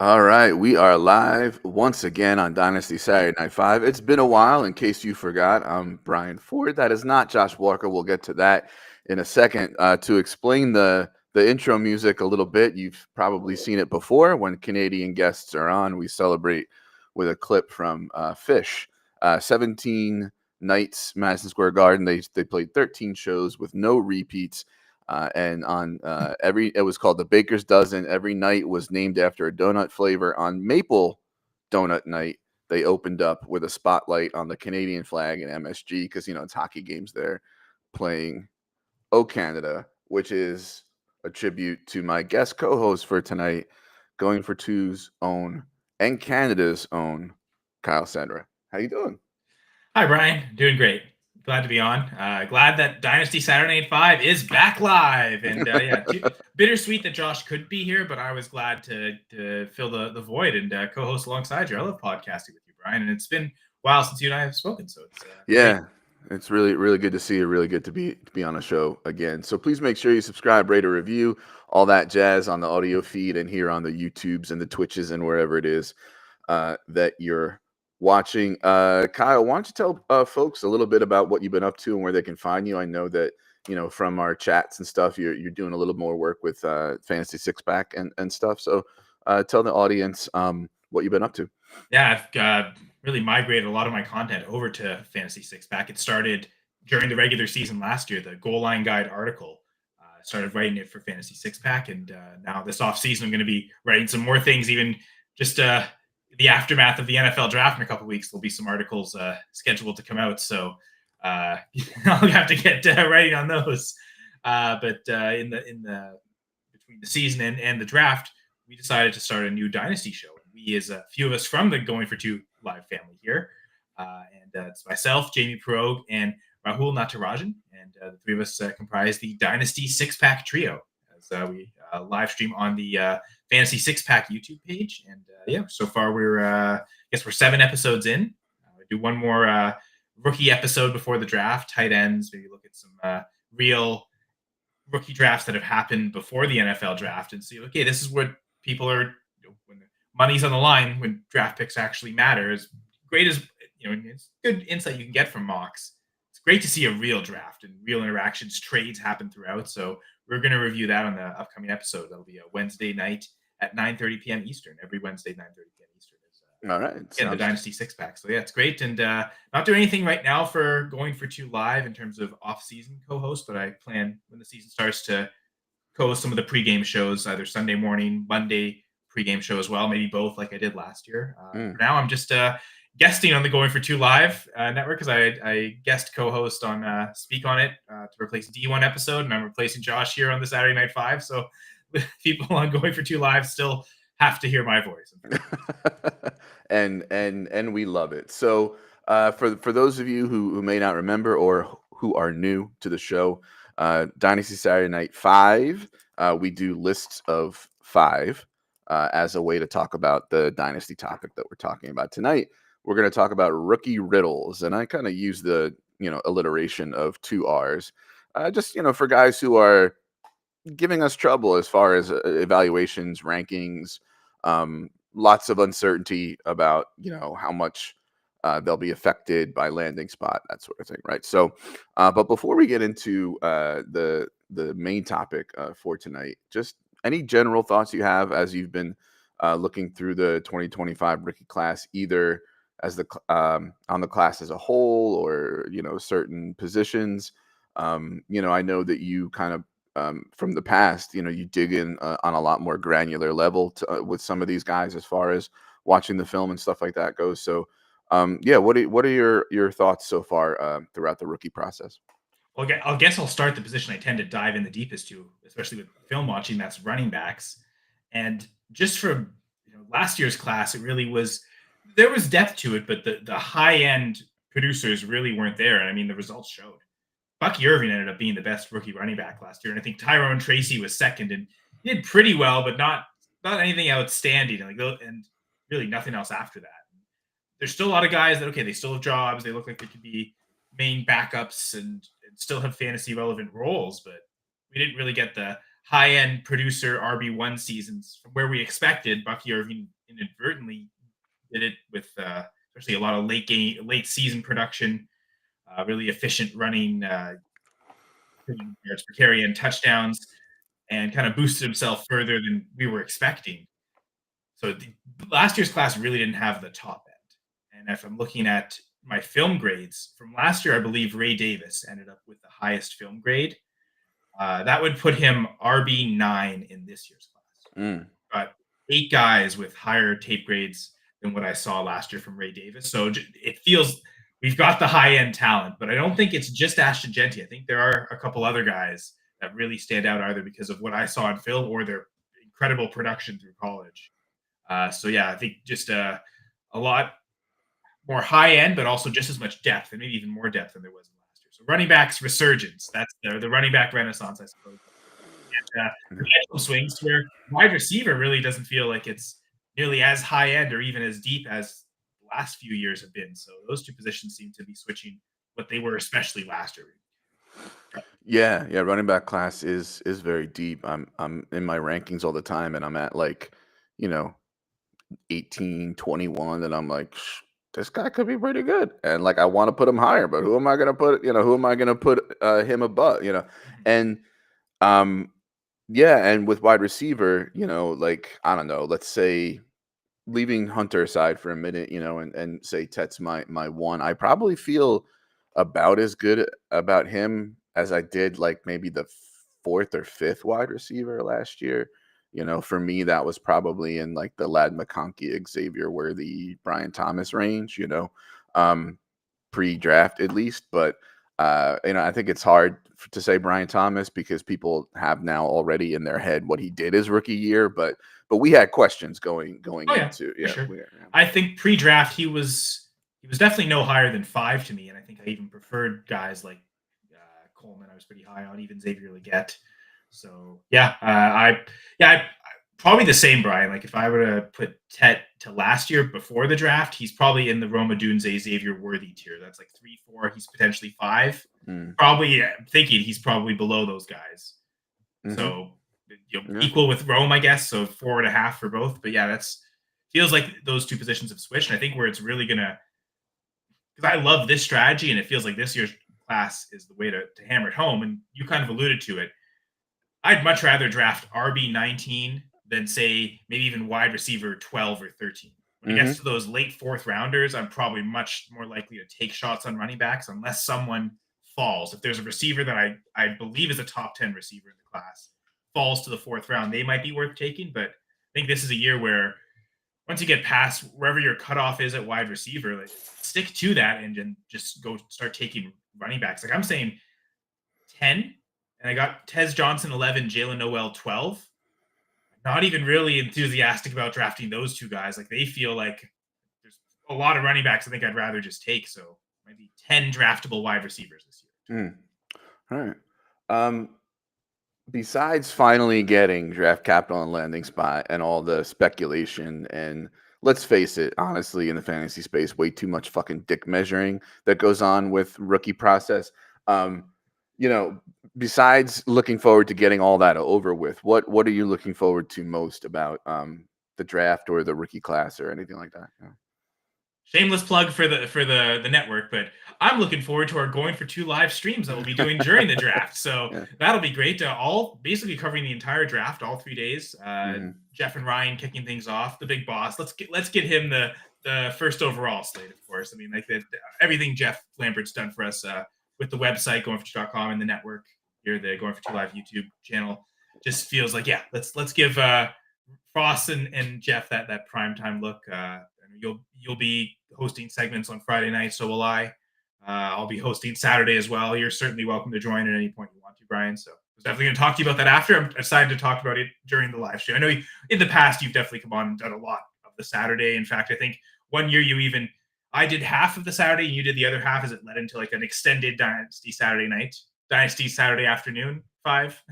All right, we are live once again on Dynasty Saturday Night 5. It's been a while, in case you forgot. I'm Brian Ford. That is not Josh Walker. We'll get to that in a second. To explain the intro music a little bit, you've probably seen it before. When Canadian guests are on, we celebrate with a clip from Fish. 17 nights, Madison Square Garden. They played 13 shows with no repeats. And on it was called the Baker's Dozen. Every night was named after a donut flavor. On Maple Donut Night, they opened up with a spotlight on the Canadian flag and MSG because it's hockey games there, playing "O Canada," which is a tribute to my guest co-host for tonight, Going for Two's own and Canada's own Kyle Senra. How you doing? Hi, Brian. Doing great. Glad to be on. Glad that Dynasty Saturday Night 5 is back live. And bittersweet that Josh couldn't be here, but I was glad to fill the void and co-host alongside you. I love podcasting with you, Brian. And it's been a while since you and I have spoken. So it's Yeah, great. it's really good to see you. Really good to be on a show again. So please make sure you subscribe, rate, or review, all that jazz on the audio feed and here on the YouTubes and the Twitches and wherever it is that you're watching. Kyle, why don't you tell folks a little bit about what you've been up to and where they can find you? I know that from our chats and stuff, you're doing a little more work with Fantasy Six Pack and stuff. So tell the audience what you've been up to. Yeah, I've really migrated a lot of my content over to Fantasy Six Pack. It started during the regular season last year, the goal line guide article. Started writing it for Fantasy Six Pack, and now this off season, I'm going to be writing some more things. Even just the aftermath of the NFL draft in a couple of weeks, there'll be some articles scheduled to come out. So I'll have to get writing on those. But in the between the season and the draft, we decided to start a new dynasty show. We, as a few of us from the Going for Two live family here, and it's myself, Jamie Perogue, and Rahul Natarajan, and the three of us comprise the Dynasty Six Pack Trio. As we live stream on the Fantasy Six Pack YouTube page, and so far I guess we're 7 episodes in. We do one more rookie episode before the draft, tight ends. Maybe look at some real rookie drafts that have happened before the NFL draft, and see, okay, this is what people are when the money's on the line, when draft picks actually matter. As great as it's good insight you can get from mocks. It's great to see a real draft and real interactions, trades happen throughout. So we're going to review that on the upcoming episode. That'll be a Wednesday night at 9:30 p.m. Eastern. Every Wednesday, 9:30 p.m. Eastern is All right, the Dynasty Six Pack. So yeah, it's great. And not doing anything right now for Going for Two live in terms of off-season co-host, but I plan when the season starts to co-host some of the pregame shows, either Sunday morning, Monday pregame show as well, maybe both, like I did last year. For now, I'm just guesting on the Going for Two live network because I guest co-host on Speak on It to replace D1 episode, and I'm replacing Josh here on the Saturday Night 5. So people on Going for Two live still have to hear my voice. and we love it. So for those of you who may not remember or who are new to the show, Dynasty Saturday Night 5, we do lists of 5 as a way to talk about the Dynasty topic that we're talking about tonight. We're going to talk about rookie riddles, and I kind of use the alliteration of 2 R's, just for guys who are giving us trouble as far as evaluations, rankings, lots of uncertainty about how much they'll be affected by landing spot, that sort of thing, right? So, but before we get into the main topic for tonight, just any general thoughts you have as you've been looking through the 2025 rookie class, either as on the class as a whole or certain positions. I know that you kind of from the past, you dig in on a lot more granular level with some of these guys as far as watching the film and stuff like that goes. So, what are your thoughts so far throughout the rookie process? Well, I guess I'll start the position I tend to dive in the deepest to, especially with film watching. That's running backs, and just from last year's class, it really was. There was depth to it, but the high end producers really weren't there. And I mean, the results showed. Bucky Irving ended up being the best rookie running back last year, and I think Tyrone Tracy was second, and he did pretty well, but not anything outstanding, and really nothing else after that. There's still a lot of guys that they still have jobs, they look like they could be main backups and still have fantasy relevant roles, but we didn't really get the high-end producer RB1 seasons from where we expected. Bucky Irving inadvertently did it with especially a lot of late season production, really efficient running, yards per carry and touchdowns, and kind of boosted himself further than we were expecting. So last year's class really didn't have the top end. And if I'm looking at my film grades from last year, I believe Ray Davis ended up with the highest film grade. That would put him RB9 in this year's class. But 8 guys with higher tape grades than what I saw last year from Ray Davis. So it feels we've got the high end talent, but I don't think it's just Ashton Genty. I think there are a couple other guys that really stand out either because of what I saw in film or their incredible production through college. So yeah, I think just a lot more high end, but also just as much depth, and maybe even more depth than there was in last year. So running backs resurgence. That's the running back renaissance, I suppose. And the pendulum swings where wide receiver really doesn't feel like it's nearly as high end or even as deep as the last few years have been. So those two positions seem to be switching what they were, especially last year. Yeah, running back class is very deep. I'm in my rankings all the time, and I'm at like, 18, 21, and I'm like, this guy could be pretty good. And like I want to put him higher, but who am I gonna put, him above, And yeah, and with wide receiver, like I don't know, let's say leaving Hunter aside for a minute, and say Tet's my one, I probably feel about as good about him as I did like maybe the fourth or fifth wide receiver last year. For me, that was probably in like the Lad McConkey, Xavier Worthy, Brian Thomas range, pre-draft at least. But I think it's hard to say Brian Thomas because people have now already in their head what he did his rookie year. But we had questions going into sure. I think pre-draft he was definitely no higher than 5 to me, and I think I even preferred guys like Coleman. I was pretty high on, even Xavier Legette. So I probably the same, Brian. Like if I were to put Tet to last year before the draft, he's probably in the Roma Dunze Xavier Worthy tier. That's like 3, 4. He's potentially 5. Probably thinking he's probably below those guys. So equal with Rome, I guess. So 4.5 for both. But yeah, that's feels like those two positions have switched. And I think where it's really gonna, because I love this strategy, and it feels like this year's class is the way to hammer it home. And you kind of alluded to it. I'd much rather draft RB19 than say maybe even wide receiver 12 or 13. When it gets to those late 4th rounders, I'm probably much more likely to take shots on running backs unless someone falls. If there's a receiver that I believe is a top 10 receiver in the class, falls to the 4th round, they might be worth taking. But I think this is a year where once you get past wherever your cutoff is at wide receiver, like stick to that and just go start taking running backs. Like I'm saying 10, and I got Tez Johnson 11, Jalen Noel 12. Not even really enthusiastic about drafting those two guys. Like they feel like there's a lot of running backs I think I'd rather just take. So maybe 10 draftable wide receivers this year. All right. Besides finally getting draft capital and landing spot and all the speculation, and let's face it, honestly, in the fantasy space, way too much fucking dick measuring that goes on with rookie process. Besides looking forward to getting all that over with, what are you looking forward to most about the draft or the rookie class or anything like that? Yeah. Shameless plug for the network, but I'm looking forward to our Going for Two live streams that we'll be doing during the draft. So that'll be great. All basically covering the entire draft, all 3 days. Jeff and Ryan kicking things off. The big boss. Let's get him the first overall slate, of course. I mean, like everything Jeff Lambert's done for us with the website goingfor2.com and the network here, the Going for Two Live YouTube channel, just feels like let's give Frost and Jeff that primetime look. You'll be hosting segments on Friday night, so will I. I'll be hosting Saturday as well. You're certainly welcome to join at any point you want to, Brian. So I was definitely going to talk to you about that after. I'm excited to talk about it during the live stream. I know in the past you've definitely come on and done a lot of the Saturday. In fact, I think one year I did half of the Saturday and you did the other half as it led into like an extended Dynasty Saturday night, Dynasty Saturday afternoon 5.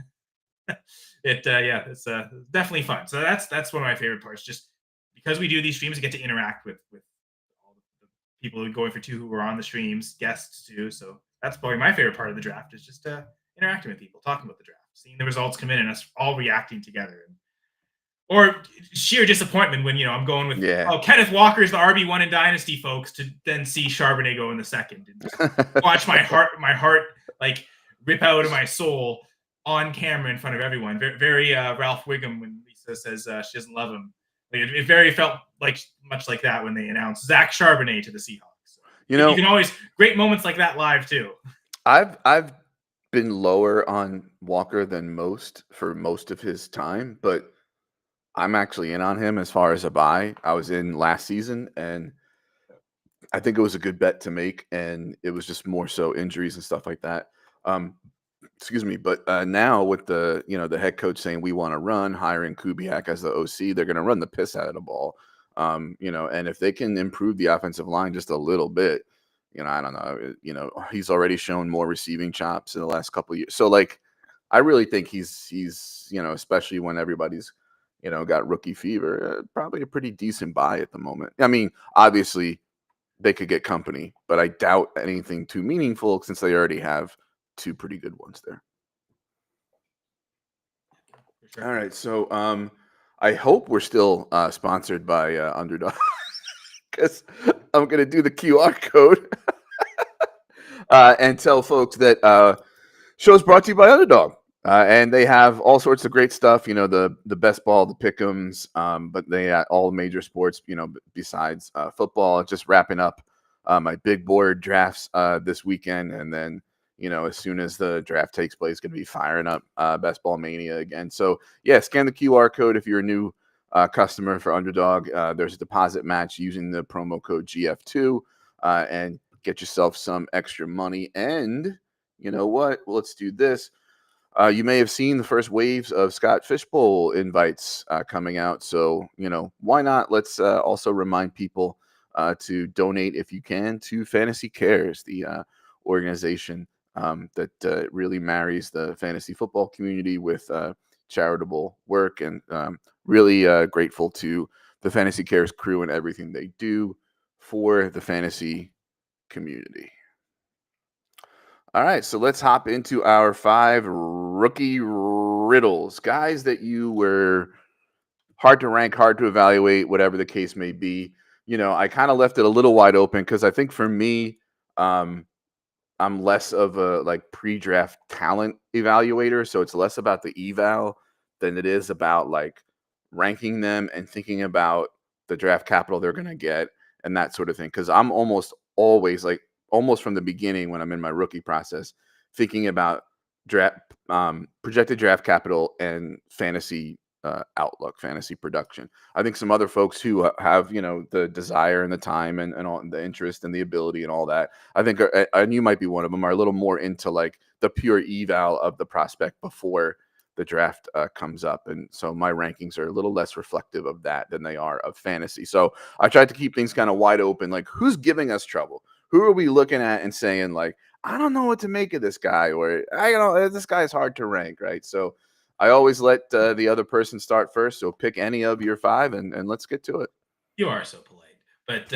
It's definitely fun. So that's one of my favorite parts. Just because we do these streams, we get to interact with all the people who Going for Two who are on the streams, guests too. So that's probably my favorite part of the draft is just interacting with people, talking about the draft. seeing the results come in and us all reacting together. Or sheer disappointment when, I'm going with, Yeah. oh, Kenneth Walker's the RB1 in Dynasty, folks, to then see Charbonnet go in the second and just watch my heart like rip out of my soul on camera in front of everyone. Very, very Ralph Wiggum when Lisa says she doesn't love him. Like, it very felt like much like that when they announced Zach Charbonnet to the Seahawks. So, you can always great moments like that live too. I've been lower on Walker than most for most of his time, but I'm actually in on him as far as a buy. I was in last season, and I think it was a good bet to make, and it was just more so injuries and stuff like that. Excuse me, but now with the the head coach saying we want to run, hiring Kubiak as the OC, they're going to run the piss out of the ball. And if they can improve the offensive line just a little bit, I don't know, he's already shown more receiving chops in the last couple of years. So like, I really think he's especially when everybody's got rookie fever, probably a pretty decent buy at the moment. I mean, obviously they could get company, but I doubt anything too meaningful since they already have two pretty good ones there. Sure. All right, so I hope we're still sponsored by Underdog because I'm gonna do the QR code and tell folks that show's brought to you by Underdog. And they have all sorts of great stuff, the best ball, the pick'ems, but they all major sports, besides football. Just wrapping up my big board drafts this weekend, and then as soon as the draft takes place, going to be firing up Best Ball Mania again. So yeah, scan the QR code if you're a new customer for Underdog. There's a deposit match using the promo code GF2, and get yourself some extra money. And you know what? Well, let's do this. You may have seen the first waves of Scott Fishbowl invites coming out. So, why not? Let's also remind people to donate if you can to Fantasy Cares, the organization that really marries the fantasy football community with charitable work. And really grateful to the Fantasy Cares crew and everything they do for the fantasy community. All right, so let's hop into our 5 rookie riddles. Guys that you were hard to rank, hard to evaluate, whatever the case may be. I kind of left it a little wide open because I think for me, I'm less of a pre-draft talent evaluator. So it's less about the eval than it is about ranking them and thinking about the draft capital they're going to get and that sort of thing. Because I'm almost always almost from the beginning when I'm in my rookie process, thinking about draft projected draft capital and fantasy outlook, fantasy production. I think some other folks who have the desire and the time and all the interest and the ability and all that, I think, and you might be one of them, are a little more into the pure eval of the prospect before the draft comes up. And so my rankings are a little less reflective of that than they are of fantasy. So I tried to keep things kind of wide open, who's giving us trouble? Who are we looking at and saying I don't know what to make of this guy, or this guy's hard to rank, right? So I always let the other person start first. So pick any of your 5 and let's get to it. You are so polite. But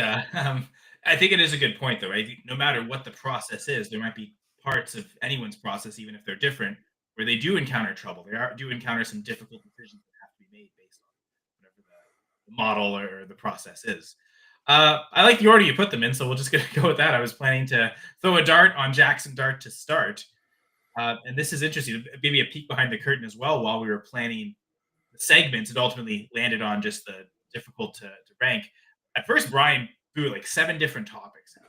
I think it is a good point, though, right? No matter what the process is, there might be parts of anyone's process, even if they're different, where they do encounter trouble. They do encounter some difficult decisions that have to be made based on whatever the model or the process is. I like the order you put them in, so we're just going to go with that. I was planning to throw a dart on Jackson Dart to start. And this is interesting. Maybe a peek behind the curtain as well. While we were planning the segments, it ultimately landed on just the difficult to rank. At first, Brian threw 7 different topics out.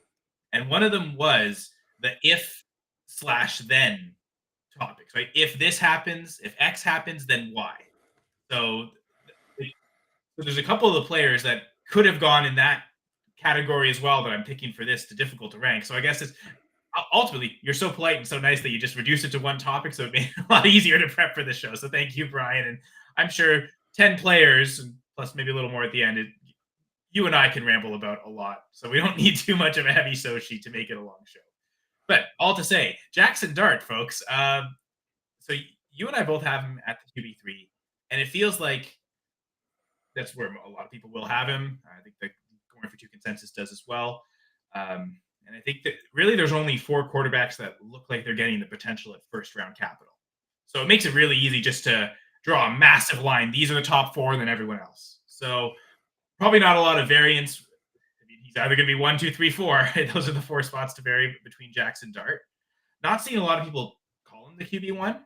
And one of them was the if/then topics, right? If this happens, if X happens, then Y. So there's a couple of the players that could have gone in that category as well that I'm picking for this to difficult to rank. So I guess it's ultimately you're so polite and so nice that you just reduced it to one topic, so it made it a lot easier to prep for the show. So thank you, Brian. And I'm sure 10 players plus maybe a little more at the end, you and I can ramble about a lot. So we don't need too much of a heavy show sheet to make it a long show. But all to say, Jackson Dart, folks. So you and I both have him at the QB3, and it feels like that's where a lot of people will have him. I think the Going for Two consensus does as well. And I think that really there's only 4 quarterbacks that look like they're getting the potential at first round capital. So it makes it really easy just to draw a massive line. These are the top 4, and then everyone else. So probably not a lot of variance. I mean, he's either going to be 1, 2, 3, 4. Those are the 4 spots to vary between Jackson Dart. Not seeing a lot of people call him the QB1.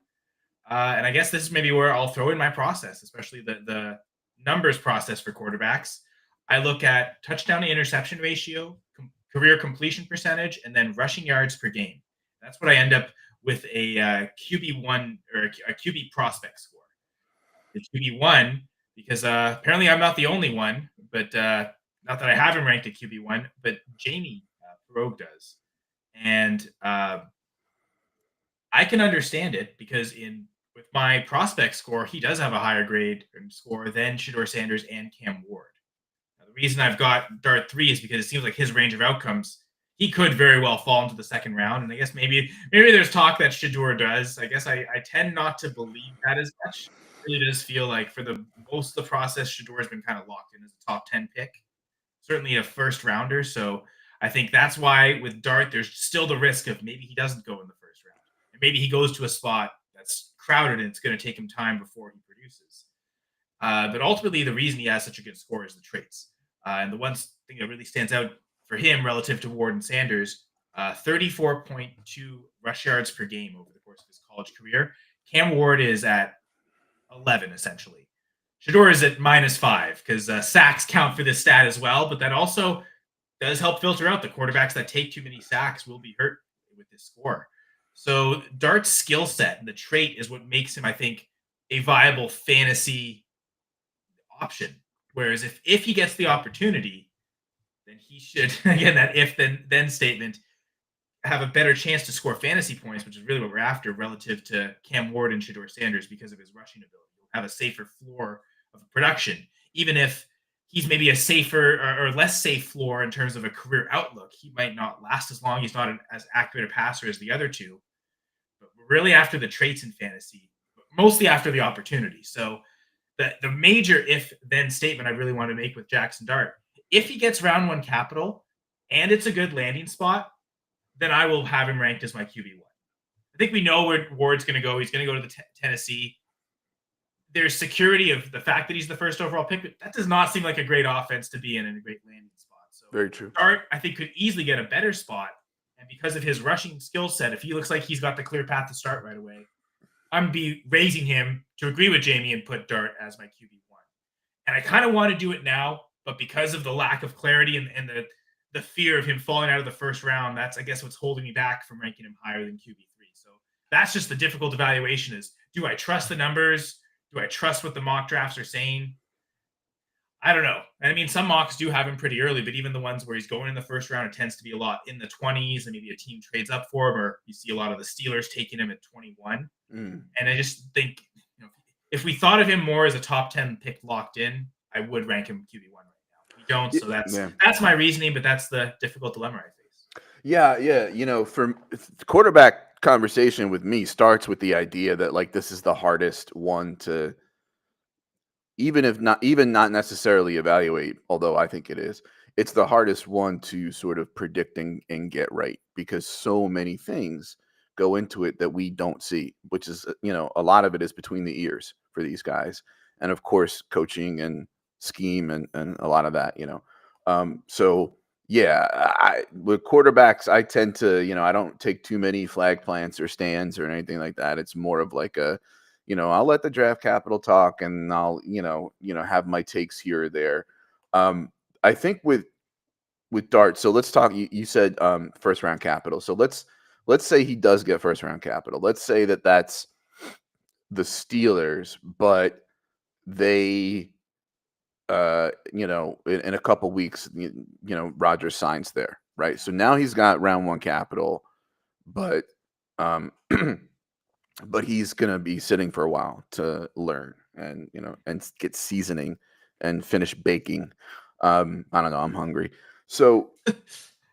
And I guess this is maybe where I'll throw in my process, especially the numbers process for quarterbacks. I look at touchdown to interception ratio, career completion percentage, and then rushing yards per game. That's what I end up with a QB1 or a QB prospect score. The QB1, because apparently I'm not the only one, but not that I have him ranked at QB1, but Jamie Perogue does. And I can understand it because with my prospect score, he does have a higher grade and score than Shedeur Sanders and Cam Ward. Now, the reason I've got Dart 3 is because it seems like his range of outcomes, he could very well fall into the second round. And I guess maybe there's talk that Shedeur does. I guess I tend not to believe that as much. It really does feel like for the most of the process, Shedeur has been kind of locked in as a top 10 pick, certainly a first rounder. So I think that's why with Dart, there's still the risk of maybe he doesn't go in the first round. And maybe he goes to a spot that's crowded and it's going to take him time before he produces. But ultimately, the reason he has such a good score is the traits. And the one thing that really stands out for him relative to Ward and Sanders, 34.2 rush yards per game over the course of his college career. Cam Ward is at 11, essentially. Shedeur is at -5 because sacks count for this stat as well, but that also does help filter out the quarterbacks that take too many sacks will be hurt with this score. So Dart's skill set and the trait is what makes him, I think, a viable fantasy option. Whereas if he gets the opportunity, then he should, again, that if then statement, have a better chance to score fantasy points, which is really what we're after relative to Cam Ward and Shedeur Sanders because of his rushing ability. He'll have a safer floor of production, even if he's maybe a safer or less safe floor in terms of a career outlook. He might not last as long. He's not as accurate a passer as the other two. But we're really after the traits in fantasy, but mostly after the opportunity. So the major if-then statement I really want to make with Jackson Dart, if he gets round 1 capital and it's a good landing spot, then I will have him ranked as my QB1. I think we know where Ward's going to go. He's going to go to the Tennessee. There's security of the fact that he's the first overall pick, but that does not seem like a great offense to be in a great landing spot. So very true. Dart, I think, could easily get a better spot. And because of his rushing skill set, if he looks like he's got the clear path to start right away, I'm be raising him to agree with Jamie and put Dart as my QB1. And I kind of want to do it now, but because of the lack of clarity and the fear of him falling out of the first round, that's, I guess, what's holding me back from ranking him higher than QB3. So that's just the difficult evaluation is, do I trust the numbers? Do I trust what the mock drafts are saying? I don't know. I mean, some mocks do have him pretty early, but even the ones where he's going in the first round, it tends to be a lot in the 20s, and maybe a team trades up for him, or you see a lot of the Steelers taking him at 21. And I just think, if we thought of him more as a top 10 pick locked in, I would rank him QB1 right now. We don't, so that's my reasoning, but that's the difficult dilemma I face. Yeah. For quarterback conversation with me starts with the idea that like this is the hardest one to even not necessarily evaluate, although I think it is. It's the hardest one to sort of predict and get right because so many things go into it that we don't see, which is, a lot of it is between the ears for these guys. And of course, coaching and scheme and a lot of that, so yeah, with quarterbacks, I tend to, I don't take too many flag plants or stands or anything like that. It's more of like I'll let the draft capital talk and I'll, have my takes here or there. I think with Dart, so let's talk, you said first round capital. So let's say he does get first round capital. Let's say that's the Steelers, but they in a couple weeks, Rodgers signs there, right? So now he's got round 1 capital, but but he's gonna be sitting for a while to learn and and get seasoning and finish baking. I don't know. I'm hungry. So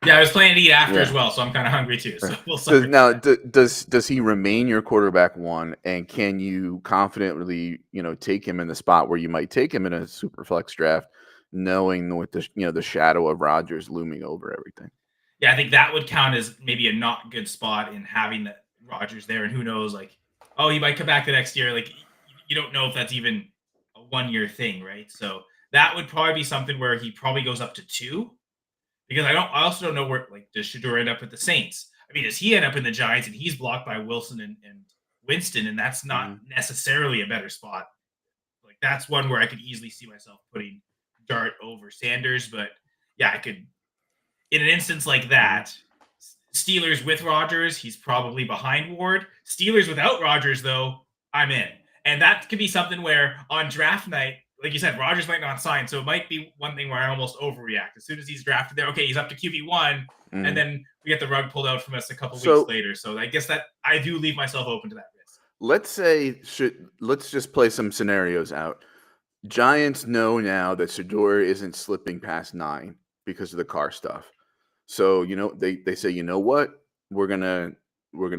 yeah, I was planning to eat after as well, so I'm kind of hungry too. So we'll so now, does he remain your quarterback 1, and can you confidently take him in the spot where you might take him in a super flex draft, knowing with the shadow of Rodgers looming over everything? Yeah, I think that would count as maybe a not good spot in having the Rodgers there, and who knows, like oh, he might come back the next year. Like, you don't know if that's even a 1 year thing, right? So that would probably be something where he probably goes up to 2, because I also don't know where, like, does Shador end up with the Saints? I mean, does he end up in the Giants and he's blocked by Wilson and Winston, and that's not necessarily a better spot. Like, that's one where I could easily see myself putting Dart over Sanders, but yeah, I could, in an instance like that. Steelers with Rodgers, he's probably behind Ward. Steelers without Rodgers, though, I'm in. And that could be something where on draft night, like you said, Rodgers might not sign. So it might be one thing where I almost overreact. As soon as he's drafted there, okay, he's up to QB1. And then we get the rug pulled out from us a couple weeks later. So I guess that I do leave myself open to that risk. Let's just play some scenarios out. Giants know now that Shador isn't slipping past 9 because of the Carr stuff. So, they say, you know what? We're gonna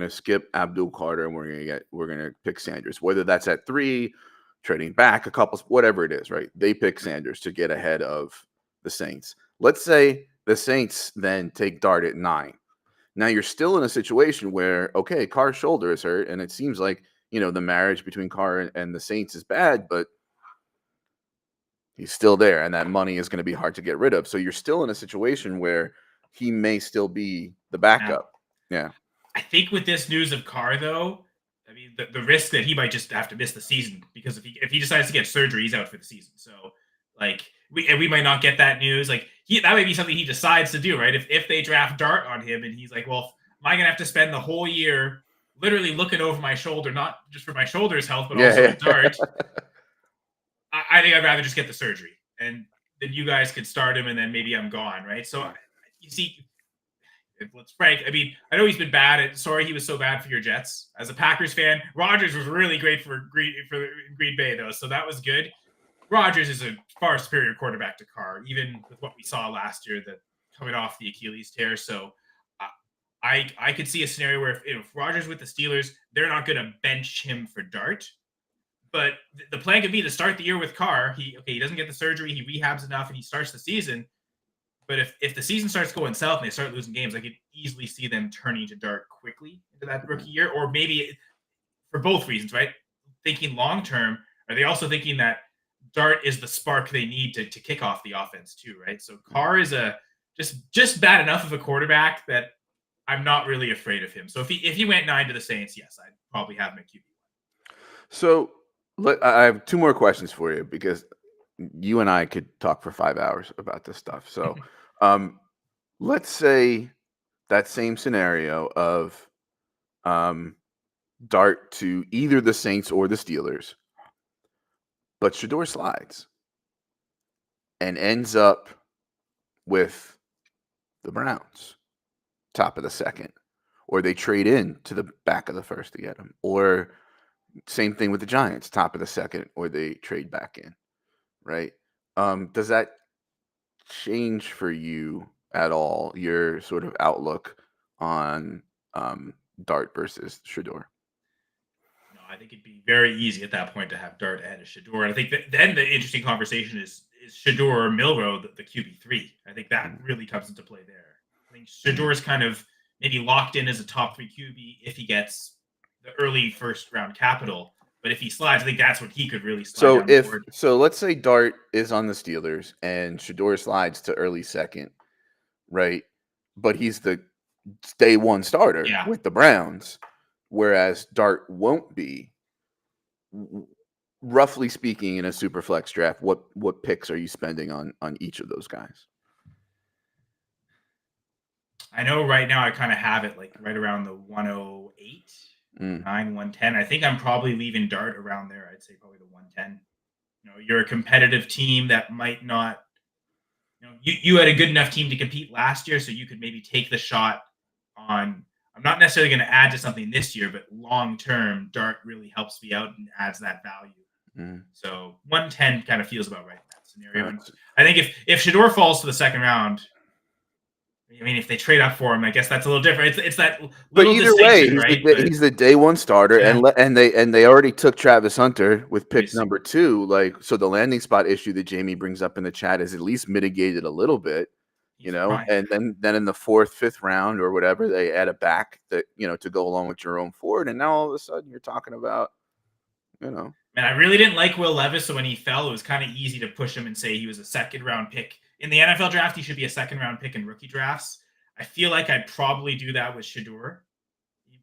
skip Abdul Carter and we're gonna pick Sanders. Whether that's at 3, trading back a couple, whatever it is, right? They pick Sanders to get ahead of the Saints. Let's say the Saints then take Dart at 9. Now you're still in a situation where, okay, Carr's shoulder is hurt, and it seems like, the marriage between Carr and the Saints is bad, but he's still there, and that money is going to be hard to get rid of. So you're still in a situation where he may still be the backup. Yeah. I think with this news of Carr, though, I mean, the risk that he might just have to miss the season, because if he decides to get surgery, he's out for the season. So, like, we might not get that news. Like, that might be something he decides to do, right? If they draft Dart on him and he's like, well, am I going to have to spend the whole year literally looking over my shoulder, not just for my shoulder's health, but also Dart? I think I'd rather just get the surgery, and then you guys could start him, and then maybe I'm gone, right? So, you see, let's frank. I mean, I know he's been bad. Sorry he was so bad for your Jets. As a Packers fan, Rodgers was really great for Green Bay, though, so that was good. Rodgers is a far superior quarterback to Carr, even with what we saw last year, that coming off the Achilles tear. So I could see a scenario where if Rodgers with the Steelers, they're not going to bench him for Dart. But the plan could be to start the year with Carr. He doesn't get the surgery, he rehabs enough, and he starts the season. But if the season starts going south and they start losing games, I could easily see them turning to Dart quickly into that rookie year. Or maybe for both reasons, right? Thinking long term, are they also thinking that Dart is the spark they need to kick off the offense too, right? So Carr is just bad enough of a quarterback that I'm not really afraid of him. So if he went 9 to the Saints, yes, I'd probably have him at QB1. So I have 2 more questions for you, because you and I could talk for 5 hours about this stuff. So let's say that same scenario of Dart to either the Saints or the Steelers, but Shador slides and ends up with the Browns, top of the second, or they trade in to the back of the first to get him, or same thing with the Giants, top of the second, or they trade back in, right? Does that change for you at all your sort of outlook on Dart versus Shador? No, I think it'd be very easy at that point to have Dart ahead of Shador. And I think that then the interesting conversation is Shador or Milroe the QB3. I think that really comes into play there. I think Shador's kind of maybe locked in as a top 3 QB if he gets the early first round capital. But if he slides, I think that's what he could really slide down. So let's say Dart is on the Steelers and Shador slides to early second, right? But he's the day 1 starter with the Browns, whereas Dart won't be. Roughly speaking, in a super flex draft, what picks are you spending on each of those guys? I know right now I kind of have it like right around the 108. 9, 110. I think I'm probably leaving Dart around there. I'd say probably the 110. You're a competitive team that might not, you had a good enough team to compete last year, so you could maybe take the shot on. I'm not necessarily going to add to something this year, but long term, Dart really helps me out and adds that value. So 110 kind of feels about right in that scenario. And I think if Shador falls to the second round, I mean, if they trade up for him, I guess that's a little different. It's that little but either way, right? He's the day 1 starter, and they already took Travis Hunter with pick number 2. Like, so the landing spot issue that Jamie brings up in the chat is at least mitigated a little bit. He's fine. and then in the fourth, fifth round or whatever, they add a back that, to go along with Jerome Ford. And now all of a sudden you're talking about, Man, I really didn't like Will Levis, so when he fell, it was kind of easy to push him and say he was a second round pick. In the NFL draft, he should be a second round pick in rookie drafts. I feel like I'd probably do that with Shador.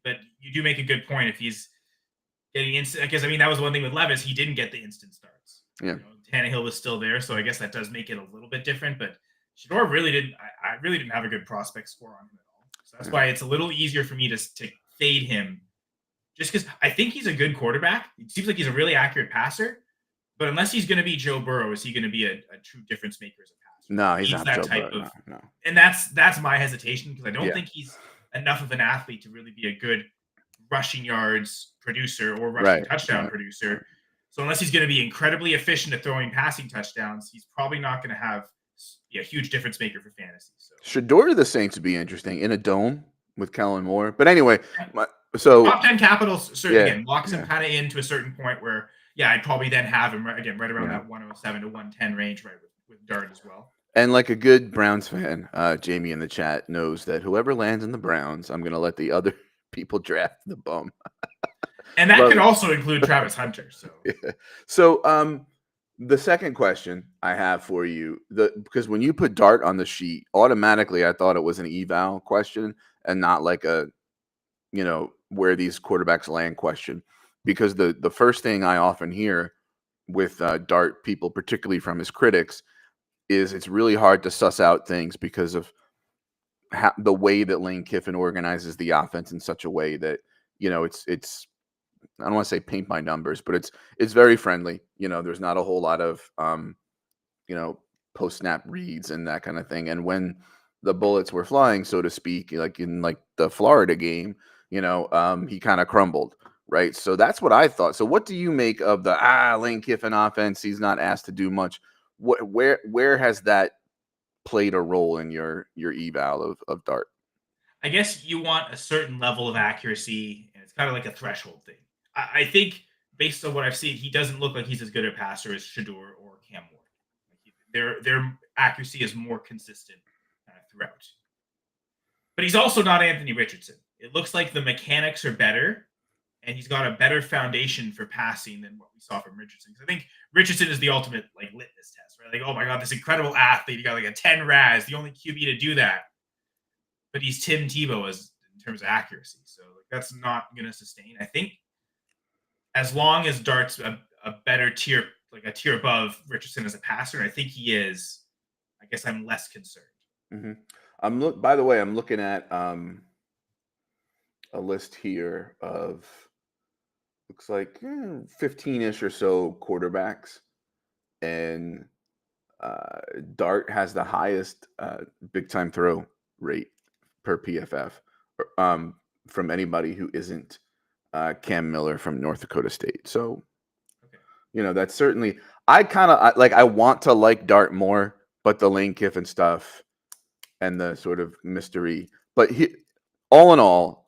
But you do make a good point. If he's getting instant, because that was one thing with Levis, he didn't get the instant starts. Yeah. Tannehill was still there, so I guess that does make it a little bit different. But Shador really didn't. I really didn't have a good prospect score on him at all. So that's why it's a little easier for me to fade him, just because I think he's a good quarterback. It seems like he's a really accurate passer, but unless he's going to be Joe Burrow, is he going to be a true difference maker as a passer? No, he's not that Joe type Burrow, of. No. And that's my hesitation, because I don't think he's enough of an athlete to really be a good rushing yards producer or rushing touchdown producer. So unless he's going to be incredibly efficient at throwing passing touchdowns, he's probably not going to be a huge difference maker for fantasy. So Shador to the Saints would be interesting in a dome with Kellen Moore. But anyway, so top 10 capitals again locks him kind of into a certain point where I'd probably then have him right around that 107 to 110 range, right, with Dart as well. And like a good Browns fan, Jamie in the chat knows that whoever lands in the Browns, I'm going to let the other people draft the bum. And that could also include Travis Hunter. So, the second question I have for you, because when you put Dart on the sheet, automatically I thought it was an eval question and not like a, where these quarterbacks land question. Because the first thing I often hear with Dart people, particularly from his critics, is it's really hard to suss out things because of the way that Lane Kiffin organizes the offense in such a way that, it's I don't want to say paint by numbers, but it's very friendly. There's not a whole lot of post snap reads and that kind of thing. And when the bullets were flying, so to speak, like in the Florida game, he kind of crumbled, right? So that's what I thought. So what do you make of the Lane Kiffin offense? He's not asked to do much. Where has that played a role in your eval of Dart? I guess you want a certain level of accuracy, and it's kind of like a threshold thing. I think based on what I've seen, he doesn't look like he's as good a passer as Shador or Cam Ward. Their accuracy is more consistent throughout. But he's also not Anthony Richardson. It looks like the mechanics are better, and he's got a better foundation for passing than what we saw from Richardson. I think Richardson is the ultimate litmus test, right? Like, oh my God, this incredible athlete. He got a 10 RAS, the only QB to do that. But he's Tim Tebow in terms of accuracy. So that's not going to sustain. I think as long as Dart's a better tier, like a tier above Richardson as a passer, I think he is. I guess I'm less concerned. Mm-hmm. By the way, I'm looking at a list here of looks like 15-ish or so quarterbacks, and Dart has the highest big time throw rate per PFF from anybody who isn't Cam Miller from North Dakota State. So, that's certainly, I want to like Dart more, but the Lane Kiffin stuff and the sort of mystery. But all in all,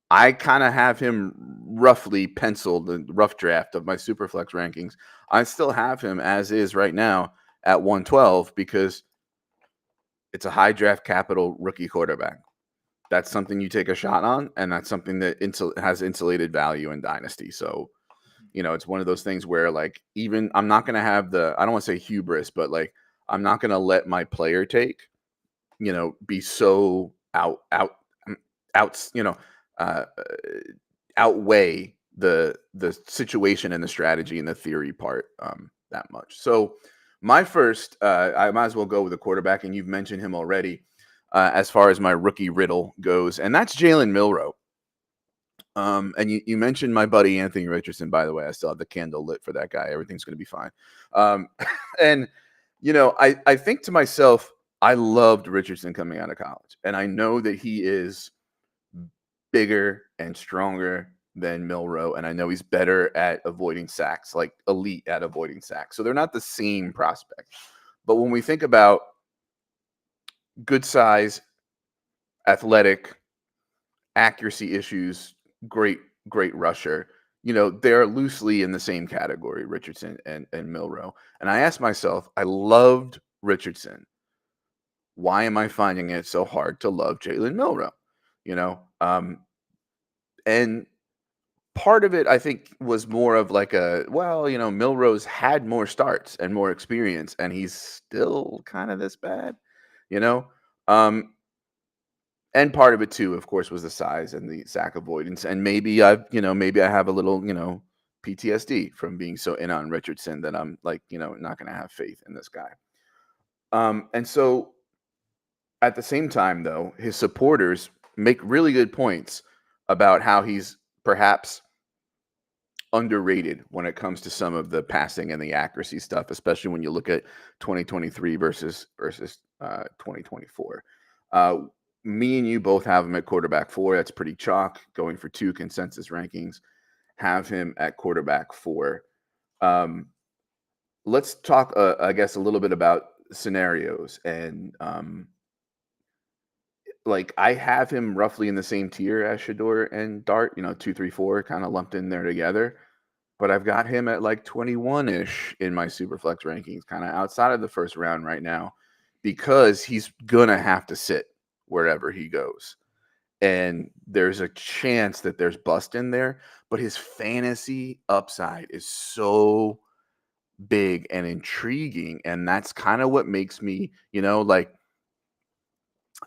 I kind of have him roughly penciled, the rough draft of my Superflex rankings. I still have him as is right now at 112 because it's a high draft capital rookie quarterback. That's something you take a shot on, and that's something that has insulated value in Dynasty. So, it's one of those things where, even I'm not going to have I don't want to say hubris, but I'm not going to let my player take, be so outweigh the situation and the strategy and the theory part that much. So my first, I might as well go with a quarterback, and you've mentioned him already. As far as my rookie riddle goes, and that's Jalen Milroe. And you mentioned my buddy Anthony Richardson, by the way. I still have the candle lit for that guy. Everything's going to be fine. And, I think to myself, I loved Richardson coming out of college. And I know that he is bigger and stronger than Milroe. And I know he's better at avoiding sacks, like elite at avoiding sacks. So they're not the same prospect. But when we think about good size, athletic, accuracy issues, great rusher, they're loosely in the same category, Richardson and Milroe. And I asked myself, I loved Richardson why am I finding it so hard to love Jalen Milroe? And part of it, I think, was more of like Milroe's had more starts and more experience, and he's still kind of this bad, you know. Um, and part of it too, of course, was the size and the sack avoidance, and maybe I have a little, PTSD from being so in on Richardson that I'm like, not going to have faith in this guy. And so at the same time, though, his supporters make really good points about how he's perhaps underrated when it comes to some of the passing and the accuracy stuff, especially when you look at 2023 versus 2024. Me and you both have him at quarterback 4. That's pretty chalk. Going for 2 consensus rankings, have him at quarterback 4. Let's talk, I guess, a little bit about scenarios. And I have him roughly in the same tier as Shador and Dart, 2, 3, 4, kind of lumped in there together. But I've got him at like 21-ish in my Superflex rankings, kind of outside of the first round right now, because he's going to have to sit wherever he goes. And there's a chance that there's bust in there, but his fantasy upside is so big and intriguing. And that's kind of what makes me,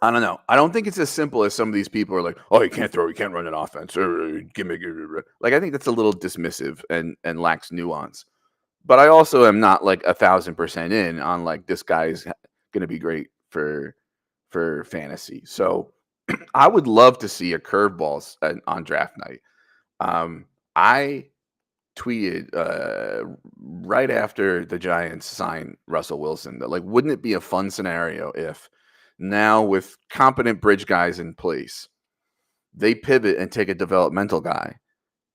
I don't know. I don't think it's as simple as some of these people are like, oh, you can't throw, you can't run an offense. Like, I think that's a little dismissive and lacks nuance. But I also am not like 1,000% in on like this guy's going to be great for fantasy. So I would love to see a curveballs on draft night. I tweeted right after the Giants signed Russell Wilson that, like, wouldn't it be a fun scenario if now with competent bridge guys in place, they pivot and take a developmental guy,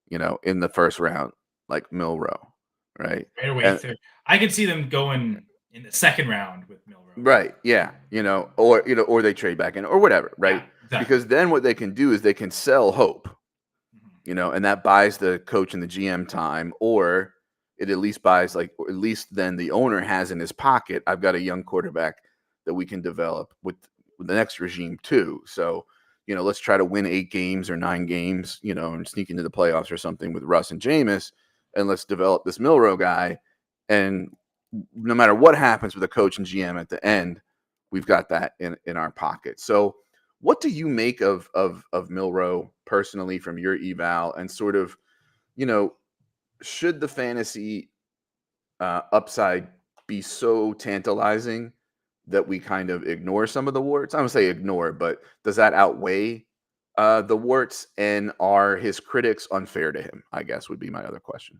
in the first round, like Milroe, right? Right away through. I could see them going in the second round with Milroe. Right. Yeah. Or they trade back in or whatever. Right. Yeah, exactly. Because then what they can do is they can sell hope, and that buys the coach and the GM time, or it at least buys at least then the owner has in his pocket, I've got a young quarterback that we can develop with the next regime too. So, let's try to win 8 games or 9 games, and sneak into the playoffs or something with Russ and Jameis, and let's develop this Milroe guy. And no matter what happens with the coach and GM at the end, we've got that in our pocket. So what do you make of Milroe personally from your eval, and sort of, should the fantasy upside be so tantalizing that we kind of ignore some of the warts? I don't say ignore, but does that outweigh the warts, and are his critics unfair to him, I guess, would be my other question.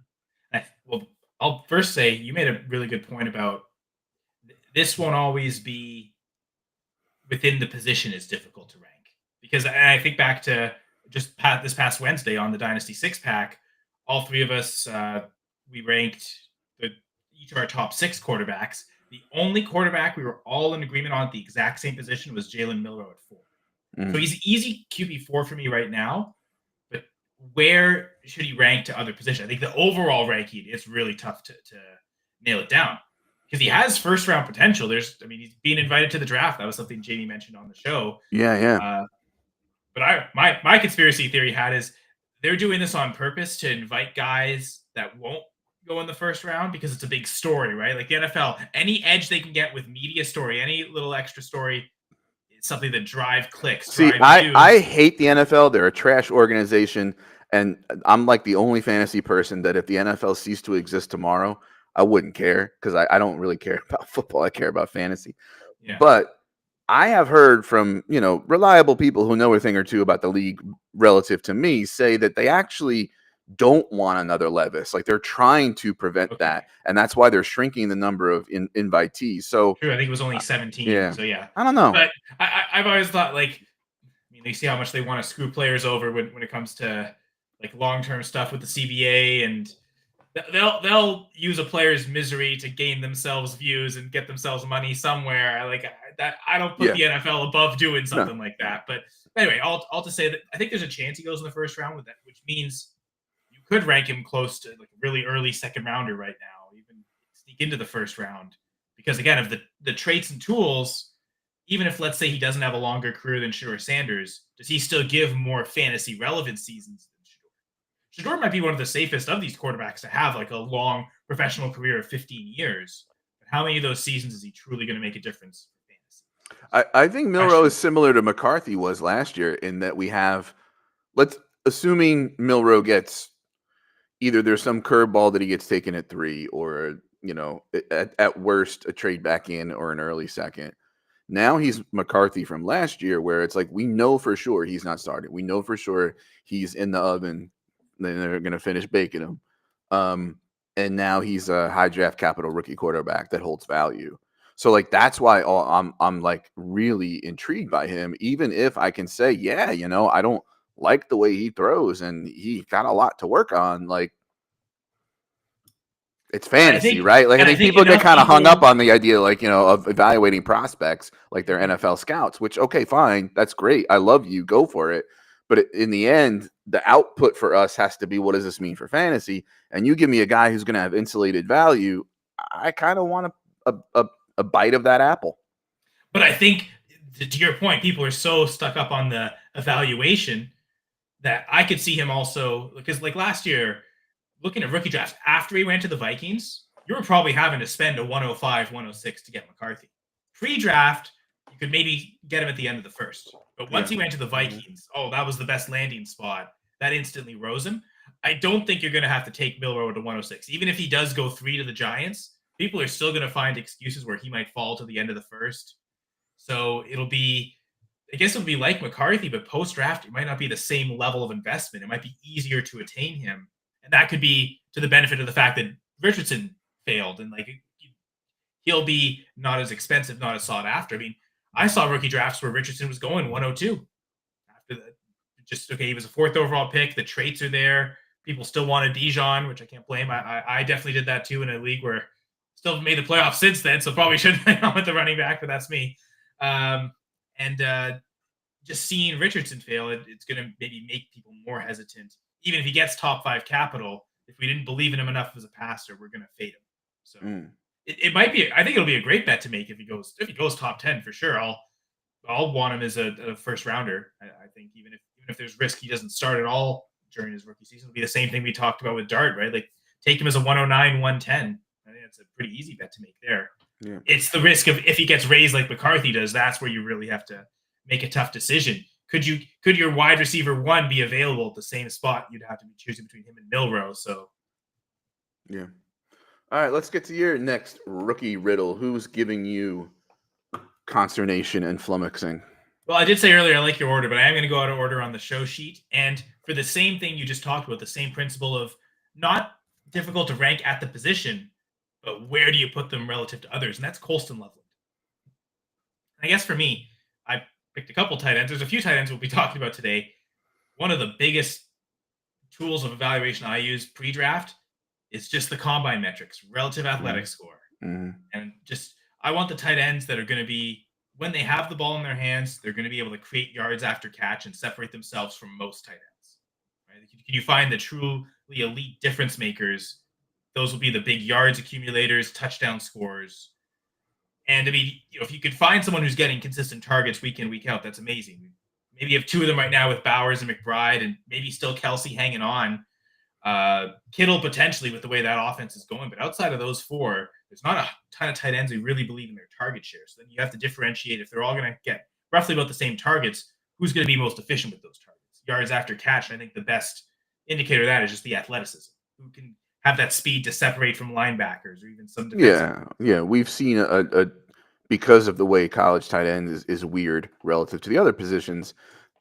Well, I'll first say you made a really good point about this won't always be within the position is difficult to rank, because I think back to just this past Wednesday on the Dynasty 6-pack, all 3 of us, we ranked each of our top 6 quarterbacks. The only quarterback we were all in agreement on at the exact same position was Jalen Milroe at 4. So he's easy QB4 for me right now, but where should he rank to other positions? I think the overall ranking, it's really tough to nail it down, because he has first round potential. He's being invited to the draft. That was something Jamie mentioned on the show. Yeah. But my conspiracy theory is they're doing this on purpose to invite guys that won't go in the first round because it's a big story, right? Like the NFL, any edge they can get with media story, any little extra story, is something that drive clicks. See, I hate the NFL. They're a trash organization, and I'm like the only fantasy person that if the NFL ceased to exist tomorrow, I wouldn't care, because I don't really care about football. I care about fantasy. Yeah. But I have heard from, reliable people who know a thing or two about the league relative to me say that they actually don't want another Levis. Like, they're trying to prevent that. And that's why they're shrinking the number of invitees. So true, I think it was only 17. Yeah. So yeah. I don't know. But I've always thought, they see how much they want to screw players over when it comes to like long-term stuff with the CBA, and they'll use a player's misery to gain themselves views and get themselves money somewhere. I don't put the NFL above doing something like that. But anyway, all to say that I think there's a chance he goes in the first round with that, which means you could rank him close to like a really early second rounder right now, even sneak into the first round, because again, of the traits and tools, even if, let's say, he doesn't have a longer career than Shedeur Sanders, does he still give more fantasy relevant seasons than Shedeur? Shedeur might be one of the safest of these quarterbacks to have like a long professional career of 15 years. But how many of those seasons is he truly going to make a difference for fantasy? I think Milroe is similar to McCarthy was last year in that we have, assuming Milroe gets either there's some curveball that he gets taken at 3 or, at worst a trade back in or an early second. Now he's McCarthy from last year where it's like we know for sure he's not starting. We know for sure he's in the oven. Then they're going to finish baking him. And now he's a high draft capital rookie quarterback that holds value. So like that's why I'm like really intrigued by him, even if I can say, yeah, I don't like the way he throws and he got a lot to work on. Like it's fantasy, right? Like I think people get kind of hung up on the idea, like, of evaluating prospects like they're NFL scouts, which, okay, fine. That's great. I love you. Go for it. But in the end, the output for us has to be, what does this mean for fantasy? And you give me a guy who's going to have insulated value. I kind of want a bite of that apple. But I think, to your point, people are so stuck up on the evaluation that I could see him also, because like last year, looking at rookie drafts, after he went to the Vikings, you were probably having to spend a 105, 106 to get McCarthy. Pre-draft, you could maybe get him at the end of the first. But once he went to the Vikings, that was the best landing spot. That instantly rose him. I don't think you're going to have to take Milroe to 106. Even if he does go 3 to the Giants, people are still going to find excuses where he might fall to the end of the first. So it'll be like McCarthy, but post-draft, it might not be the same level of investment. It might be easier to attain him. And that could be to the benefit of the fact that Richardson failed and like he'll be not as expensive, not as sought after. I mean, I saw rookie drafts where Richardson was going 102 after he was a 4th overall pick. The traits are there. People still wanted Dijon, which I can't blame. I definitely did that too in a league where still made the playoffs since then. So probably shouldn't have gone with the running back, but that's me. Just seeing Richardson fail, it's going to maybe make people more hesitant. Even if he gets top 5 capital, if we didn't believe in him enough as a passer, we're going to fade him. So it might be. I think it'll be a great bet to make if he goes top 10 for sure. I'll want him as a first rounder. I think even if there's risk he doesn't start at all during his rookie season, it'll be the same thing we talked about with Dart, right? Like take him as a 109, 110. I think that's a pretty easy bet to make there. Yeah. It's the risk of if he gets raised like McCarthy does. That's where you really have to make a tough decision. Could your wide receiver 1 be available at the same spot? You'd have to be choosing between him and Milroe. So, yeah. All right, let's get to your next rookie riddle. Who's giving you consternation and flummoxing? Well, I did say earlier I like your order, but I am going to go out of order on the show sheet. And for the same thing you just talked about, the same principle of not difficult to rank at the position, but where do you put them relative to others? And that's Colston Loveland. I guess for me, I picked a couple tight ends. There's a few tight ends we'll be talking about today. One of the biggest tools of evaluation I use pre-draft is just the combine metrics, relative athletic score. And just, I want the tight ends that are going to be, when they have the ball in their hands, they're going to be able to create yards after catch and separate themselves from most tight ends. Right? Can you find the truly elite difference makers? Those will be the big yards accumulators, touchdown scorers. And I mean, if you could find someone who's getting consistent targets week in, week out, that's amazing. Maybe you have 2 of them right now with Bowers and McBride, and maybe still Kelsey hanging on. Kittle potentially with the way that offense is going. But outside of those 4, there's not a ton of tight ends who really believe in their target share. So then you have to differentiate if they're all going to get roughly about the same targets, who's going to be most efficient with those targets. Yards after catch, and I think the best indicator of that is just the athleticism. Who can have that speed to separate from linebackers or even some defensive. Yeah. We've seen a because of the way college tight end is weird relative to the other positions,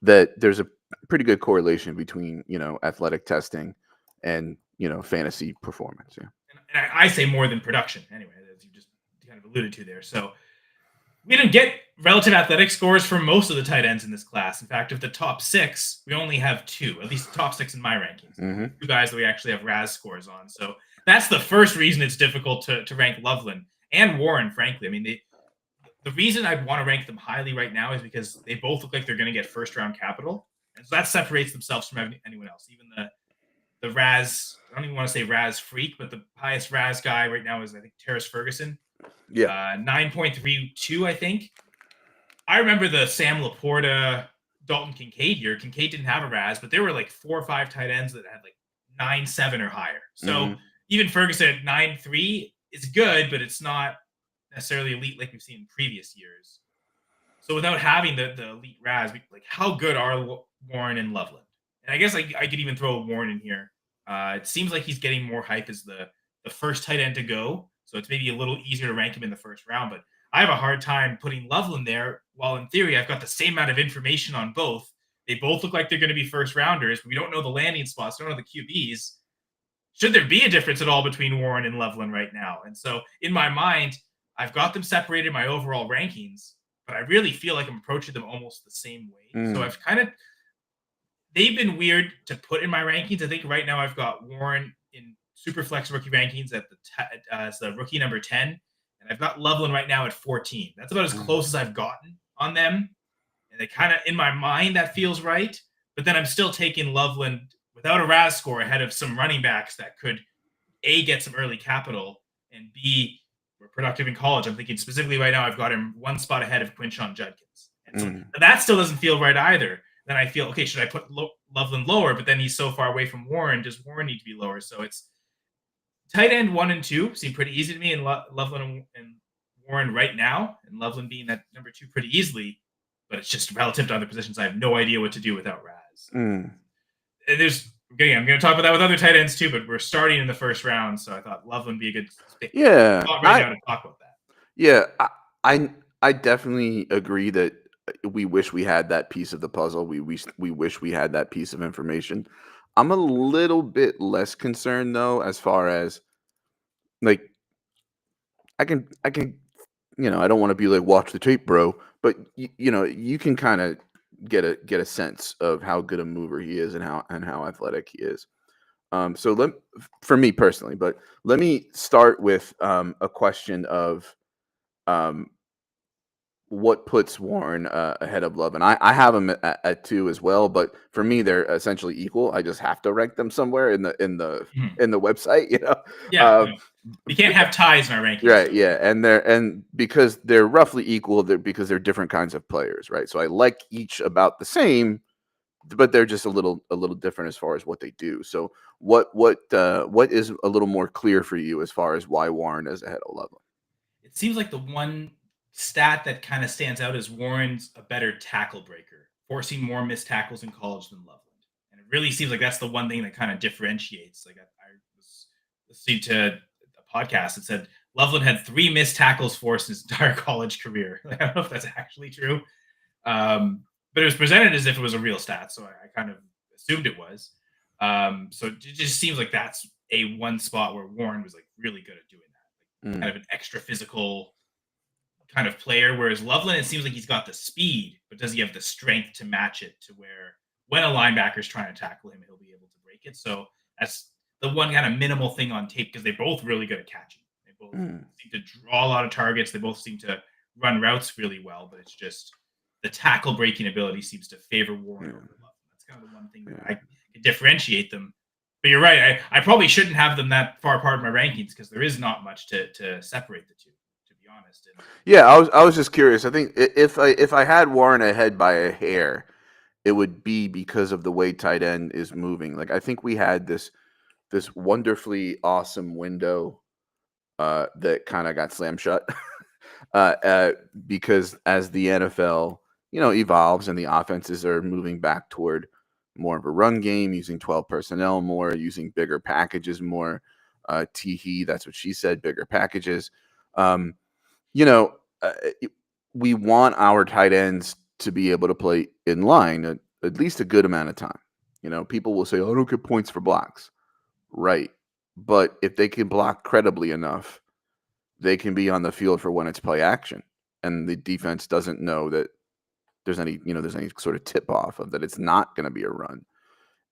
that there's a pretty good correlation between, athletic testing and, fantasy performance. Yeah. And I say more than production anyway, as you just kind of alluded to there. So we didn't get relative athletic scores for most of the tight ends in this class. In fact, of the top 6, we only have 2, at least the top 6 in my rankings. 2 guys that we actually have RAS scores on. So that's the first reason it's difficult to rank Loveland and Warren, frankly. I mean, the reason I'd want to rank them highly right now is because they both look like they're going to get first-round capital. And so that separates themselves from anyone else. Even the RAS, I don't even want to say RAS freak, but the highest RAS guy right now is, I think, Terrace Ferguson. Yeah. 9.32, I think. I remember the Sam Laporta, Dalton Kincaid year. Kincaid didn't have a Raz, but there were like 4 or 5 tight ends that had like 9.7 or higher. So even Ferguson at 9.3 is good, but it's not necessarily elite like we've seen in previous years. So without having the elite Raz, like how good are Warren and Loveland? And I guess I could even throw Warren in here. It seems like he's getting more hype as the first tight end to go. So it's maybe a little easier to rank him in the first round, but I have a hard time putting Loveland there. While in theory, I've got the same amount of information on both. They both look like they're going to be first rounders, but we don't know the landing spots, don't know the QBs. Should there be a difference at all between Warren and Loveland right now? And so in my mind, I've got them separated in my overall rankings, but I really feel like I'm approaching them almost the same way. So I've they've been weird to put in my rankings. I think right now I've got Warren in Superflex rookie rankings at as the rookie number 10. And I've got Loveland right now at 14. That's about as close as I've gotten on them. And it kind of, in my mind, that feels right. But then I'm still taking Loveland without a RAS score ahead of some running backs that could, A, get some early capital, and B, were productive in college. I'm thinking specifically right now I've got him one spot ahead of Quinshon Judkins. And so that still doesn't feel right either. Then I feel, okay, should I put Loveland lower? But then he's so far away from Warren. Does Warren need to be lower? So it's tight end 1 and 2 seem pretty easy to me, and Loveland and Warren right now, and Loveland being that number 2 pretty easily. But it's just relative to other positions. I have no idea what to do without Raz. And I'm going to talk about that with other tight ends too, but we're starting in the first round, so I thought Loveland would be a good pick. Yeah, right now to talk about that. Yeah, I definitely agree that we wish we had that piece of the puzzle. We wish we had that piece of information. I'm a little bit less concerned though, as far as like I can I don't want to be like watch the tape, bro, but you can kind of get a sense of how good a mover he is and how athletic he is. So for me personally, but let me start with a question of what puts Warren ahead of Love, and I have him at 2 as well. But for me, they're essentially equal. I just have to rank them somewhere in the website. Yeah, we can't have ties in our rankings. Right? Yeah, and because they're roughly equal, because they're different kinds of players, right? So I like each about the same, but they're just a little different as far as what they do. So what is a little more clear for you as far as why Warren is ahead of Love? It seems like the one stat that kind of stands out is Warren's a better tackle breaker, forcing more missed tackles in college than Loveland. And it really seems like that's the one thing that kind of differentiates. Like I was listening to a podcast that said Loveland had 3 missed tackles forced in his entire college career. Like, I don't know if that's actually true. But it was presented as if it was a real stat. So I kind of assumed it was. So it just seems like that's a one spot where Warren was like really good at doing that. Like, kind of an extra physical kind of player, whereas Loveland, it seems like he's got the speed, but does he have the strength to match it to where when a linebacker's trying to tackle him, he'll be able to break it. So that's the one kind of minimal thing on tape, because they're both really good at catching. They both seem to draw a lot of targets. They both seem to run routes really well, but it's just the tackle breaking ability seems to favor Warren over Loveland. That's kind of the one thing that I can differentiate them. But you're right. I probably shouldn't have them that far apart in my rankings, because there is not much to separate the two. Honest. Yeah, I was just curious. I think if I had Warren ahead by a hair, it would be because of the way tight end is moving. Like I think we had this wonderfully awesome window that kind of got slammed shut because as the NFL evolves and the offenses are moving back toward more of a run game, using 12 personnel more, using bigger packages more. Teehee, that's what she said, bigger packages. We want our tight ends to be able to play in line at least a good amount of time. People will say, "Oh, I don't get points for blocks." Right. But if they can block credibly enough, they can be on the field for when it's play action. And the defense doesn't know that there's any sort of tip off of that it's not going to be a run.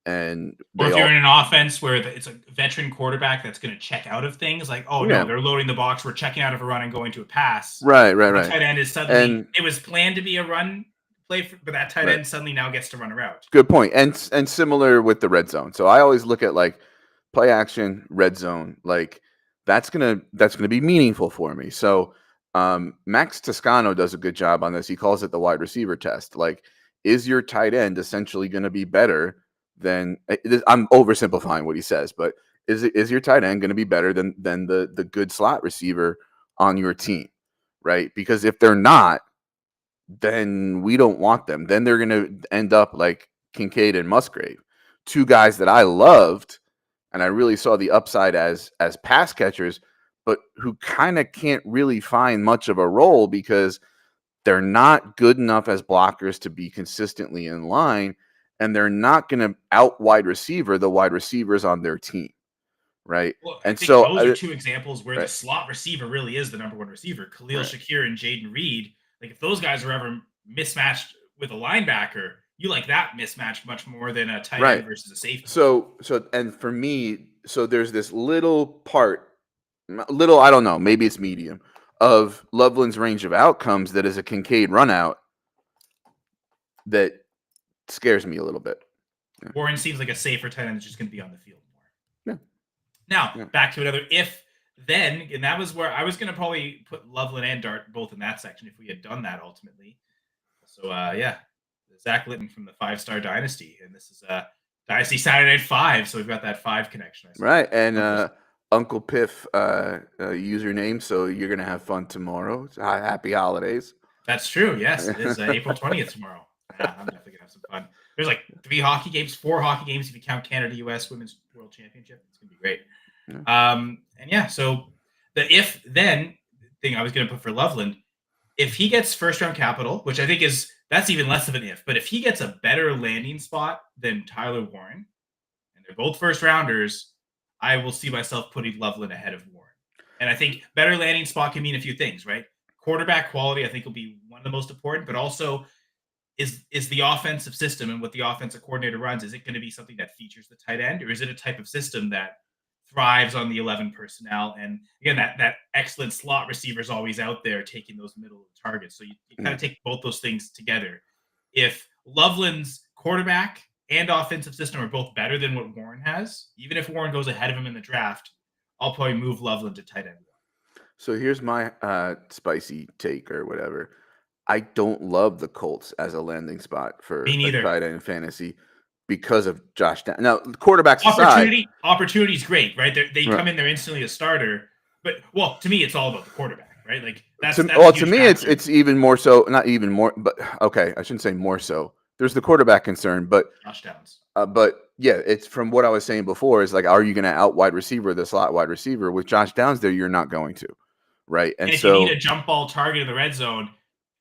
And or if you're in an offense where it's a veteran quarterback that's going to check out of things, like, oh no, they're loading the box, we're checking out of a run and going to a pass. Right. The tight end is suddenly, it was planned to be a run play, but that tight end suddenly now gets to run a route. Good point. And similar with the red zone. So I always look at like play action, red zone, like that's gonna be meaningful for me. So Max Toscano does a good job on this. He calls it the wide receiver test. Like, is your tight end essentially going to be better than? I'm oversimplifying what he says, but is your tight end going to be better than the good slot receiver on your team, right? Because if they're not, then we don't want them. Then they're going to end up like Kincaid and Musgrave, two guys that I loved and I really saw the upside as pass catchers, but who kind of can't really find much of a role because they're not good enough as blockers to be consistently in line, and they're not going to out wide receiver the wide receivers on their team, right? Well, I And think so, those are two examples where the right, slot receiver really is the number one receiver. Khalil right. Shakir and Jaden Reed. Like, if those guys are ever mismatched with a linebacker, you like that mismatch much more than a tight Right. end versus a safety. So and for me, so there's this little part, I don't know, maybe it's medium, of Loveland's range of outcomes that is a Kincaid run out that scares me a little bit. Yeah. Warren seems like a safer tight end that's just going to be on the field more. Yeah. Now, back to another if then, and that was where I was going to probably put Loveland and Dart both in that section if we had done that ultimately. So, Zach Litton from the 5-Star Dynasty, and this is Dynasty Saturday Night 5, so we've got that 5 connection. Right, and Uncle Piff username, so you're going to have fun tomorrow. Happy holidays. That's true, yes. It is April 20th tomorrow. Yeah, I'm definitely going to have some fun. There's like 4 hockey games if you count Canada-US Women's World Championship. It's going to be great. Yeah. So the if-then thing I was going to put for Loveland, if he gets first-round capital, which I think that's even less of an if, but if he gets a better landing spot than Tyler Warren, and they're both first-rounders, I will see myself putting Loveland ahead of Warren. And I think better landing spot can mean a few things, right? Quarterback quality, I think, will be one of the most important, but also is the offensive system and what the offensive coordinator runs, is it going to be something that features the tight end, or is it a type of system that thrives on the 11 personnel? And again, that excellent slot receiver is always out there taking those middle targets. So you kind of take both those things together. If Loveland's quarterback and offensive system are both better than what Warren has, even if Warren goes ahead of him in the draft, I'll probably move Loveland to tight end. So here's my spicy take or whatever. I don't love the Colts as a landing spot for a tight end fantasy because of Josh Downs. Now, quarterbacks aside, opportunity is great, right? They come in, they're instantly a starter. But to me, it's all about the quarterback, right? Like to me, it's even more so. Not even more, but okay, I shouldn't say more so. There's the quarterback concern, but Josh Downs. But yeah, it's from what I was saying before. Is like, are you going to out wide receiver the slot wide receiver with Josh Downs there? You're not going to, right? And if you need a jump ball target in the red zone,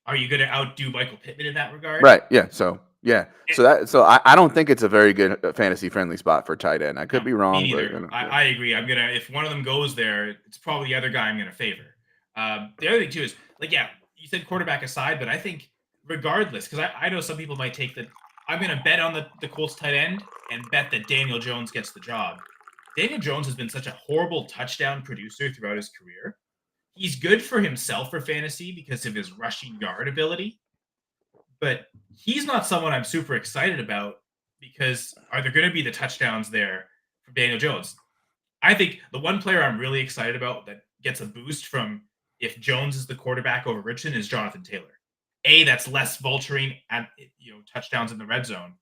are you going to outdo Michael Pittman in that regard? Right. Yeah. So I don't think it's a very good fantasy friendly spot for tight end. I could be wrong. Me neither. But, I agree. If one of them goes there, it's probably the other guy I'm going to favor. The other thing too is you said quarterback aside, but I think regardless, because I know some people might take I'm going to bet on the Colts tight end and bet that Daniel Jones gets the job. Daniel Jones has been such a horrible touchdown producer throughout his career. He's good for himself for fantasy because of his rushing yard ability, but he's not someone I'm super excited about because are there going to be the touchdowns there from Daniel Jones? I think the one player I'm really excited about that gets a boost from if Jones is the quarterback over Richardson is Jonathan Taylor. A, that's less vulturing and touchdowns in the red zone,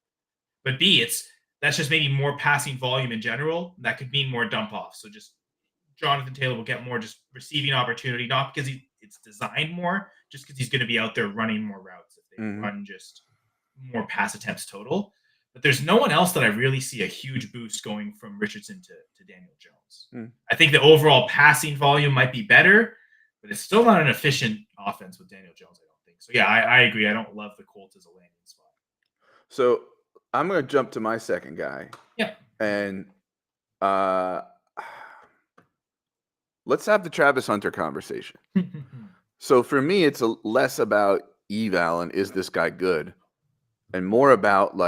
but B, that's just maybe more passing volume in general. That could mean more dump off. So just Jonathan Taylor will get more just receiving opportunity, not because it's designed more, just because he's going to be out there running more routes if they run just more pass attempts total. But there's no one else that I really see a huge boost going from Richardson to Daniel Jones. I think the overall passing volume might be better, but it's still not an efficient offense with Daniel Jones, I don't think. So, yeah, I agree. I don't love the Colts as a landing spot. So I'm going to jump to my second guy. Yeah. And let's have the Travis Hunter conversation. So for me, it's less about eval and is this guy good, and more about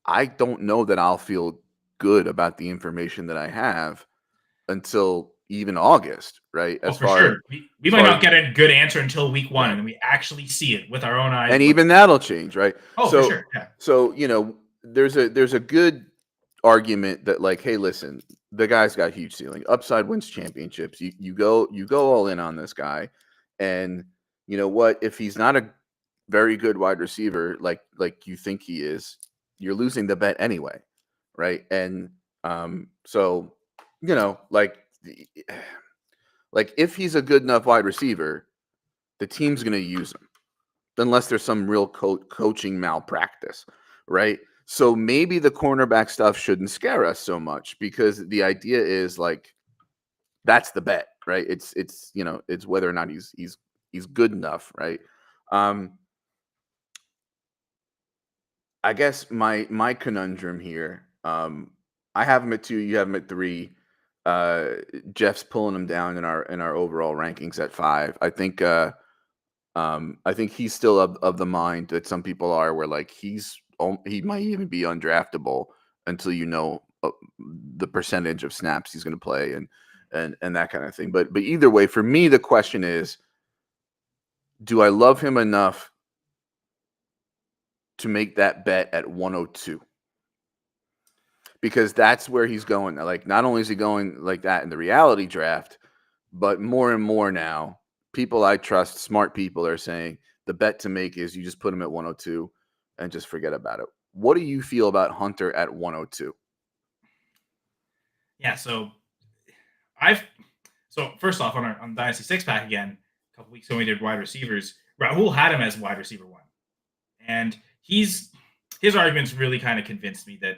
I don't know that I'll feel good about the information that I have until even August, right? For sure. We might not get a good answer until week 1, and we actually see it with our own eyes. And even that'll change, right? Oh, for sure. Yeah. So, there's a good argument that hey, listen, the guy's got huge ceiling. Upside wins championships. You go all in on this guy. And you know what? If he's not a very good wide receiver, like you think he is, you're losing the bet anyway, right? And so you know, like if he's a good enough wide receiver, the team's going to use him, unless there's some real coaching malpractice, right? So maybe the cornerback stuff shouldn't scare us so much, because the idea is like that's the bet, right? It's you know, it's whether or not he's good enough, right? Um, I guess my conundrum here, I have him at 2, you have him at 3. Jeff's pulling him down in our overall rankings at 5. I think he's still of the mind that some people are, where like he might even be undraftable until you know the percentage of snaps he's going to play and that kind of thing. But either way, for me, the question is, do I love him enough to make that bet at 102? Because that's where he's going. Like, not only is he going like that in the reality draft, but more and more now, people I trust, smart people, are saying the bet to make is you just put him at 102 and just forget about it. What do you feel about Hunter at 102? Yeah, so first off, on Dynasty Six Pack again, a couple weeks ago we did wide receivers. Rahul had him as wide receiver 1, and his arguments really kind of convinced me that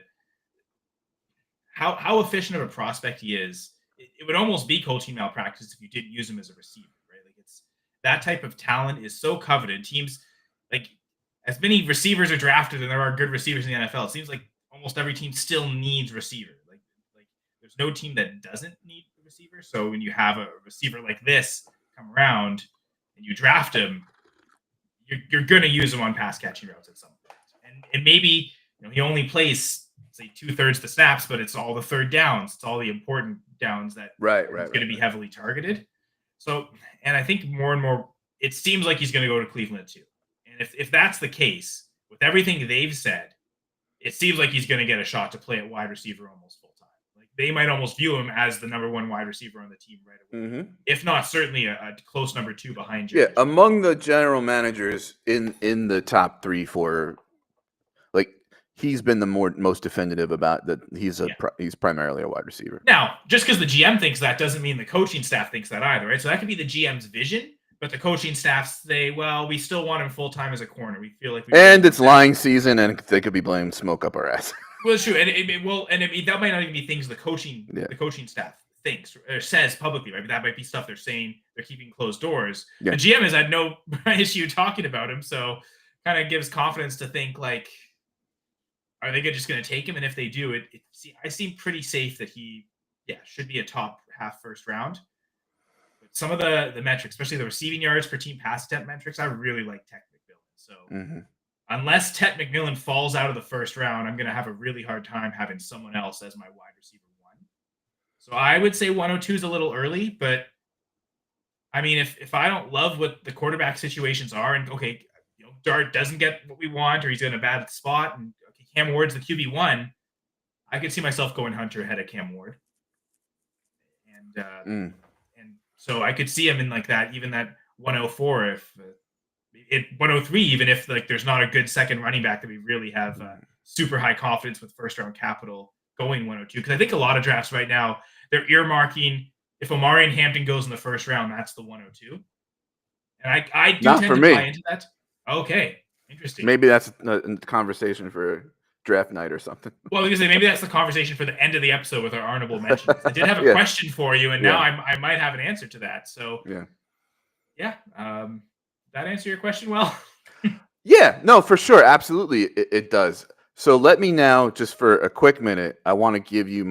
how efficient of a prospect he is. It would almost be coaching malpractice if you didn't use him as a receiver, right? Like, it's that type of talent is so coveted. Teams, like, as many receivers are drafted and there are good receivers in the NFL, it seems like almost every team still needs receiver. Like there's no team that doesn't need a receiver. So when you have a receiver like this come around and you draft him, you're going to use him on pass catching routes at some point. And maybe, you know, he only plays, say, 2/3 the snaps, but it's all the third downs. It's all the important downs that going to be heavily targeted. So, and I think more and more, it seems like he's going to go to Cleveland too. And if that's the case, with everything they've said, it seems like he's going to get a shot to play at wide receiver almost full time. Like, they might almost view him as the number 1 wide receiver on the team right away. Mm-hmm. If not, certainly a close number 2 behind you. Yeah, among the general managers in the top 3, 4, like, he's been the most definitive about that. He's primarily a wide receiver. Now, just because the GM thinks that doesn't mean the coaching staff thinks that either, right? So that could be the GM's vision, but the coaching staff say, well, we still want him full time as a corner. We feel like it's lying season, and they could be blamed smoke up our ass. Well, it's true, and that might not even be things the coaching staff thinks or says publicly, right? But that might be stuff they're saying. They're keeping closed doors. Yeah. The GM has had no issue talking about him, so kind of gives confidence to think, like, are they just going to take him? And if they do, I seem pretty safe that he, should be a top half first round. But some of the metrics, especially the receiving yards per team pass attempt metrics, I really like Tech McMillan. So unless Tech McMillan falls out of the first round, I'm going to have a really hard time having someone else as my wide receiver 1. So I would say 102 is a little early, but I mean, if I don't love what the quarterback situations are, and okay, you know, Dart doesn't get what we want, or he's in a bad spot, and Cam Ward's the QB1, I could see myself going Hunter ahead of Cam Ward. And so I could see him in like that, even that 104, if 103, even if like there's not a good second running back that we really have super high confidence with first round capital going 102. Because I think a lot of drafts right now, they're earmarking, if Omari and Hampton goes in the first round, that's the 102. And I do not tend to buy into that. Okay. Interesting. Maybe that's a conversation for draft night or something. Well, because maybe that's the conversation for the end of the episode with our honorable mentions. I did have a question for you, and now I might have an answer to that. So, that answer your question well? Yeah, no, for sure. Absolutely, it does. So let me now, just for a quick minute, I want to give you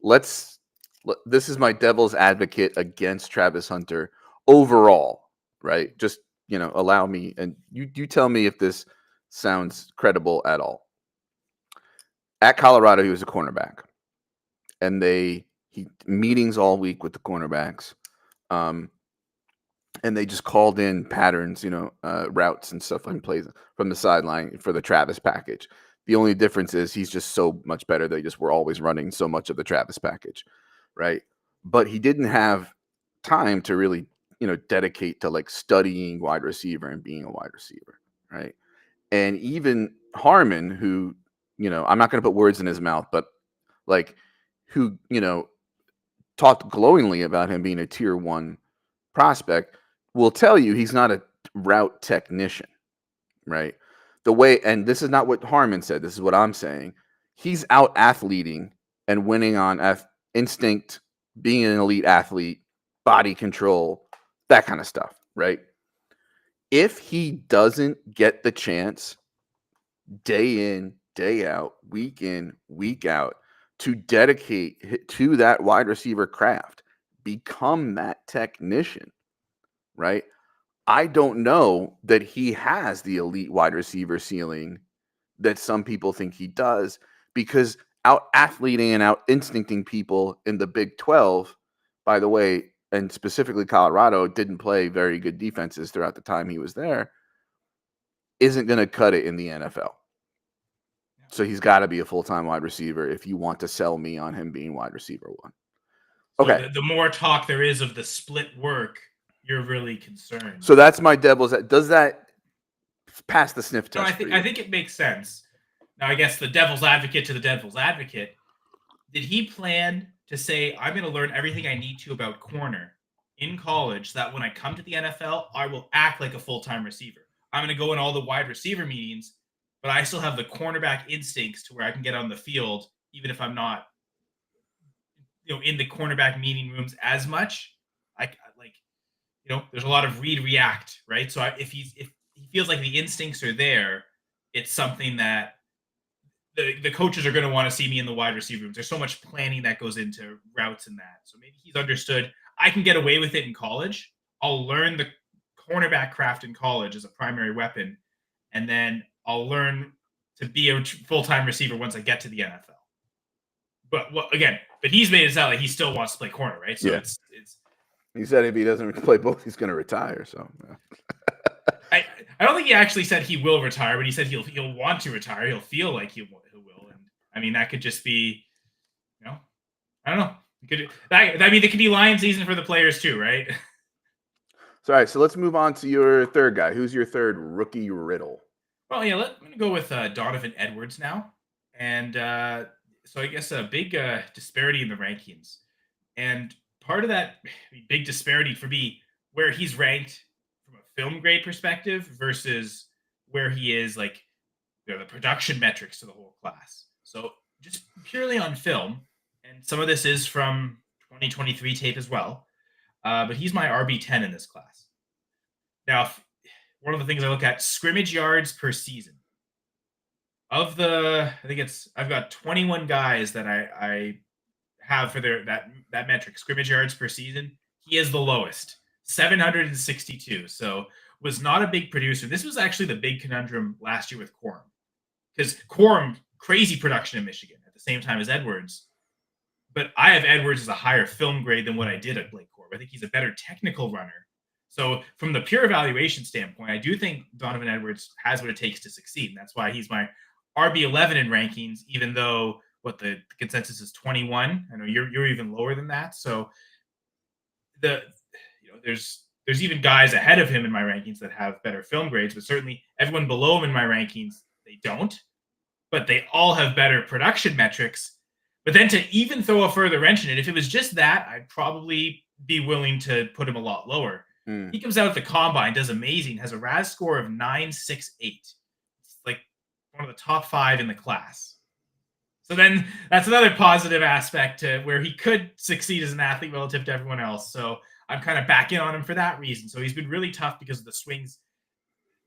this is my devil's advocate against Travis Hunter overall, right? Just, you know, allow me, and you tell me if this sounds credible at all. At Colorado, he was a cornerback, and he meetings all week with the cornerbacks, and they just called in patterns, you know, routes and stuff, and plays from the sideline for the Travis package. The only difference is he's just so much better. They just were always running so much of the Travis package, right? But he didn't have time to really dedicate to like studying wide receiver and being a wide receiver, right? And even Harmon, who, I'm not going to put words in his mouth, but like who, talked glowingly about him being a tier 1 prospect, will tell you he's not a route technician, right? And this is not what Harmon said, this is what I'm saying. He's out athleting and winning on instinct, being an elite athlete, body control, that kind of stuff, right? If he doesn't get the chance day in, day out, week in, week out to dedicate to that wide receiver craft, become that technician, right? I don't know that he has the elite wide receiver ceiling that some people think he does, because out athleting and out instincting people in the Big 12, by the way, and specifically Colorado, didn't play very good defenses throughout the time he was there, isn't going to cut it in the NFL. So he's got to be a full-time wide receiver if you want to sell me on him being wide receiver 1. Okay. So the more talk there is of the split work, you're really concerned. So that's my devil's. Does that pass the sniff test? I think it makes sense. Now, I guess the devil's advocate to the devil's advocate, did he plan to say, I'm going to learn everything I need to about corner in college, so that when I come to the NFL, I will act like a full-time receiver? I'm going to go in all the wide receiver meetings, but I still have the cornerback instincts to where I can get on the field, even if I'm not, in the cornerback meeting rooms as much. There's a lot of read react, right? So if he feels like the instincts are there, it's something that the coaches are going to want to see me in the wide receiver rooms. There's so much planning that goes into routes and that. So maybe he's understood I can get away with it in college. I'll learn the cornerback craft in college as a primary weapon, and then I'll learn to be a full-time receiver once I get to the NFL. But he's made it sound like he still wants to play corner, right? So it's he said if he doesn't play both, he's going to retire. So I don't think he actually said he will retire, but he said he'll want to retire. He'll feel like he will. And I mean, that could just be, I don't know. There could be Lion season for the players too, right? So, all right. So let's move on to your third guy. Who's your third rookie riddle? Well, yeah, I'm going to go with Donovan Edwards now. And so I guess a big disparity in the rankings. And part of that big disparity for me, where he's ranked from a film grade perspective versus where he is the production metrics to the whole class. So just purely on film, and some of this is from 2023 tape as well, but he's my RB10 in this class. Now, one of the things I look at, scrimmage yards per season. I've got 21 guys that I have for that metric, scrimmage yards per season. He is the lowest, 762. So was not a big producer. This was actually the big conundrum last year with Quorum, because Quorum, crazy production in Michigan at the same time as Edwards. But I have Edwards as a higher film grade than what I did at Blake Quorum. I think he's a better technical runner. So from the pure evaluation standpoint, I do think Donovan Edwards has what it takes to succeed. And that's why he's my RB11 in rankings, even though the consensus is 21. I know you're even lower than that. So there's even guys ahead of him in my rankings that have better film grades, but certainly everyone below him in my rankings, they don't. But they all have better production metrics. But then to even throw a further wrench in it, if it was just that, I'd probably be willing to put him a lot lower. He comes out at the combine, does amazing, has a RAS score of 968. It's like one of the top 5 in the class. So then that's another positive aspect to where he could succeed as an athlete relative to everyone else. So I'm kind of backing on him for that reason. So he's been really tough because of the swings,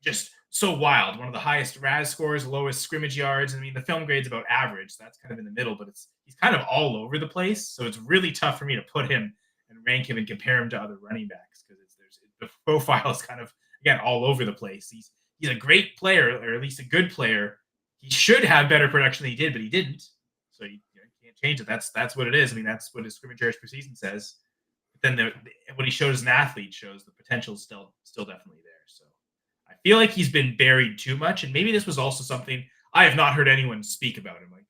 just so wild. One of the highest RAS scores, lowest scrimmage yards. I mean, the film grade's about average. So that's kind of in the middle, but he's kind of all over the place. So it's really tough for me to put him and rank him and compare him to other running backs, because the profile is kind of, again, all over the place. He's a great player, or at least a good player. He should have better production than he did, but he didn't. So you can't change it. That's what it is. I mean, that's what his scrimmage yards per season says. But then what he shows as an athlete shows the potential is still definitely there. So I feel like he's been buried too much, and maybe this was also something I have not heard anyone speak about him, like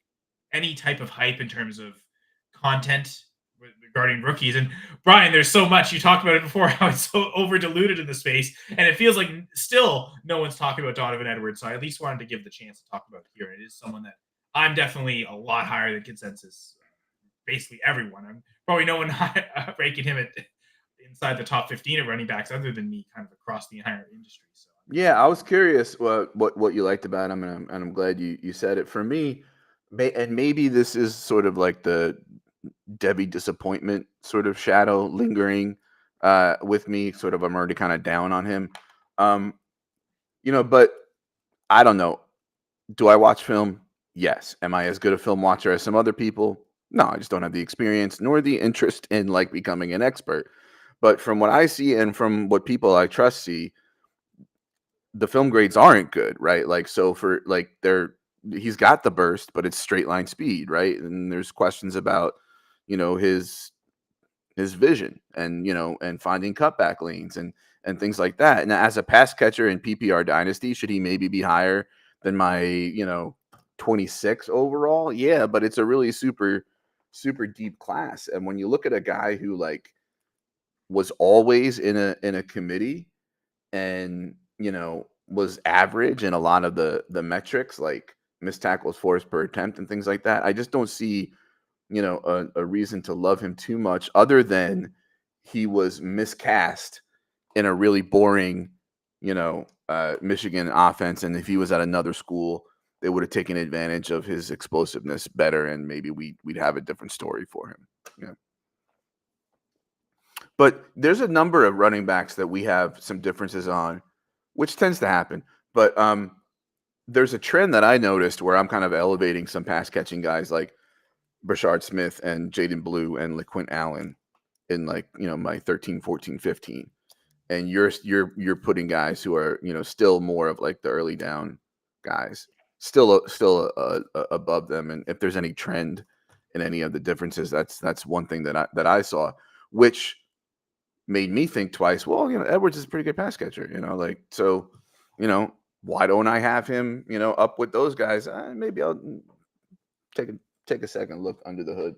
any type of hype in terms of content regarding rookies. And Brian, there's so much you talked about it before, how it's so over diluted in the space, and it feels like still no one's talking about Donovan Edwards. So I at least wanted to give the chance to talk about it here. It is someone that I'm definitely a lot higher than consensus. Basically, everyone. I'm probably no one ranking him at inside the top 15 of running backs other than me, kind of across the entire industry. So Yeah, I was curious what you liked about him, and I'm glad you said it. For me, and maybe this is sort of like the Debbie disappointment sort of shadow lingering with me. Sort of, I'm already kind of down on him. But I don't know. Do I watch film? Yes. Am I as good a film watcher as some other people? No, I just don't have the experience nor the interest in like becoming an expert. But from what I see and from what people I trust see, the film grades aren't good, right? Like, so for like he's got the burst, but it's straight line speed, right? And there's questions about, his vision and, and finding cutback lanes and things like that. And as a pass catcher in PPR dynasty, should he maybe be higher than my, 26 overall? Yeah, but it's a really super, super deep class. And when you look at a guy who like was always in a committee and was average in a lot of the metrics like missed tackles forced per attempt and things like that, I just don't see a reason to love him too much other than he was miscast in a really boring Michigan offense, and if he was at another school they would have taken advantage of his explosiveness better, and maybe we'd have a different story for him. Yeah. But there's a number of running backs that we have some differences on, which tends to happen. But there's a trend that I noticed where I'm kind of elevating some pass catching guys like Brashard Smith and Jaden Blue and LeQuint Allen in like, my 13, 14, 15. And you're putting guys who are, still more of like the early down guys, still above them. And if there's any trend in any of the differences, that's one thing that I saw, which made me think twice. Well, Edwards is a pretty good pass catcher, so, why don't I have him, up with those guys? Maybe I'll take a second look under the hood,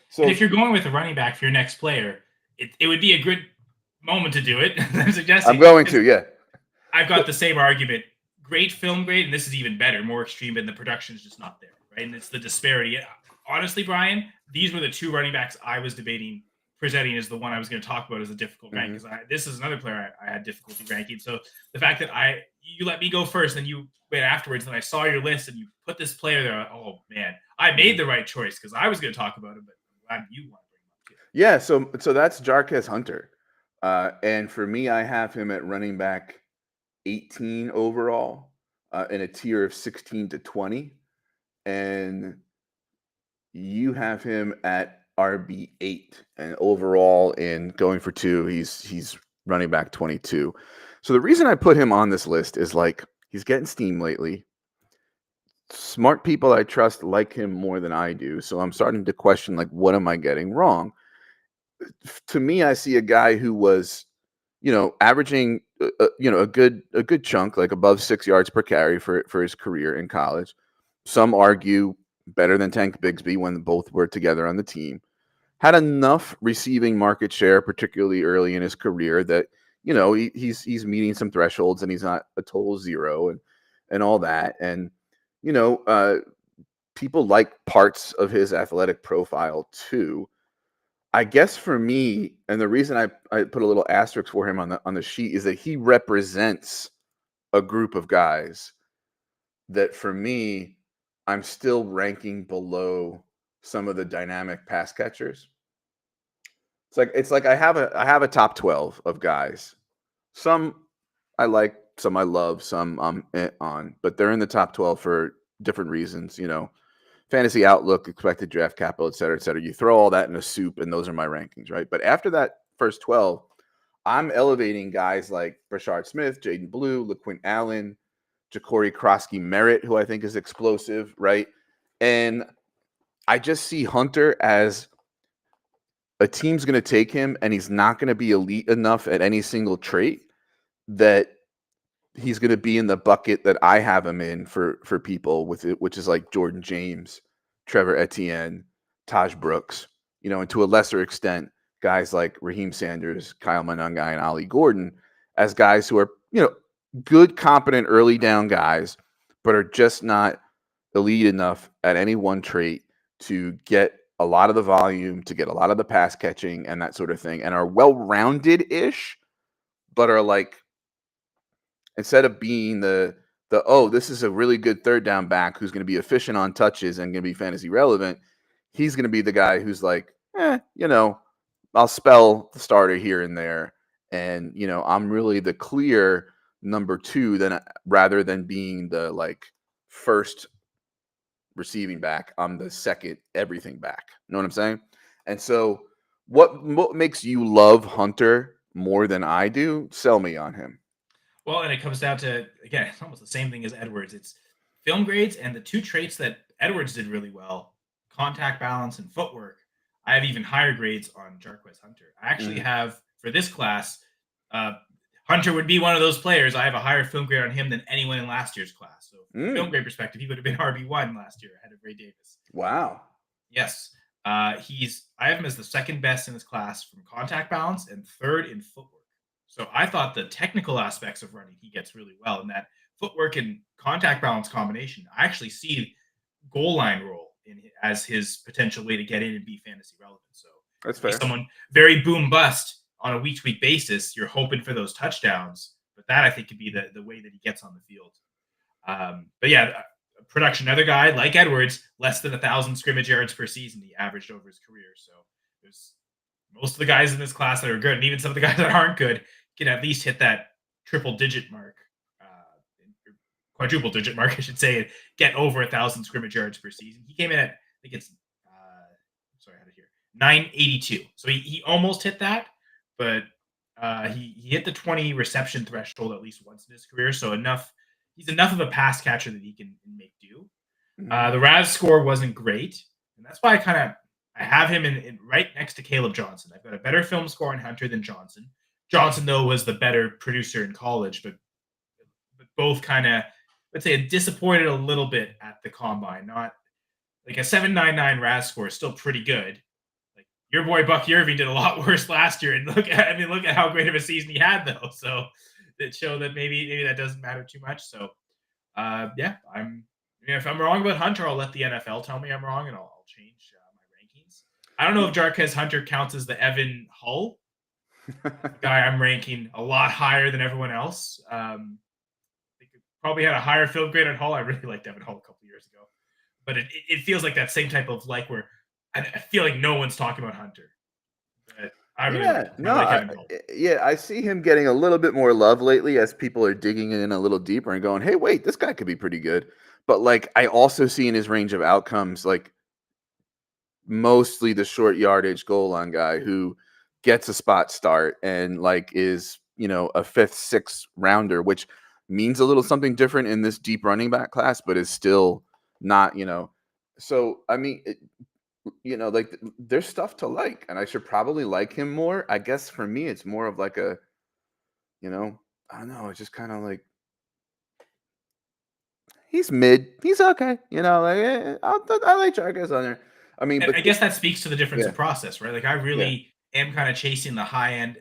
So and if you're going with a running back for your next player, it would be a good moment to do it. I'm suggesting. I'm going to, yeah. I've got the same argument. Great film grade, and this is even better, more extreme, and the production is just not there, right? And it's the disparity. Honestly, Brian, these were the two running backs I was debating presenting as the one I was going to talk about as a difficult rank, because this is another player I had difficulty ranking. So the fact that you let me go first, and you went afterwards, and I saw your list, and you put this player there. Oh man, I made the right choice because I was going to talk about him, but I'm glad you want to bring him up too. Yeah, so that's Jarquez Hunter, and for me, I have him at running back 18 overall in a tier of 16 to 20, and you have him at RB8, and overall in going for 2, he's running back 22. So the reason I put him on this list is like he's getting steam lately. Smart people I trust like him more than I do, so I'm starting to question like, what am I getting wrong? To me, I see a guy who was, averaging, a good chunk, like above 6 yards per carry for his career in college. Some argue better than Tank Bigsby when both were together on the team. Had enough receiving market share, particularly early in his career, that he's meeting some thresholds and he's not a total zero and all that. And people like parts of his athletic profile too. I guess for me, and the reason I put a little asterisk for him on the sheet is that he represents a group of guys that for me, I'm still ranking below some of the dynamic pass catchers. It's like I have a top 12 of guys. Some I like, some I love, some I'm on, but they're in the top 12 for different reasons, fantasy outlook, expected draft capital, et cetera, et cetera. You throw all that in a soup, and those are my rankings, right? But after that first 12, I'm elevating guys like Brashard Smith, Jaden Blue, LeQuint Allen, Ja'Cory Krosky Merritt, who I think is explosive, right? And I just see Hunter as a team's going to take him, and he's not going to be elite enough at any single trait that he's going to be in the bucket that I have him in for people with it, which is like Jordan James, Trevor Etienne, Taj Brooks, and to a lesser extent, guys like Raheem Sanders, Kyle Monangai, and Ollie Gordon as guys who are, good, competent early down guys, but are just not elite enough at any one trait to get a lot of the volume, to get a lot of the pass catching and that sort of thing, and are well-rounded-ish, but are like, instead of being this is a really good third down back who's going to be efficient on touches and going to be fantasy relevant, he's going to be the guy who's like, I'll spell the starter here and there, and I'm really the clear number 2 rather than being the like first receiving back. I'm the second everything back. You know what I'm saying? And so, what makes you love Hunter more than I do? Sell me on him. Well, and it comes down to, again, it's almost the same thing as Edwards. It's film grades and the 2 traits that Edwards did really well, contact balance and footwork. I have even higher grades on Jarquez Hunter. I actually have, for this class, Hunter would be one of those players. I have a higher film grade on him than anyone in last year's class. So from a film grade perspective, he would have been RB1 last year ahead of Ray Davis. Wow. Yes. I have him as the second best in his class from contact balance and third in footwork. So I thought the technical aspects of running he gets really well, and that footwork and contact balance combination. I actually see goal line role as his potential way to get in and be fantasy relevant. So that's fair. Someone very boom bust on a week-to-week basis. You're hoping for those touchdowns, but that I think could be the way that he gets on the field. But yeah, production. Another guy like Edwards, less than 1,000 scrimmage yards per season he averaged over his career. So there's most of the guys in this class that are good, and even some of the guys that aren't good, can at least hit that triple-digit mark, quadruple-digit mark, I should say, and get over 1,000 scrimmage yards per season. He came in at, I think it's, sorry, I had it here, 982. So he almost hit that, but he hit the 20 reception threshold at least once in his career. So he's enough of a pass catcher that he can make do. The RAS score wasn't great, and that's why I have him in right next to Caleb Johnson. I've got a better film score on Hunter than Johnson. Johnson, though, was the better producer in college, but both kind of, let's say, disappointed a little bit at the combine. Not like a 7.99 RAS score is still pretty good. Like your boy Buck Irving did a lot worse last year, and look at how great of a season he had, though. So that show that maybe that doesn't matter too much. So if I'm wrong about Hunter, I'll let the NFL tell me I'm wrong, and I'll change my rankings. I don't know if Jarquez Hunter counts as the Evan Hull guy I'm ranking a lot higher than everyone else. Probably had a higher field grade on Hull. I really liked Evan Hull a couple years ago, but it feels like that same type of where I feel like no one's talking about Hunter. But I really I see him getting a little bit more love lately as people are digging in a little deeper and going, hey, wait, this guy could be pretty good. But I also see in his range of outcomes, mostly the short yardage goal line guy who gets a spot start and is, a 5th, 6th rounder, which means a little something different in this deep running back class, but is still not, so, I mean, there's stuff to like, and I should probably like him more. I guess for me, it's more of I don't know. It's just kind of he's mid. He's okay. I like Jarquez on there. I mean, but I guess that speaks to the difference in process, right? I really am kind of chasing the high end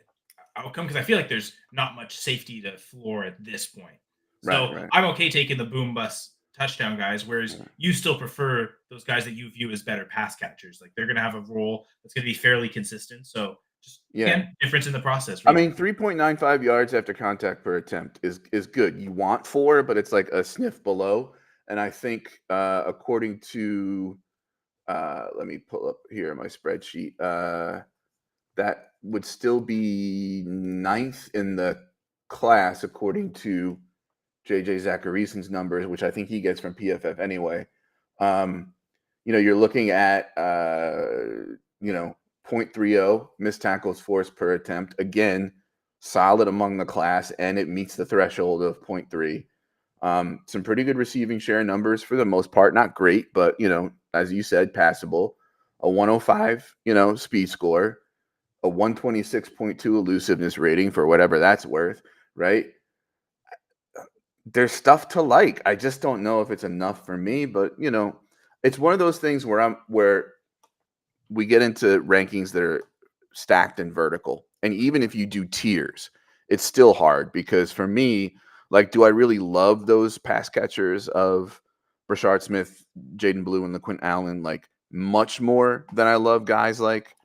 outcome because I feel like there's not much safety to floor at this point. So I'm okay taking the boom bust touchdown guys, whereas you still prefer those guys that you view as better pass catchers. They're going to have a role that's going to be fairly consistent. So just difference in the process. Right? I mean, 3.95 yards after contact per attempt is good. You want 4, but it's a sniff below. And I think according to let me pull up here my spreadsheet. That would still be 9th in the class according to JJ Zacharyason's numbers, which I think he gets from PFF anyway. You're looking at 0.30 missed tackles forced per attempt. Again, solid among the class, and it meets the threshold of 0.3. Some pretty good receiving share numbers for the most part. Not great, but as you said, passable. A 105, speed score. A 126.2 elusiveness rating for whatever that's worth, right? There's stuff to like. I just don't know if it's enough for me, but it's one of those things where we get into rankings that are stacked and vertical. And even if you do tiers, it's still hard because for me, like, do I really love those pass catchers of Brashard Smith, Jaden Blue, and LaQuint Allen like much more than I love guys like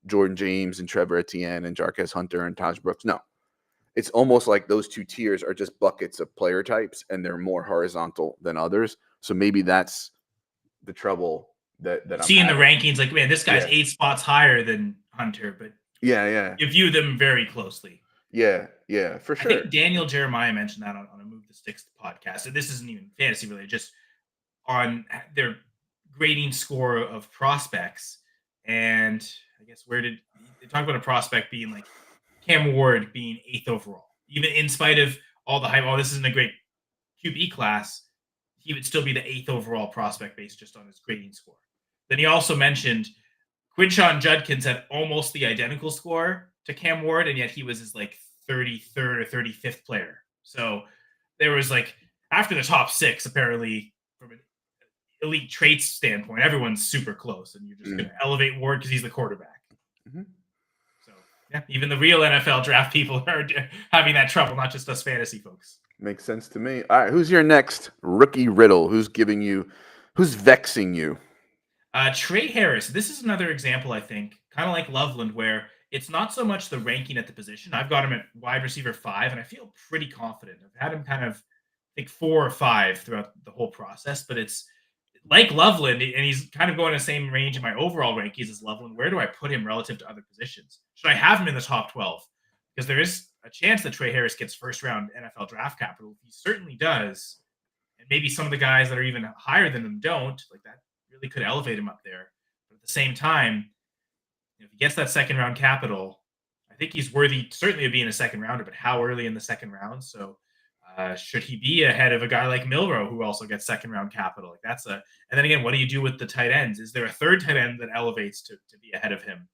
Jordan James and Trevor Etienne and Jarquez Hunter and Taj Brooks? No. It's almost like those two tiers are just buckets of player types and they're more horizontal than others. So maybe that's the trouble that I'm seeing the having. rankings, like, man, this guy's 8 spots higher than Hunter, but Yeah. you view them very closely. Yeah, for sure. I think Daniel Jeremiah mentioned that on a Move the Sticks podcast. And this isn't even fantasy related, just on their grading score of prospects. And I guess they talk about a prospect being like Cam Ward being 8th overall, even in spite of all the hype. Oh, this isn't a great QB class. He would still be the 8th overall prospect based just on his grading score. Then he also mentioned Quinshon Judkins had almost the identical score to Cam Ward, and yet he was his like 33rd or 35th player. So there was like, after the top 6, apparently from an elite traits standpoint, everyone's super close, and you're just going to elevate Ward because he's the quarterback. So yeah, even the real NFL draft people are having that trouble, not just us fantasy folks. Makes sense to me. All right, who's your next rookie riddle? Who's vexing you? Trey Harris. This is another example, I think, kind of like Loveland, where it's not so much the ranking at the position. I've got him at wide receiver 5, and I feel pretty confident. I've had him kind of, I think, 4 or 5 throughout the whole process, but it's like Loveland, and he's kind of going the same range in my overall rankings as Loveland. Where do I put him relative to other positions? Should I have him in the top 12? Because there is a chance that Trey Harris gets first-round NFL draft capital. He certainly does, and maybe some of the guys that are even higher than him don't. Like, that really could elevate him up there. But at the same time, if he gets that second-round capital, I think he's worthy certainly of being a second rounder, but how early in the second round? So should he be ahead of a guy like Milroe, who also gets second-round capital? Like, and then again, what do you do with the tight ends? Is there a third tight end that elevates to be ahead of him?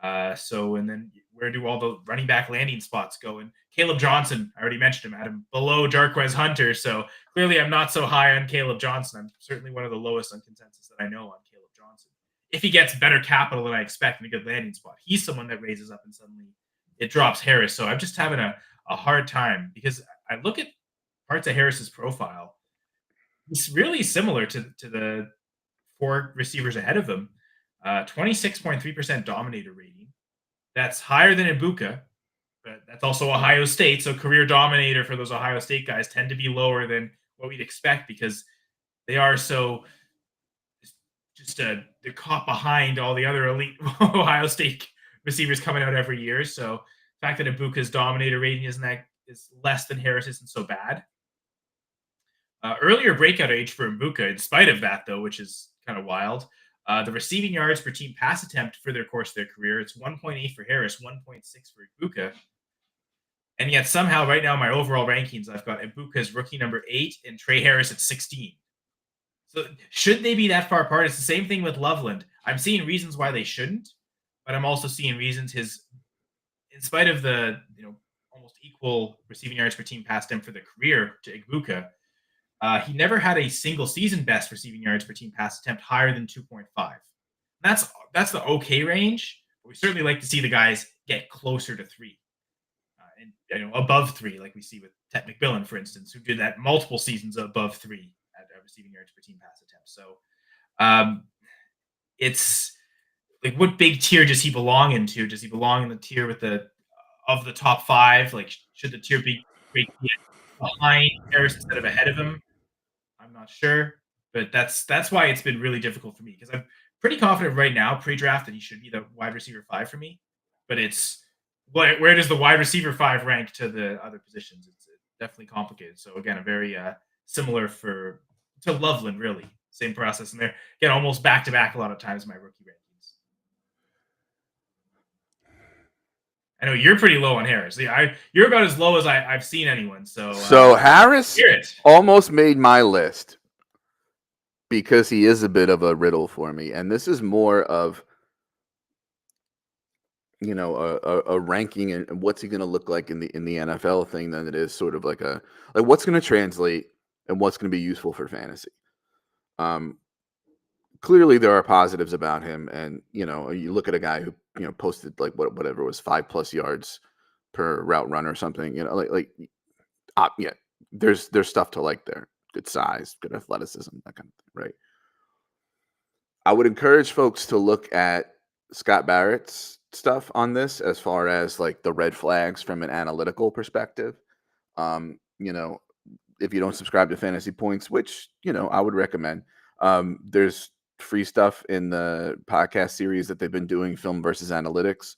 And then where do all the running back landing spots go? And Caleb Johnson, I already mentioned him, I had him below Jarquez Hunter. So clearly I'm not so high on Caleb Johnson. I'm certainly one of the lowest on consensus that I know on Caleb Johnson. If he gets better capital than I expect in a good landing spot, he's someone that raises up and suddenly it drops Harris. So I'm just having a hard time because I look at parts of Harris's profile. It's really similar to the 4 receivers ahead of him. 26.3% dominator rating. That's higher than Ibuka, but that's also Ohio State. So career dominator for those Ohio State guys tend to be lower than what we'd expect because they are so just they're caught behind all the other elite Ohio State receivers coming out every year. So the fact that Ibuka's dominator rating is less than Harris isn't so bad. Earlier breakout age for Ibuka, in spite of that, though, which is kind of wild. The receiving yards per team pass attempt for their course of their career, it's 1.8 for Harris, 1.6 for Ibuka. And yet somehow right now my overall rankings, I've got Ibuka's rookie number 8 and Trey Harris at 16. So should they be that far apart? It's the same thing with Loveland. I'm seeing reasons why they shouldn't, but I'm also seeing reasons in spite of the almost equal receiving yards per team pass attempt for the career to Ibuka, he never had a single season best receiving yards per team pass attempt higher than 2.5. That's the okay range. But we certainly like to see the guys get closer to 3, and above 3, like we see with Ted McMillan, for instance, who did that multiple seasons above 3 at receiving yards per team pass attempt. So it's like, what big tier does he belong into? Does he belong in the tier with the top 5? Like, should the tier be behind Harris instead of ahead of him? I'm not sure, but that's why it's been really difficult for me because I'm pretty confident right now, pre-draft, that he should be the wide receiver 5 for me. But it's where does the wide receiver 5 rank to the other positions? It's definitely complicated. So again, a very similar to Loveland, really same process, and they're again almost back to back a lot of times in my rookie rankings. I know you're pretty low on Harris. You're about as low as I've seen anyone. So Harris almost made my list because he is a bit of a riddle for me, and this is more of a ranking and what's he going to look like in the NFL thing than it is sort of like what's going to translate and what's going to be useful for fantasy. clearly there are positives about him. And, you look at a guy who, posted like whatever it was 5+ yards per route run or something, yeah, there's stuff to like there. Good size, good athleticism, that kind of thing, right? I would encourage folks to look at Scott Barrett's stuff on this as far as like the red flags from an analytical perspective. You know, if you don't subscribe to Fantasy Points, which, I would recommend, there's free stuff in the podcast series that they've been doing, Film versus Analytics.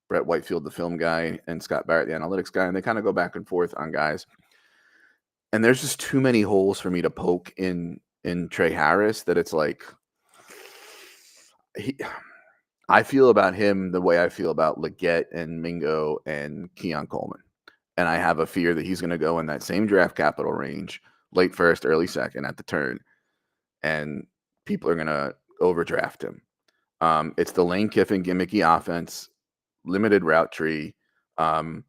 Brett Whitefield, the film guy, and Scott Barrett, the analytics guy, and they kind of go back and forth on guys. And there's just too many holes for me to poke in Trey Harris that it's like I feel about him the way I feel about Leggett and Mingo and Keon Coleman. And I have a fear that he's going to go in that same draft capital range, late first, early second at the turn, and people are going to overdraft him. It's the Lane Kiffin gimmicky offense, limited route tree, a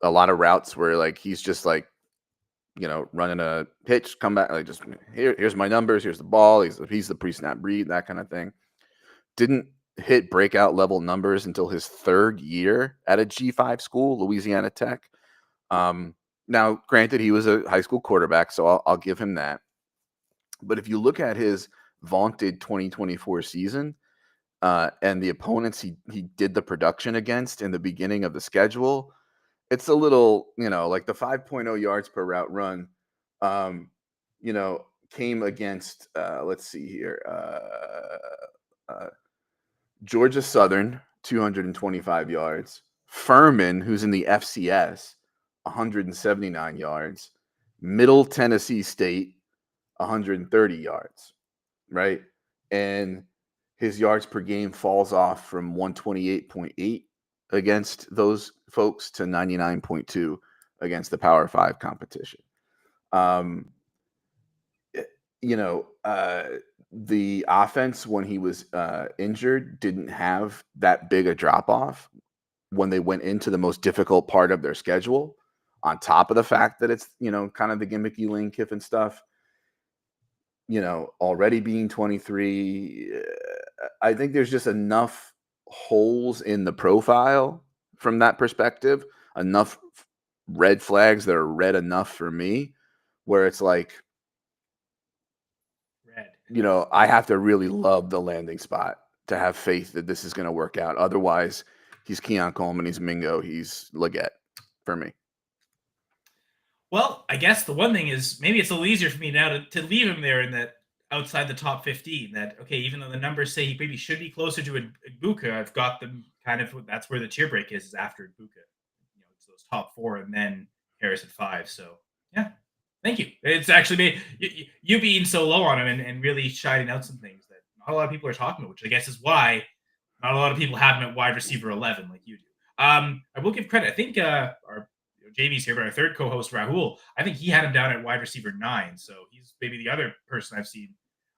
lot of routes where like he's just like, running a pitch, come back, like just here's my numbers, here's the ball, he's the pre-snap read, that kind of thing. Didn't hit breakout level numbers until his third year at a G5 school, Louisiana Tech. Now, granted, he was a high school quarterback, so I'll give him that. But if you look at his vaunted 2024 season and the opponents he did the production against in the beginning of the schedule, it's a little, like the 5.0 yards per route run, came against, let's see here, Georgia Southern, 225 yards. Furman, who's in the FCS, 179 yards. Middle Tennessee State, 130 yards, right? And his yards per game falls off from 128.8 against those folks to 99.2 against the Power 5 competition. The offense when he was injured didn't have that big a drop off when they went into the most difficult part of their schedule, on top of the fact that it's, kind of the gimmicky Lane Kiffin stuff, already being 23. I think there's just enough holes in the profile from that perspective, enough red flags that are red enough for me where it's like, I have to really love the landing spot to have faith that this is going to work out. Otherwise, he's Keon Coleman, he's Mingo, he's Leggett for me. Well, I guess the one thing is maybe it's a little easier for me now to leave him there in that outside the top 15. That, okay, even though the numbers say he maybe should be closer to Ibuka, I've got them kind of, that's where the tier break is after Ibuka. It's those top 4 and then Harris at 5. So, yeah. Thank you. It's actually made you being so low on him and really shining out some things that not a lot of people are talking about, which I guess is why not a lot of people have him at wide receiver 11 like you do. I will give credit. I think our JB's here, but our third co-host Rahul, I think he had him down at wide receiver 9. So he's maybe the other person I've seen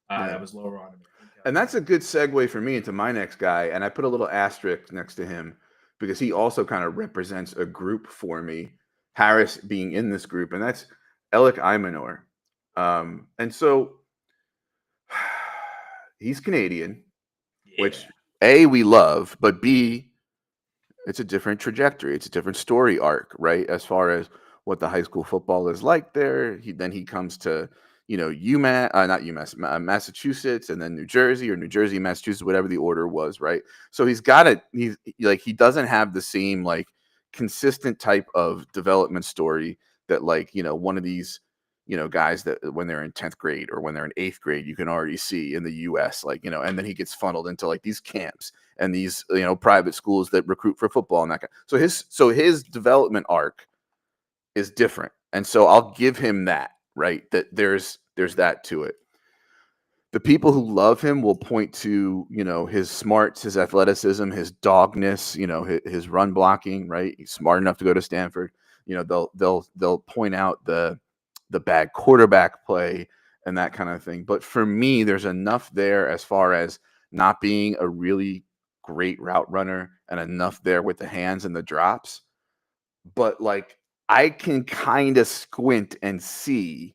that was lower on him. And that's a good segue for me into my next guy. And I put a little asterisk next to him because he also kind of represents a group for me, Harris being in this group, and that's Alec Imanor. And so he's Canadian, which A, we love, but B, it's a different trajectory. It's a different story arc, right? As far as what the high school football is like there. He comes to, Massachusetts, and then New Jersey, Massachusetts, whatever the order was, right? So he doesn't have the same like consistent type of development story that one of these, guys that when they're in 10th grade or when they're in 8th grade, you can already see in the US, and then he gets funneled into like these camps and these, private schools that recruit for football and that kind. So his development arc is different. And so I'll give him that, right? That there's that to it. The people who love him will point to, his smarts, his athleticism, his dogness, his run blocking, right? He's smart enough to go to Stanford. They'll point out the bad quarterback play and that kind of thing. But for me, there's enough there as far as not being a really great route runner and enough there with the hands and the drops. But I can kind of squint and see,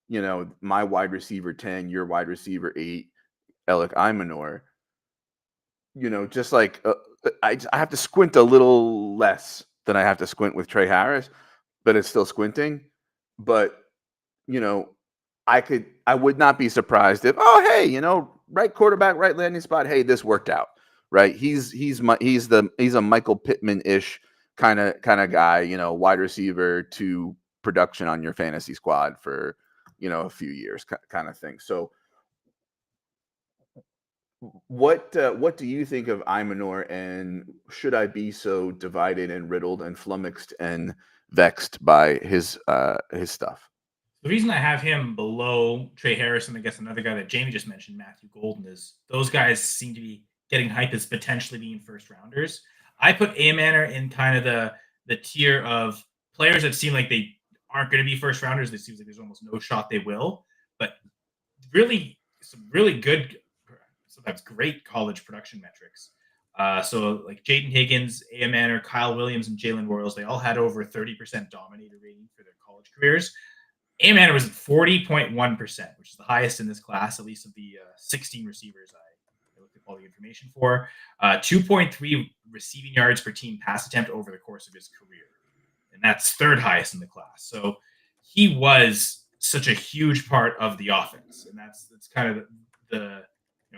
my wide receiver 10, your wide receiver 8, Alec Imanor, just like I have to squint a little less than I have to squint with Trey Harris, but it's still squinting. But you know, I would not be surprised if, oh, hey, right quarterback, right landing spot. Hey, this worked out, right? He's a Michael Pittman-ish kind of guy, wide receiver to production on your fantasy squad for, a few years kind of thing. So what do you think of Imanor, and should I be so divided and riddled and flummoxed and vexed by his stuff? The reason I have him below Trey Harris and I guess another guy that Jamie just mentioned, Matthew Golden, is those guys seem to be getting hype as potentially being first rounders. I put Manor in kind of the tier of players that seem like they aren't going to be first rounders. It seems like there's almost no shot they will, but really some really good, sometimes great college production metrics. So like Jaden Higgins, Manor, Kyle Williams, and Jalen Royals, they all had over 30% dominator rating for their college careers. Manor was at 40.1%, which is the highest in this class, at least of the 16 receivers I looked at all the information for. 2.3 receiving yards per team pass attempt over the course of his career. And that's third highest in the class. So he was such a huge part of the offense. And that's kind of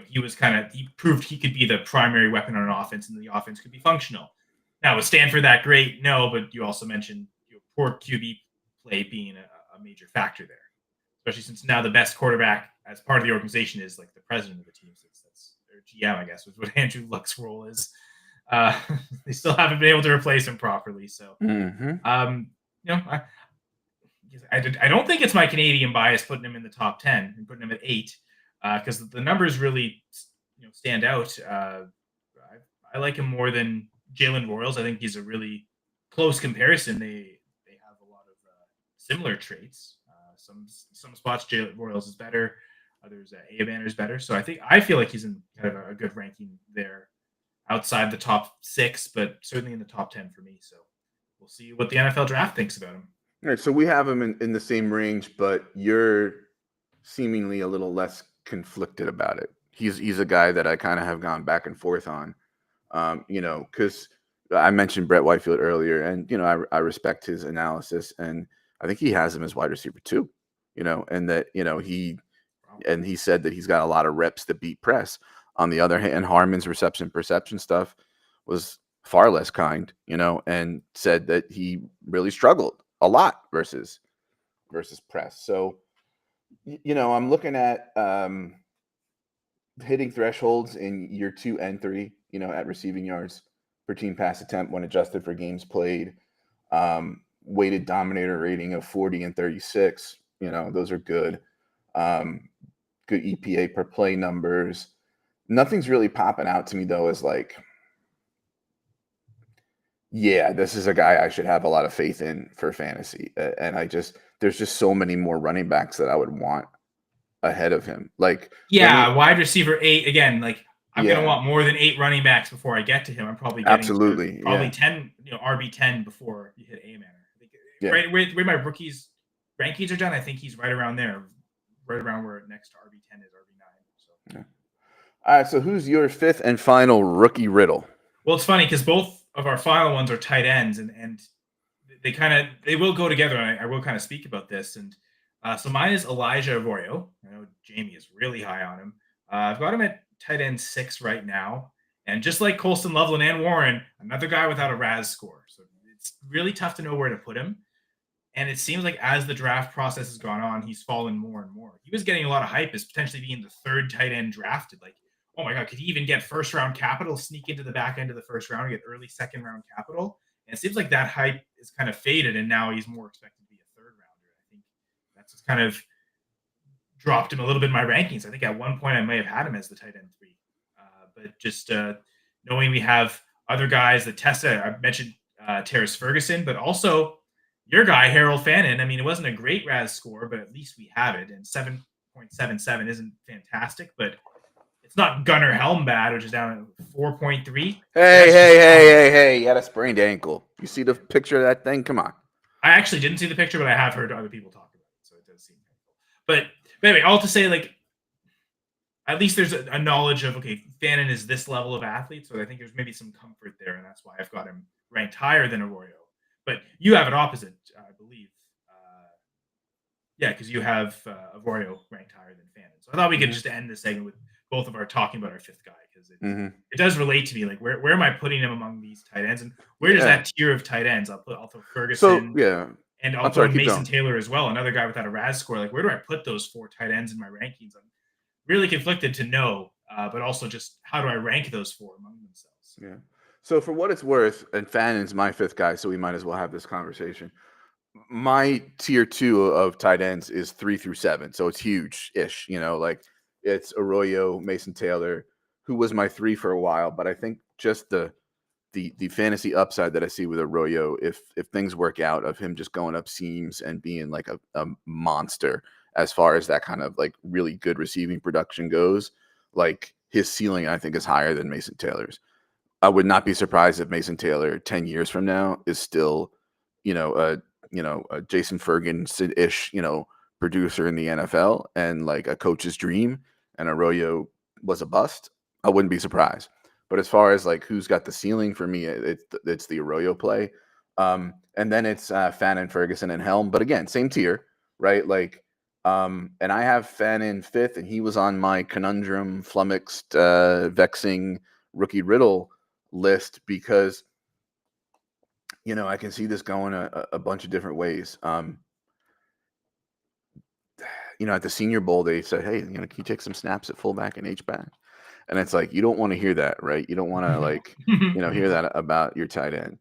he proved he could be the primary weapon on an offense and the offense could be functional. Now, was Stanford that great? No, but you also mentioned poor QB play being a major factor there, especially since now the best quarterback as part of the organization is like the president of the team. Since that's their GM, I guess, was what Andrew Luck's role is. They still haven't been able to replace him properly. So, I don't think it's my Canadian bias putting him in the top 10 and putting him at 8 because the numbers really, stand out. I like him more than Jalen Royals. I think he's a really close comparison. They have a lot of similar traits. Some spots Jalen Royals is better, others Banner is better. So I feel like he's in kind of a good ranking there, outside the top 6, but certainly in the top 10 for me. So we'll see what the NFL draft thinks about him. All right, so we have him in the same range, but you're seemingly a little less conflicted about it. He's a guy that I kind of have gone back and forth on, because I mentioned Brett Whitefield earlier, and I respect his analysis, and I think he has him as wide receiver too, and that he said that he's got a lot of reps that beat press. On the other hand, Harmon's reception perception stuff was far less kind, and said that he really struggled a lot versus press. So, I'm looking at hitting thresholds in year 2 and 3, at receiving yards per team pass attempt when adjusted for games played. Weighted dominator rating of 40 and 36. Those are good. Good EPA per play numbers. Nothing's really popping out to me though as like, yeah, this is a guy I should have a lot of faith in for fantasy. And there's just so many more running backs that I would want ahead of him. Like, wide receiver 8 again. Like, I'm gonna want more than 8 running backs before I get to him. I'm probably getting absolutely probably 10, RB10 before you hit Manor. Right where my rookies rankings are done, I think he's right around there, right around where next to RB10 is RB9. So. All right, so who's your 5th and final rookie riddle? Well, it's funny because both of our final ones are tight ends, and they will go together. And I will kind of speak about this. And so mine is Elijah Arroyo. I know Jamie is really high on him. I've got him at tight end 6 right now. And just like Colston Loveland and Warren, another guy without a RAS score. So it's really tough to know where to put him. And it seems like as the draft process has gone on, he's fallen more and more. He was getting a lot of hype as potentially being the 3rd tight end drafted. Like, oh my God, could he even get first round capital, sneak into the back end of the first round, get early second round capital? And it seems like that hype is kind of faded, and now he's more expected to be a 3rd rounder. I think that's just kind of dropped him a little bit in my rankings. I think at one point I may have had him as the tight end 3. But just knowing we have other guys that tested, I mentioned Terrace Ferguson, but also your guy, Harold Fannin. I mean, it wasn't a great RAS score, but at least we have it. And 7.77 isn't fantastic, but it's not Gunnar Helm bad, which is down at 4.3. Hey, he had a sprained ankle. You see the picture of that thing? Come on. I actually didn't see the picture, but I have heard other people talk about it, so it does seem painful. But anyway, all to say, like, at least there's a knowledge of, okay, Fannin is this level of athlete, so I think there's maybe some comfort there, and that's why I've got him ranked higher than Arroyo. But you have it opposite, I believe. Yeah, because you have Arroyo ranked higher than Fannin. So I thought we could Mhm. just end the segment with both of our talking about our fifth guy, because Mhm. it does relate to me. Like, where am I putting him among these tight ends, and where does Yeah. that tier of tight ends? I'll throw So Ferguson, yeah, and I'll I'm throw sorry. in Keep Mason going. Taylor as well, another guy without a RAS score. Like, where do I put those four tight ends in my rankings? I'm really conflicted to know, but also just how do I rank those four among themselves? Yeah. So for what it's worth, and Fannon's my fifth guy, so we might as well have this conversation. My tier two of tight ends is 3 through 7, so it's huge-ish. Like it's Arroyo, Mason Taylor, who was my three for a while, but I think just the fantasy upside that I see with Arroyo, if things work out, of him just going up seams and being like a monster as far as that kind of like really good receiving production goes, like his ceiling I think is higher than Mason Taylor's. I would not be surprised if Mason Taylor 10 years from now is still, a Jason Ferguson-ish, producer in the NFL and like a coach's dream, and Arroyo was a bust. I wouldn't be surprised. But as far as like who's got the ceiling for me, it's the Arroyo play. And then it's Fannin, Ferguson, and Helm. But again, same tier, right? Like, and I have Fannin fifth, and he was on my conundrum, flummoxed, vexing rookie riddle list because I can see this going a bunch of different ways. At the Senior Bowl, they said, "Hey, can you take some snaps at fullback and H back?" And it's like you don't want to hear that, right? You don't want to like hear that about your tight end.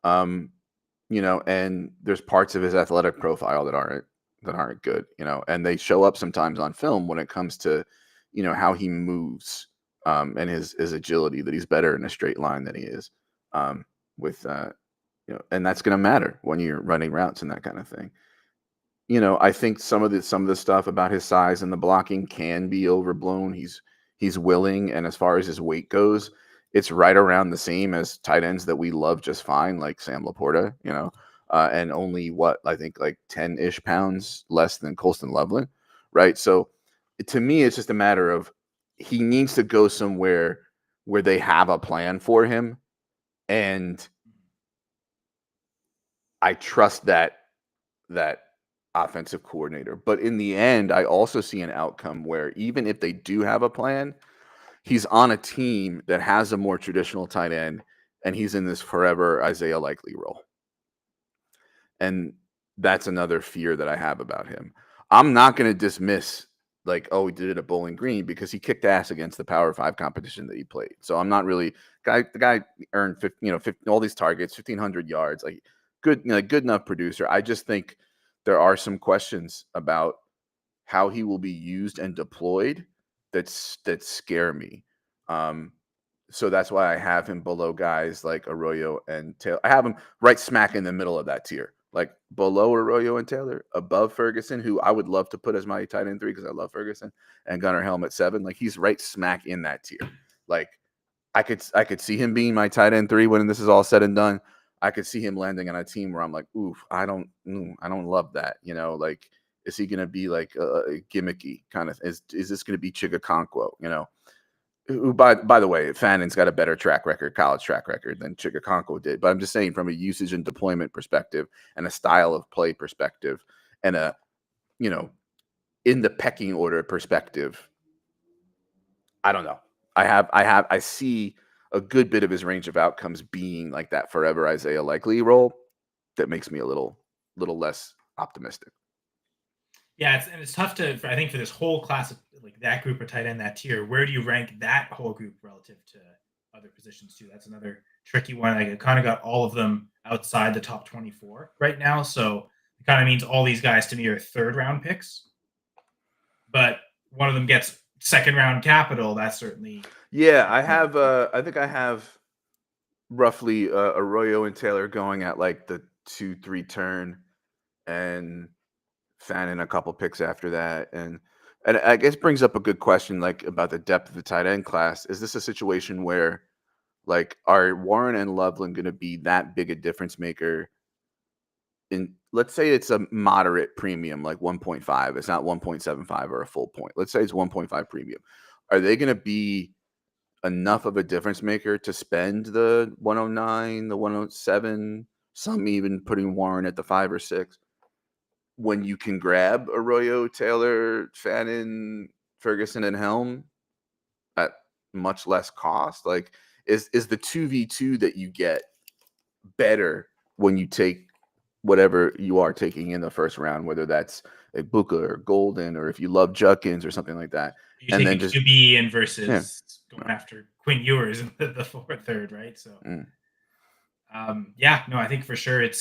Um, and there's parts of his athletic profile that aren't good, and they show up sometimes on film when it comes to how he moves, and his agility, that he's better in a straight line than he is with and that's going to matter when you're running routes and that kind of thing. I think some of the stuff about his size and the blocking can be overblown. He's willing, and as far as his weight goes, it's right around the same as tight ends that we love just fine, like Sam Laporta, and only what I think like 10-ish pounds less than Colston Loveland, right? So to me, it's just a matter of he needs to go somewhere where they have a plan for him, and I trust that offensive coordinator. But in the end, I also see an outcome where even if they do have a plan, he's on a team that has a more traditional tight end, and he's in this forever Isaiah Likely role. And that's another fear that I have about him. I'm not going to dismiss like, oh, he did it at Bowling Green, because he kicked ass against the Power 5 competition that he played. So I'm not really the guy earned 50, all these targets, 1,500 yards, like good, good enough producer. I just think there are some questions about how he will be used and deployed that scare me. So that's why I have him below guys like Arroyo and Taylor. I have him right smack in the middle of that tier, like below Arroyo and Taylor, above Ferguson, who I would love to put as my tight end 3 because I love Ferguson, and Gunnar Helm at 7. Like he's right smack in that tier. Like I could see him being my tight end 3 when this is all said and done. I could see him landing on a team where I'm like, oof, I don't love that. Like, is he going to be like a gimmicky kind of? Is this going to be Chigakonkwo? Who, by the way, Fannon's got a better college track record than Chigakonkwo did. But I'm just saying, from a usage and deployment perspective, and a style of play perspective, and a in the pecking order perspective, I don't know. I see a good bit of his range of outcomes being like that forever Isaiah Likely role. That makes me a little less optimistic. Yeah, it's tough I think, for this whole class of like that group of tight end, that tier. Where do you rank that whole group relative to other positions too? That's another tricky one. Like, I kind of got all of them outside the top 24 right now, so it kind of means all these guys to me are third round picks. But one of them gets second round capital. That's certainly I have. I think I have roughly Arroyo and Taylor going at like the 2-3 turn, and Fannin a couple picks after that, and I guess brings up a good question, like about the depth of the tight end class. Is this a situation where, like, are Warren and Loveland going to be that big a difference maker? In, let's say it's a moderate premium, like 1.5. It's not 1.75 or a full point. Let's say it's 1.5 premium. are they going to be enough of a difference maker to spend the 109, the 107, some even putting Warren at the 5 or 6 when you can grab Arroyo, Taylor, Fannin, Ferguson, and Helm at much less cost? Like, is the 2v2 that you get better when you take whatever you are taking in the first round, whether that's a Booker or Golden, or if you love Judkins or something like that? You And take then a just QB in versus going after Quinn Ewers in the 4th, 3rd, right? So, yeah, no, I think for sure and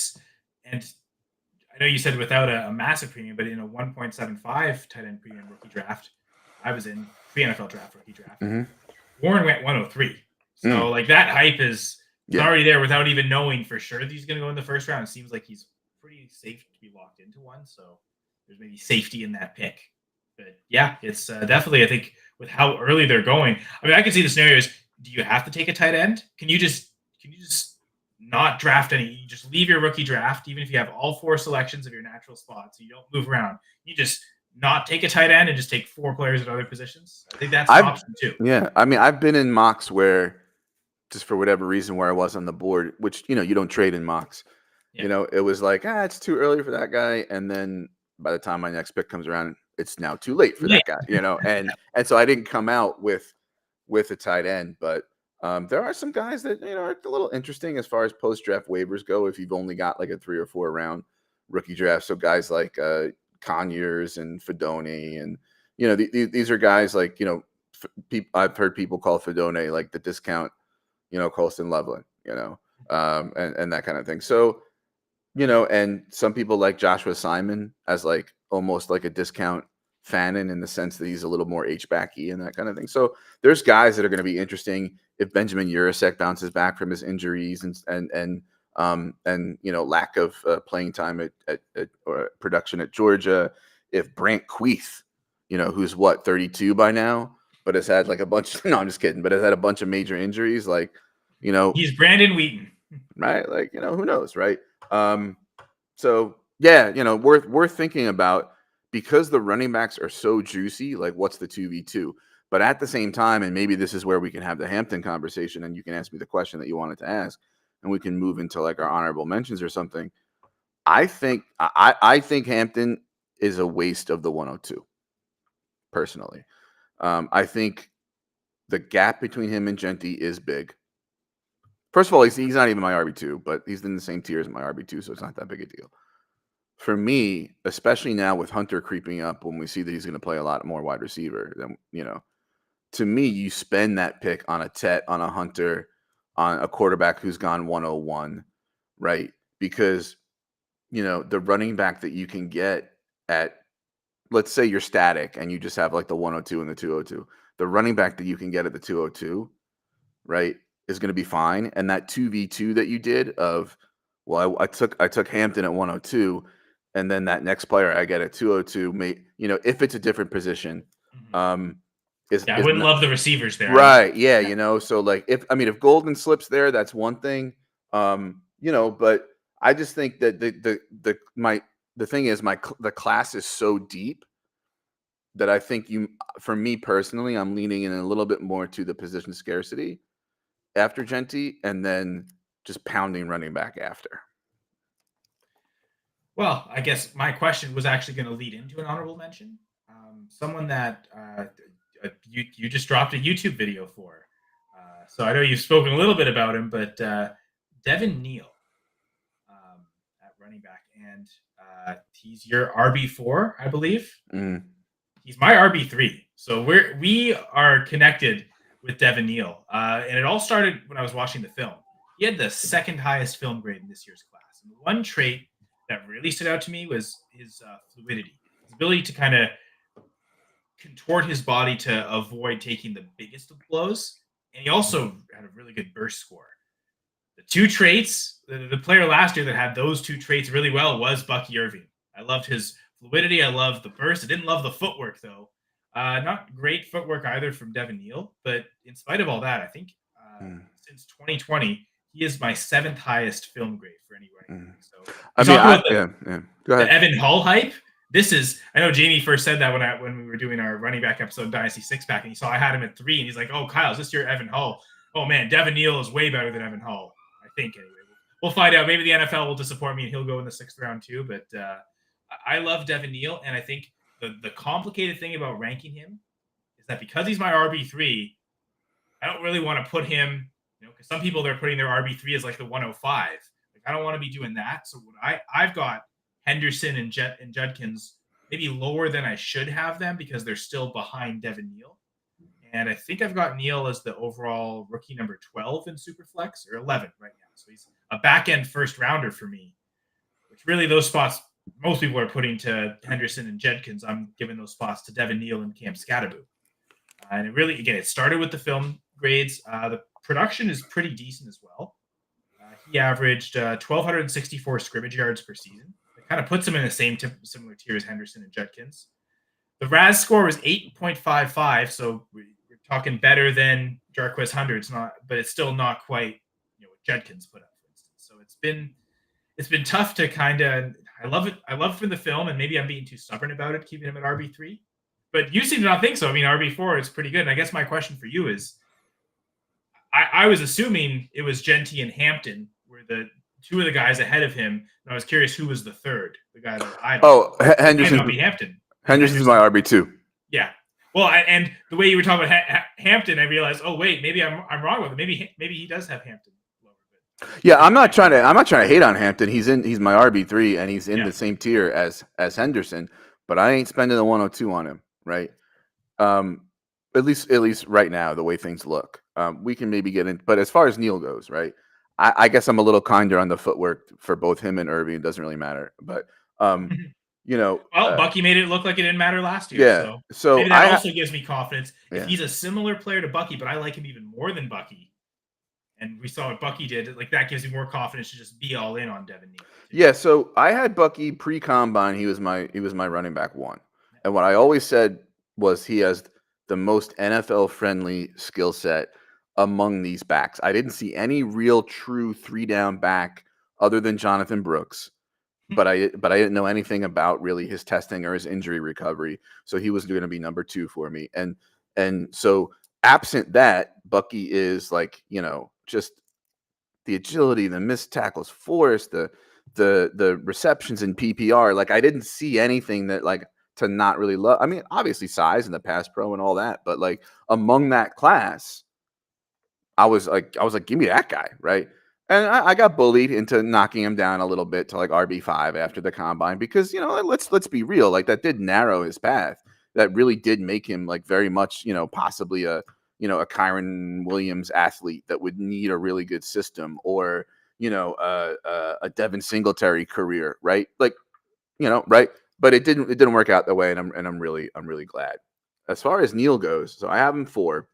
I know you said without a massive premium, but in a 1.75 tight end premium rookie draft, I was in pre-NFL draft rookie draft. Warren went 103. So like that hype is already there without even knowing for sure that he's going to go in the first round. It seems like he's pretty safe to be locked into one. So there's maybe safety in that pick. But yeah, it's definitely, I think, with how early they're going. I mean, I can see the scenarios. Do you have to take a tight end? Can you just not draft any? You just leave your rookie draft, even if you have all 4 selections of your natural spots, so you don't move around. You just not take a tight end and just take 4 players at other positions. I think that's an option too. Yeah, I mean, I've been in mocks where, just for whatever reason, where I was on the board, which you don't trade in mocks. Yeah. It was like, it's too early for that guy, and then by the time my next pick comes around, it's now too late for that guy. And so I didn't come out with a tight end, but there are some guys that are a little interesting as far as post draft waivers go. If you've only got like a 3 or 4 round rookie draft, so guys like Conyers and Fedone, and these are guys like I've heard people call Fedone like the discount, Colston Loveland, and that kind of thing. So and some people like Joshua Simon as like almost like a discount Fannin in the sense that he's a little more H-backy and that kind of thing. So there's guys that are going to be interesting if Benjamin Urasek bounces back from his injuries and lack of playing time at or production at Georgia. If Brant Queeth, who's 32 by now, but has had like a bunch. No, I'm just kidding. But has had a bunch of major injuries. Like, he's Brandon Wheaton, right? Like, who knows, right? So yeah, worth thinking about, because the running backs are so juicy. Like, what's the 2v2? But at the same time, and maybe this is where we can have the Hampton conversation, and you can ask me the question that you wanted to ask, and we can move into like our honorable mentions or something. I think Hampton is a waste of the 102. Personally, I think the gap between him and Genty is big. First of all, he's not even my RB2, but he's in the same tier as my RB2, so it's not that big a deal. For me, especially now with Hunter creeping up, when we see that he's going to play a lot more wide receiver, then to me, you spend that pick on a Tet, on a Hunter, on a quarterback who's gone 101, right? Because the running back that you can get at, let's say you're static and you just have like the 102 and the 202, the running back that you can get at the 202, right, is going to be fine. And that 2v2 that you did of, well, I took Hampton at 102. And then that next player I get at 202, if it's a different position, I wouldn't love the receivers there, right? Yeah, so like if Golden slips there, that's one thing, but I just think that the thing is the class is so deep that I think for me personally, I'm leaning in a little bit more to the position scarcity after Genty, and then just pounding running back after. Well, I guess my question was actually going to lead into an honorable mention. Someone that you just dropped a YouTube video for. So I know you've spoken a little bit about him, but Devin Neal at running back. And he's your RB4, I believe. He's my RB3. So we are connected with Devin Neal. And it all started when I was watching the film. He had the second highest film grade in this year's class. And one trait that really stood out to me was his fluidity, his ability to kind of contort his body to avoid taking the biggest of blows. And he also had a really good burst score. The 2 traits, the player last year that had those 2 traits really well was Bucky Irving. I loved his fluidity. I loved the burst. I didn't love the footwork, though. Not great footwork either from Devin Neal. But in spite of all that, I think since 2020, he is my 7th highest film grade for any running back. So Go ahead. The Evan Hull hype. this is, I know Jamie first said that when we were doing our running back episode Dynasty Six Pack, and he saw I had him at 3, and he's like, "Oh, Kyle, is this your Evan Hull?" Oh man, Devin Neal is way better than Evan Hull, I think. Anyway, we'll find out. Maybe the NFL will disappoint me and he'll go in the 6th round too. But I love Devin Neal, and I think the complicated thing about ranking him is that because he's my RB3, I don't really want to put him, because some people they're putting their RB3 as like the 105. Like I don't want to be doing that. So what I've got Henderson and Judkins maybe lower than I should have them because they're still behind Devin Neal. And I think I've got Neal as the overall rookie number 12 in Superflex, or 11 right now. So he's a back end first rounder for me, which really those spots most people are putting to Henderson and Judkins. I'm giving those spots to Devin Neal and Cam Scatterbo. And it really, again, it started with the film grades. The production is pretty decent as well. He averaged 1,264 scrimmage yards per season. It kind of puts him in the similar tier as Henderson and Judkins. The RAS score was 8.55, so we're talking better than Jarquez Hunter. It's not, but it's still not quite what Judkins put up, for instance. So it's been tough to kind of. I love it. I love it from the film, and maybe I'm being too stubborn about it, keeping him at RB3. But you seem to not think so. I mean, RB4 is pretty good. And I guess my question for you is, I was assuming it was Genty and Hampton were the two of the guys ahead of him. And I was curious who was the third, the guy that I don't know. Henderson. Might not be Hampton. Henderson's my RB2. Yeah. Well, and the way you were talking about Hampton, I realized, oh wait, maybe I'm wrong with it. Maybe he does have Hampton lower. Yeah, I'm not trying to hate on Hampton. He's my RB3 and he's in the same tier as Henderson, but I ain't spending the 102 on him, right? At least right now, the way things look. We can maybe get in, but as far as Neal goes, right? I guess I'm a little kinder on the footwork for both him and Irving. It doesn't really matter, but well, Bucky made it look like it didn't matter last year. Yeah, so maybe that also gives me confidence. Yeah. If he's a similar player to Bucky, but I like him even more than Bucky, and we saw what Bucky did, like that gives me more confidence to just be all in on Devin Neal. Yeah, so I had Bucky pre-combine. He was my running back 1, and what I always said was he has the most NFL friendly skill set among these backs. I didn't see any real true 3-down back other than Jonathan Brooks. But I didn't know anything about really his testing or his injury recovery. So he was going to be number 2 for me. And so absent that, Bucky is like, just the agility, the missed tackles force, the receptions in PPR. Like I didn't see anything that like to not really love. I mean, obviously size and the pass pro and all that, but like among that class, I was like, give me that guy, right? And I got bullied into knocking him down a little bit to like RB5 after the combine because let's be real, like that did narrow his path. That really did make him like very much possibly a Kyron Williams athlete that would need a really good system or a Devin Singletary career, right? Like right. But it didn't work out that way, and I'm really glad. As far as Neal goes, so I have him 4.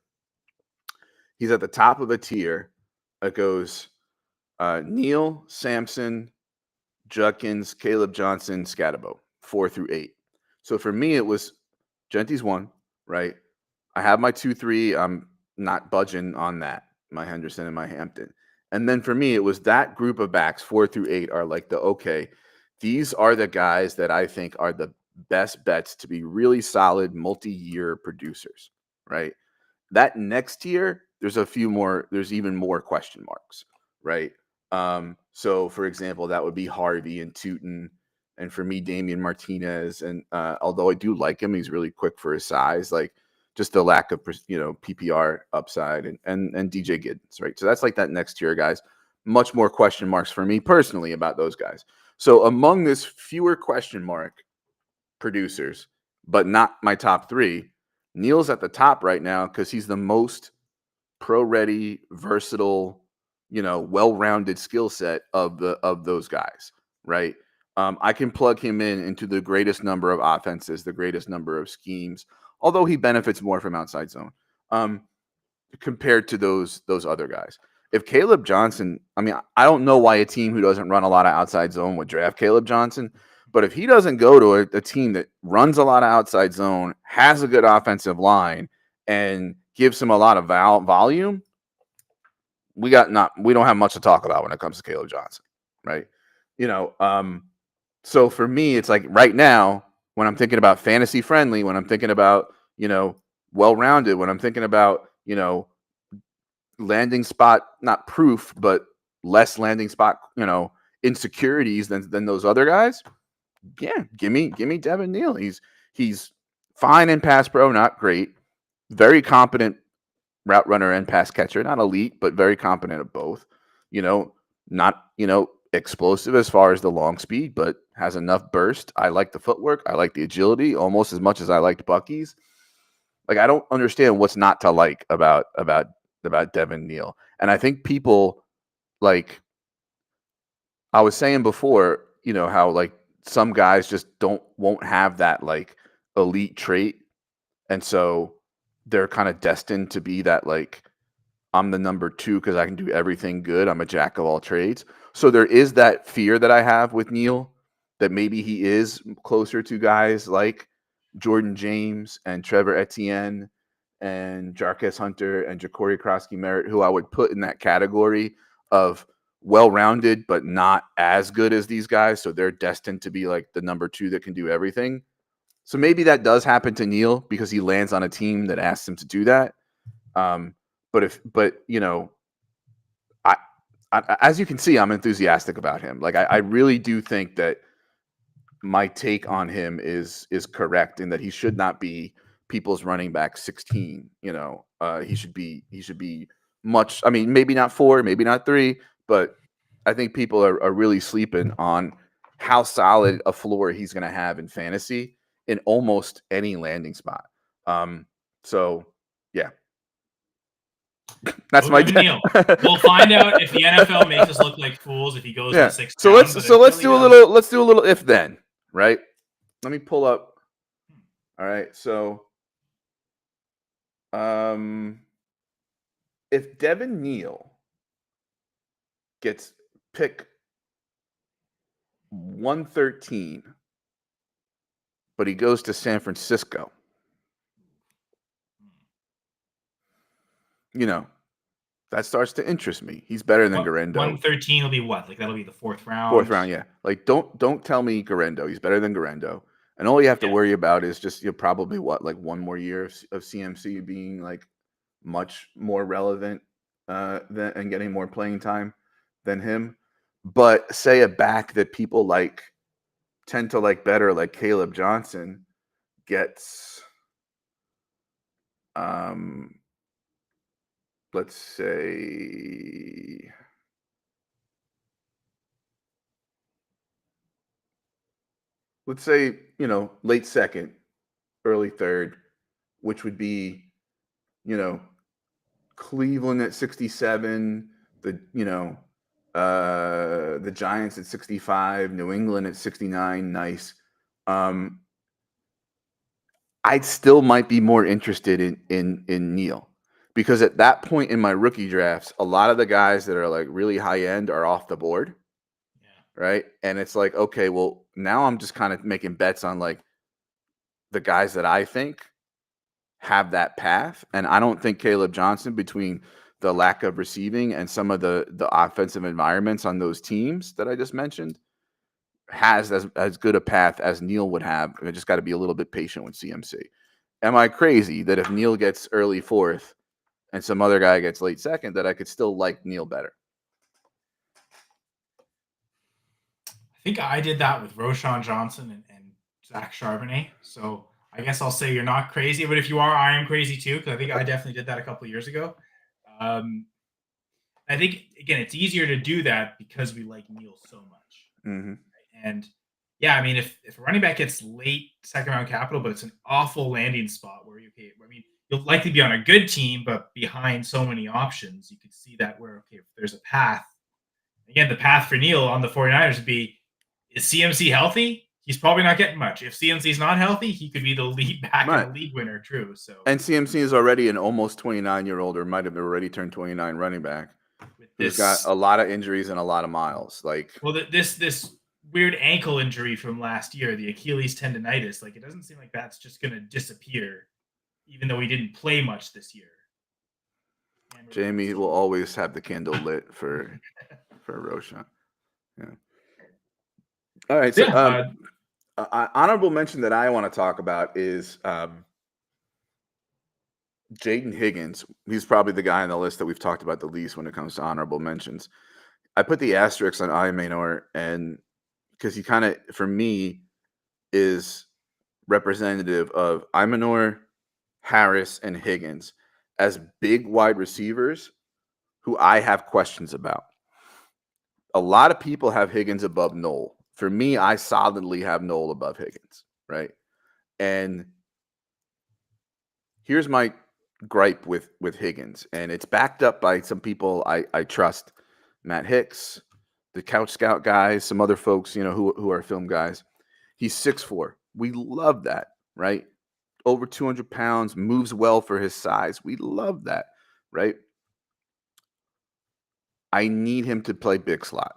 He's at the top of a tier. It goes Neal, Sampson, Judkins, Caleb Johnson, Scatterbo, 4 through 8. So for me, it was Genty's 1, right? I have my 2-3. I'm not budging on that. My Henderson and my Hampton. And then for me, it was that group of backs, 4 through 8, are like okay, these are the guys that I think are the best bets to be really solid multi-year producers, right? That next tier, there's even more question marks, right? So for example, that would be Harvey and Tootin, and for me, Damian Martinez. And although I do like him, he's really quick for his size, like just the lack of PPR upside and DJ Giddens, right? So that's like that next tier, guys. Much more question marks for me personally about those guys. So among this fewer question mark producers, but not my top 3, Neal's at the top right now because he's the most pro-ready, versatile, well-rounded skill set of those guys, right? I can plug him into the greatest number of offenses, the greatest number of schemes, although he benefits more from outside zone compared to those other guys. If Caleb Johnson, I mean, I don't know why a team who doesn't run a lot of outside zone would draft Caleb Johnson, but if he doesn't go to a team that runs a lot of outside zone, has a good offensive line, and gives him a lot of volume, we don't have much to talk about when it comes to Caleb Johnson, right? So for me, it's like right now, when I'm thinking about fantasy friendly, when I'm thinking about, well-rounded, when I'm thinking about, landing spot, not proof, but less landing spot, insecurities than those other guys. Yeah, give me Devin Neal. He's fine in pass pro, not great. Very competent route runner and pass catcher, not elite, but very competent at both. Not explosive as far as the long speed, but has enough burst. I like the footwork. I like the agility almost as much as I liked Bucky's. Like, I don't understand what's not to like about Devin Neal. And I think people, like I was saying before, how like some guys just won't have that like elite trait. And so they're kind of destined to be that, like, I'm the number 2 because I can do everything good. I'm a jack of all trades. So there is that fear that I have with Neal that maybe he is closer to guys like Jordan James and Trevor Etienne and Jarquez Hunter and Ja'Cory Krosky-Merritt, who I would put in that category of well-rounded but not as good as these guys. So they're destined to be like the number 2 that can do everything. So maybe that does happen to Neal because he lands on a team that asks him to do that. But as you can see, I'm enthusiastic about him. Like, I really do think that my take on him is correct in that he should not be people's running back 16. He should be much. I mean, maybe not 4, maybe not 3, but I think people are really sleeping on how solid a floor he's going to have in fantasy in almost any landing spot. So yeah, that's my Neal. We'll find out if the NFL makes us look like fools if he goes in the 6th So round. let's do a little if then, right? Let me pull up. All right, so if Devin Neal gets pick 113, but he goes to San Francisco, that starts to interest me. He's better than Garendo. 113 will be what? Like, that'll be the 4th round? 4th round, yeah. Like, don't tell me Garendo. He's better than Garendo. And all you have to worry about is just, you'll probably, like 1 more year of CMC being like much more relevant and getting more playing time than him. But say a back that people tend to like better, like Caleb Johnson, gets let's say late 2nd, early 3rd, which would be Cleveland at 67, the Giants at 65, New England at 69. Nice. I still might be more interested in Neal, because at that point in my rookie drafts, a lot of the guys that are like really high end are off the board. Yeah. Right. And it's like, okay, well, now I'm just kind of making bets on like the guys that I think have that path. And I don't think Caleb Johnson, between the lack of receiving and some of the offensive environments on those teams that I just mentioned, has as good a path as Neal would have. I just got to be a little bit patient with CMC. Am I crazy that if Neal gets early 4th and some other guy gets late 2nd, that I could still like Neal better? I think I did that with Roschon Johnson and Zach Charbonnet. So I guess I'll say you're not crazy, but if you are, I am crazy too, because I think I definitely did that a couple of years ago. I think, again, it's easier to do that because we like Neal so much. Mm-hmm. And yeah, I mean, if a running back gets late 2nd round capital, but it's an awful landing spot where you'll likely be on a good team, but behind so many options, you could see that where, okay, if there's a path. Again, the path for Neal on the 49ers would be, is CMC healthy? He's probably not getting much. If CMC is not healthy, he could be the lead back and the league winner, true. So, and CMC is already an almost 29-year-old, or might have already turned 29, running back who's got a lot of injuries and a lot of miles. Like, well, this weird ankle injury from last year, the Achilles tendonitis, like, it doesn't seem like that's just going to disappear, even though he didn't play much this year. Jamie will always have the candle lit for Roschon. Yeah. All right. So Honorable mention that I want to talk about is Jaden Higgins. He's probably the guy on the list that we've talked about the least when it comes to honorable mentions. I put the asterisk on Imanor, and because he kind of, for me, is representative of Imanor, Harris, and Higgins as big wide receivers who I have questions about. A lot of people have Higgins above Knoll. For me, I solidly have Knoll above Higgins, right? And here's my gripe with Higgins, and it's backed up by some people I trust. Matt Hicks, the Couch Scout guys, some other folks, who are film guys. He's 6'4". We love that, right? Over 200 pounds, moves well for his size. We love that, right? I need him to play big slot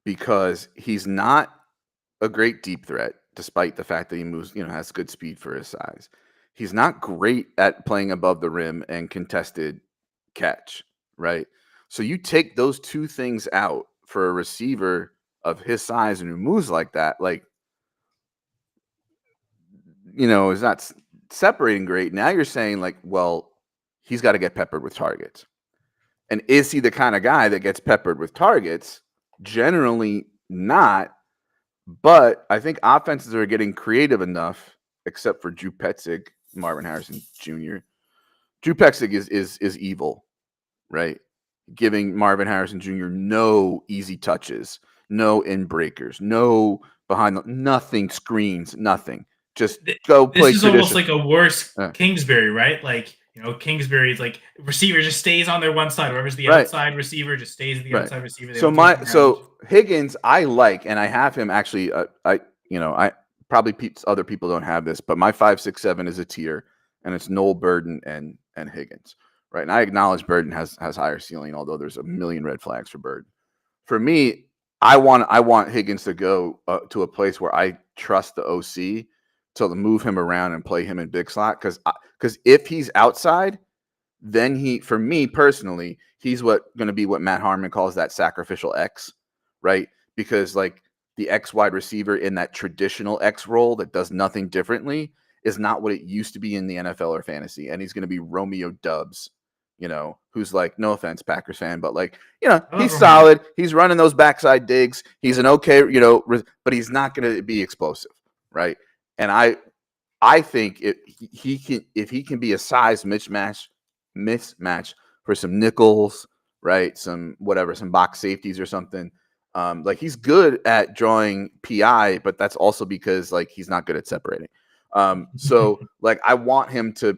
because he's not a great deep threat, despite the fact that he moves, has good speed for his size. He's not great at playing above the rim and contested catch, right? So you take those two things out for a receiver of his size and who moves like that, is not separating great. Now you're saying well, he's got to get peppered with targets. And is he the kind of guy that gets peppered with targets? Generally not. But I think offenses are getting creative enough, except for Drew Petzig, Marvin Harrison Jr. Drew Petzig is evil, right? Giving Marvin Harrison Jr. no easy touches, no in breakers, no nothing screens, nothing. Just go play. This is almost like a worse Kingsbury, right? Kingsbury's receiver just stays on their one side. Whoever's the outside receiver just stays the outside receiver. So Higgins, I like, and I have him actually. I probably other people don't have this, but my 5, 6, 7 is a tier, and it's Noel, Burden, and Higgins, right? And I acknowledge Burden has higher ceiling, although there's a million red flags for Burden. For me, I want Higgins to go to a place where I trust the OC to move him around and play him in big slot, because if he's outside, then for me personally, he's going to be what Matt Harmon calls that sacrificial X, right? Because the X wide receiver in that traditional X role that does nothing differently is not what it used to be in the NFL or fantasy, and he's going to be Romeo Dubs, who's no offense, Packers fan, but he's solid. He's running those backside digs. He's an okay, but he's not going to be explosive, right? And I think if he can be a size mismatch for some nickels, right? Some box safeties or something. He's good at drawing PI, but that's also because he's not good at separating. So I want him to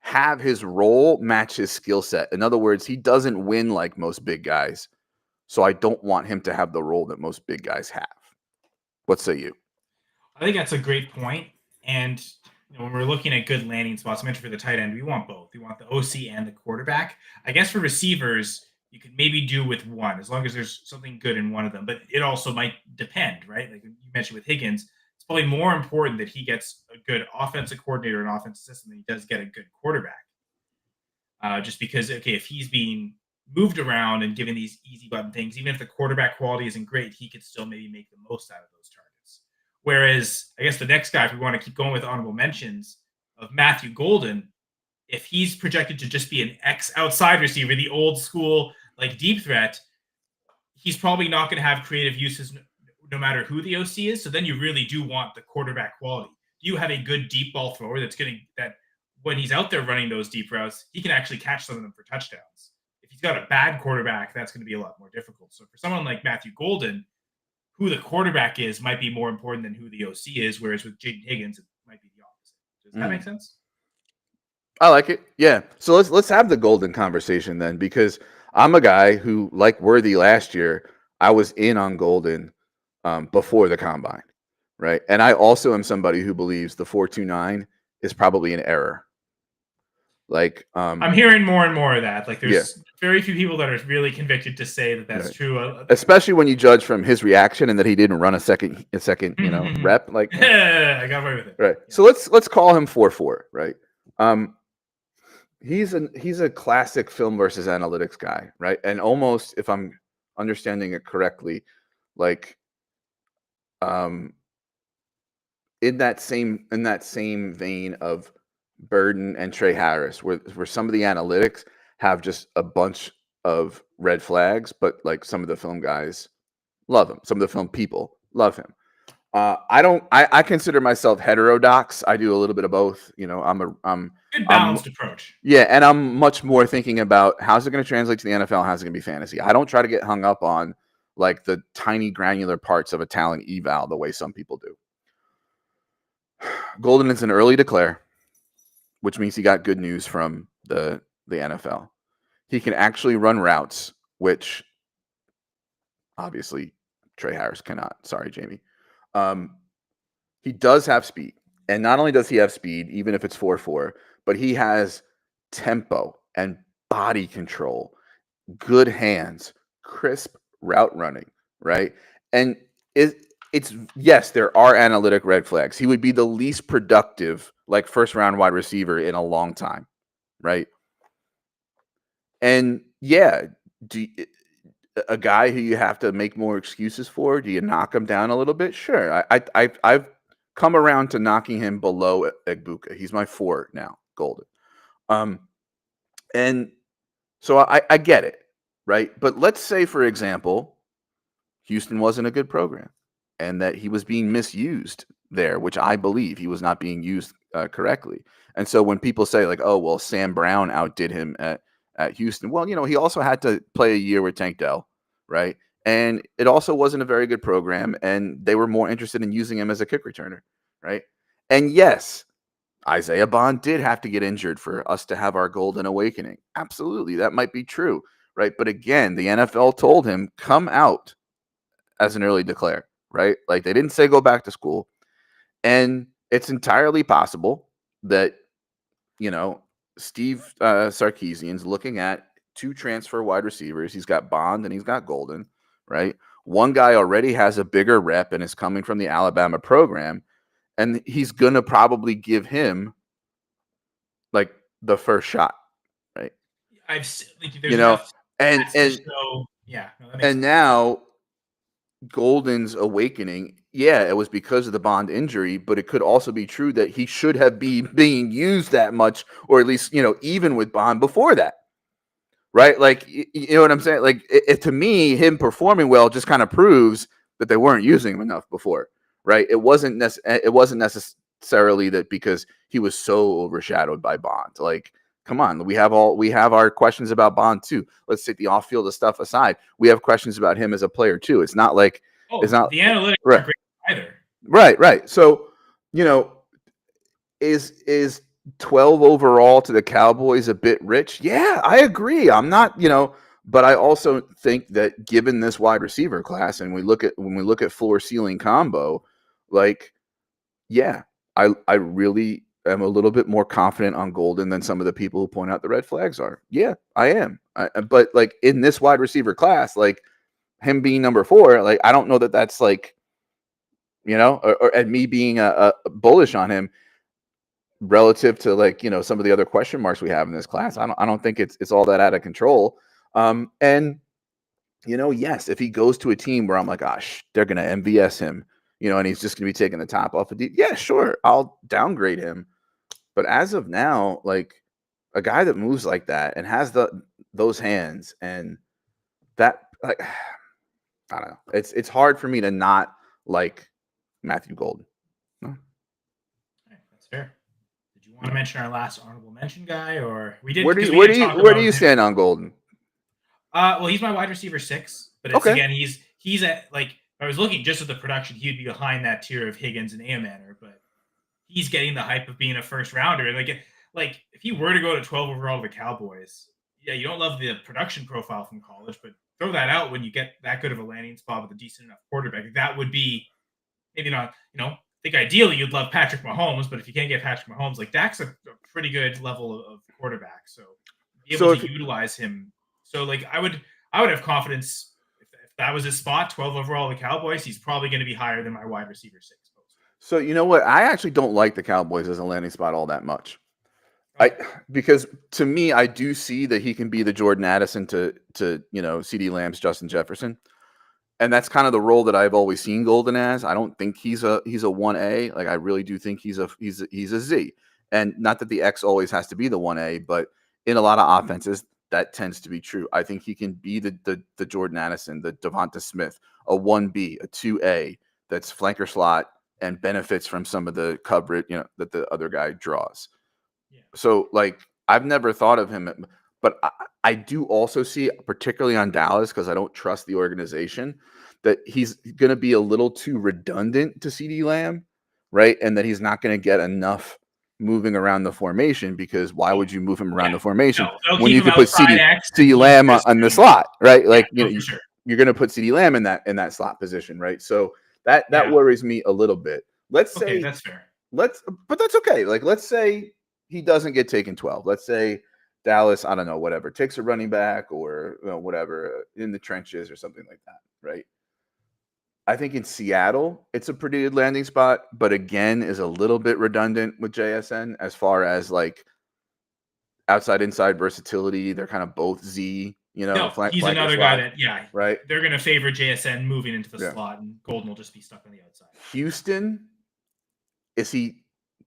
have his role match his skill set. In other words, he doesn't win like most big guys. So I don't want him to have the role that most big guys have. What say you? I think that's a great point. And when we're looking at good landing spots, I mentioned for the tight end, we want both. We want the OC and the quarterback. I guess for receivers, you could maybe do with one, as long as there's something good in one of them. But it also might depend, right? Like you mentioned with Higgins, it's probably more important that he gets a good offensive coordinator and offensive assistant than he does get a good quarterback. Just because, if he's being moved around and given these easy button things, even if the quarterback quality isn't great, he could still maybe make the most out of those targets. Whereas, I guess the next guy, if we want to keep going with honorable mentions, of Matthew Golden, if he's projected to just be an X outside receiver, the old school deep threat, he's probably not going to have creative uses no matter who the OC is. So then you really do want the quarterback quality. Do you have a good deep ball thrower that when he's out there running those deep routes, he can actually catch some of them for touchdowns? If he's got a bad quarterback, that's going to be a lot more difficult. So for someone like Matthew Golden, who the quarterback is might be more important than who the OC is, whereas with Jaden Higgins, it might be the opposite. Does that make sense? I like it. Yeah. So let's have the Golden conversation then, because I'm a guy who, like Worthy last year, I was in on Golden before the combine, right? And I also am somebody who believes the 4.29 is probably an error. I'm hearing more and more of that. There's very few people that are really convicted to say that that's true. Especially when you judge from his reaction and that he didn't run a second, rep. I got away with it. Right. Yeah. So let's call him 4.4, right? He's a classic film versus analytics guy, right? And almost, if I'm understanding it correctly, in that same vein of Burden and Trey Harris, where some of the analytics have just a bunch of red flags, but like some of the film guys love him. Some of the film people love him. I consider myself heterodox. I do a little bit of both. You know, I'm good balanced approach. Yeah, and I'm much more thinking about how's it going to translate to the NFL, how's it going to be fantasy. I don't try to get hung up on like the tiny granular parts of a talent eval the way some people do. Golden is an early declare, which means he got good news from the NFL. He can actually run routes, which obviously Trey Harris cannot. Sorry, Jamie. He does have speed. And not only does he have speed, even if it's 4.4, but he has tempo and body control, good hands, crisp route running, right? And it's yes, there are analytic red flags. He would be the least productive, like first round wide receiver in a long time, right? And yeah, a guy who you have to make more excuses for, do you knock him down a little bit? Sure. I've come around to knocking him below Egbuka. He's my 4 now, Golden. And so I get it, right? But let's say, for example, Houston wasn't a good program and that he was being misused there, which I believe he was not being used correctly. And so when people say like, oh, well, Sam Brown outdid him at Houston, well, you know, he also had to play a year with Tank Dell, right? And it also wasn't a very good program, and they were more interested in using him as a kick returner, right? And yes, Isaiah Bond did have to get injured for us to have our golden awakening. Absolutely, that might be true, right? But again, the NFL told him, come out as an early declare, right? Like they didn't say go back to school. And it's entirely possible that, you know, Steve Sarkisian's looking at 2 transfer wide receivers. He's got Bond and he's got Golden, right? One guy already has a bigger rep and is coming from the Alabama program. And he's going to probably give him like the first shot, right? There's enough and show, yeah. No, and sense. Now Golden's awakening, yeah, it was because of the Bond injury, but it could also be true that he should have been being used that much, or at least, you know, even with Bond before that, right? Like, you know what I'm saying? Like, to me, him performing well just kind of proves that they weren't using him enough before, right? It wasn't necessarily that because he was so overshadowed by Bond. Like, come on, we have our questions about Bond too. Let's take the off-field stuff aside. We have questions about him as a player too. It's not like it's not the analytics right. aren't great either. Right. So, you know, is 12 overall to the Cowboys a bit rich? Yeah, I agree. I'm not, you know, but I also think that given this wide receiver class, and when we look at floor ceiling combo, like, yeah, I really am a little bit more confident on Golden than some of the people who point out the red flags are. Yeah, I am. But like in this wide receiver class, like him being number 4, like I don't know that that's like, you know, or and me being a bullish on him relative to like, you know, some of the other question marks we have in this class. I don't think it's all that out of control. And you know, yes, if he goes to a team where I'm like, gosh, they're gonna MVS him, you know, and he's just gonna be taking the top off of yeah, sure, I'll downgrade him. But as of now, like a guy that moves like that and has those hands and that, like, I don't know, it's hard for me to not like Matthew Golden. No. That's fair. Did you want to mention our last honorable mention guy, or we did? Where do you stand on Golden? Well, he's my wide receiver 6, but it's again he's at like I was looking just at the production, he'd be behind that tier of Higgins and Amanor, but he's getting the hype of being a first rounder. Like if he were to go to 12 overall to the Cowboys, yeah, you don't love the production profile from college, but throw that out when you get that good of a landing spot with a decent enough quarterback. That would be maybe not, you know, I think ideally you'd love Patrick Mahomes, but if you can't get Patrick Mahomes, like Dak's a pretty good level of quarterback. So be able to utilize him. So like I would have confidence if that was his spot, 12 overall the Cowboys, he's probably going to be higher than my wide receiver 6. So you know what? I actually don't like the Cowboys as a landing spot all that much. Because to me, I do see that he can be the Jordan Addison to you know, CeeDee Lamb's Justin Jefferson. and that's kind of the role that I've always seen Golden as. I don't think he's a 1A. Like I really do think he's a Z. And not that the X always has to be the 1A, but in a lot of offenses that tends to be true. I think he can be the Jordan Addison, the Devonta Smith, a 1B, a 2A that's flanker slot and benefits from some of the coverage, that the other guy draws. Yeah. So like I've never thought of him, but I do also see, particularly on Dallas, because I don't trust the organization, that he's going to be a little too redundant to CeeDee Lamb, right? And that he's not going to get enough moving around the formation, because why would you move him around the formation when you could put CeeDee Lamb on the slot, right? Like, sure. You're going to put CeeDee Lamb in that slot position, right? So that worries me a little bit. Let's say that's fair. But that's okay. Like, let's say he doesn't get taken 12. Let's say Dallas, I don't know, whatever, takes a running back or whatever in the trenches or something like that, right? I think in Seattle, it's a pretty good landing spot, but again, is a little bit redundant with JSN as far as like outside inside versatility. They're kind of both Z, he's another guy that, right? They're going to favor JSN moving into the slot, and Golden will just be stuck on the outside. Houston,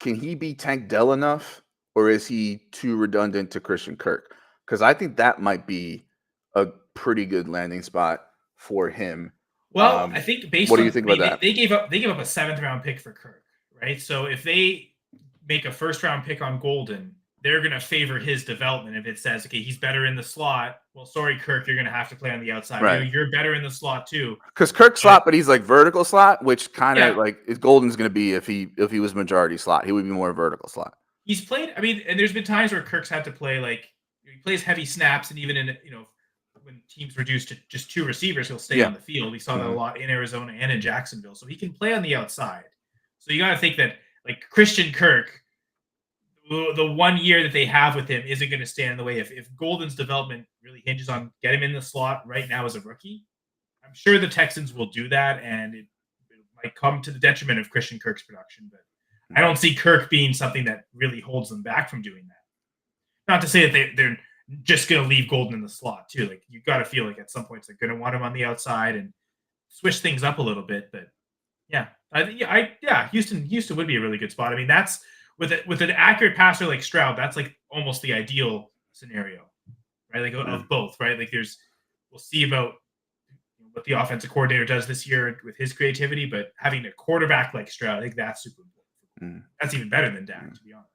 can he be Tank Dell enough, or is he too redundant to Christian Kirk? Because I think that might be a pretty good landing spot for him. Well, I think what do you think about that? They gave up a 7th round pick for Kirk, right? So if they make a 1st round pick on Golden, they're going to favor his development. If it says, okay, he's better in the slot, well, sorry, Kirk, you're going to have to play on the outside. Right. You're better in the slot too. Because Kirk's slot, but he's like vertical slot, which kind of like is Golden's going to be if he was majority slot. He would be more vertical slot. He's played. I mean, and there's been times where Kirk's had to play he plays heavy snaps, and even in when teams reduce to just 2 receivers, he'll stay on the field. We saw that a lot in Arizona and in Jacksonville, so he can play on the outside. So you got to think that like Christian Kirk, the 1 year that they have with him isn't going to stand in the way. If Golden's development really hinges on get him in the slot right now as a rookie, I'm sure the Texans will do that, and it might come to the detriment of Christian Kirk's production. But I don't see Kirk being something that really holds them back from doing that. Not to say that they're just going to leave Golden in the slot too. Like you got to feel like at some points they're going to want him on the outside and switch things up a little bit. But Houston would be a really good spot. I mean, that's with an accurate passer like Stroud, that's like almost the ideal scenario, right? Like of both, right? Like we'll see about what the offensive coordinator does this year with his creativity, but having a quarterback like Stroud, I think that's super important. That's even better than Dak, to be honest.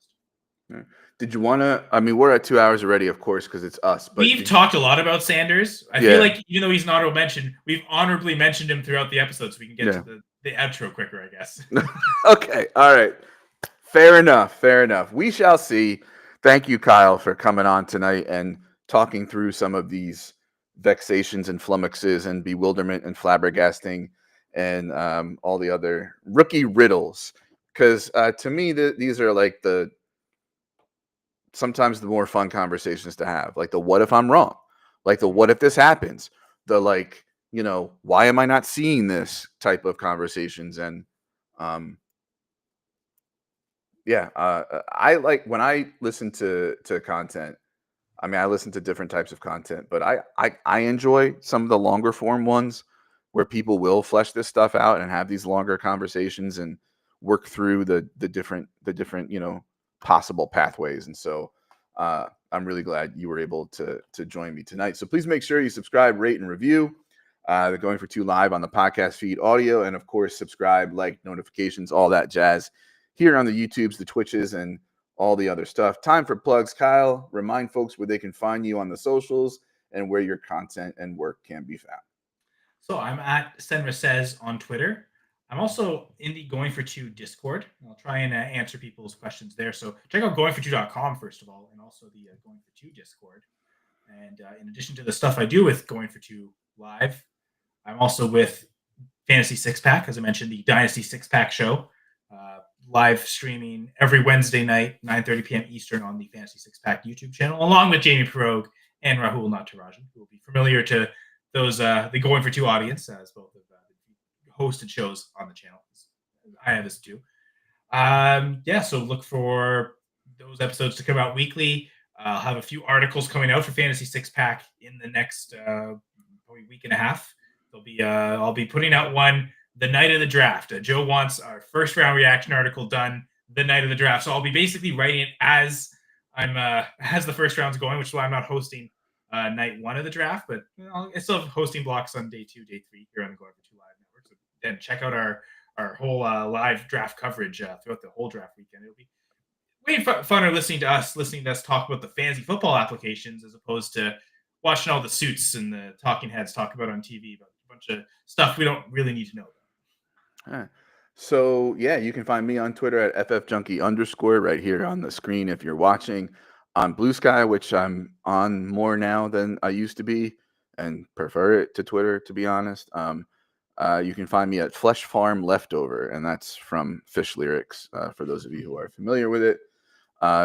Yeah. Did you want to? I mean, we're at 2 hours already, of course, because it's us. But we've talked a lot about Sanders. I feel like even though he's an honorable mention, we've honorably mentioned him throughout the episode, so we can get to the outro quicker, I guess. Okay, all right, fair enough. We shall see. Thank you, Kyle, for coming on tonight and talking through some of these vexations and flummoxes and bewilderment and flabbergasting and all the other rookie riddles. Because to me, these are like sometimes the more fun conversations to have, like the what if I'm wrong, like the what if this happens, the like, why am I not seeing this type of conversations. And I like when I listen to content. I mean, I listen to different types of content, but I enjoy some of the longer form ones where people will flesh this stuff out and have these longer conversations and work through the different possible pathways. And so I'm really glad you were able to join me tonight. So please make sure you subscribe, rate, and review the Going for Two live on the podcast feed audio. And of course, subscribe, like, notifications, all that jazz here on the YouTubes, the Twitches, and all the other stuff. Time for plugs. Kyle, remind folks where they can find you on the socials and where your content and work can be found. So I'm at Senra Says on Twitter. I'm also in the Going for Two Discord. I'll try and answer people's questions there. So check out goingfor2.com first of all, and also the Going for Two Discord. And in addition to the stuff I do with Going for Two Live, I'm also with Fantasy Six Pack, as I mentioned, the Dynasty Six Pack show, live streaming every Wednesday night, 9:30 p.m. Eastern on the Fantasy Six Pack YouTube channel, along with Jamie Pirogue and Rahul Natarajan, who will be familiar to those the Going for Two audience, as both of hosted shows on the channel. I have this too. So look for those episodes to come out weekly. I'll have a few articles coming out for Fantasy Six Pack in the next probably week and a half. I'll be putting out one the night of the draft. Joe wants our first round reaction article done the night of the draft, so I'll be basically writing it as as the first round's going, which is why I'm not hosting night one of the draft, but I still have hosting blocks on day 2, day 3 here on the Go Over 2 Live Network. So then check out our whole live draft coverage throughout the whole draft weekend. It'll be way funner listening to us talk about the fantasy football applications as opposed to watching all the suits and the talking heads talk about on TV about a bunch of stuff we don't really need to know about. So yeah, you can find me on Twitter at ffjunkie_ right here on the screen if you're watching. On Blue Sky, which I'm on more now than I used to be, and prefer it to Twitter, to be honest. You can find me at Flesh Farm Leftover, and that's from Fish Lyrics, for those of you who are familiar with it.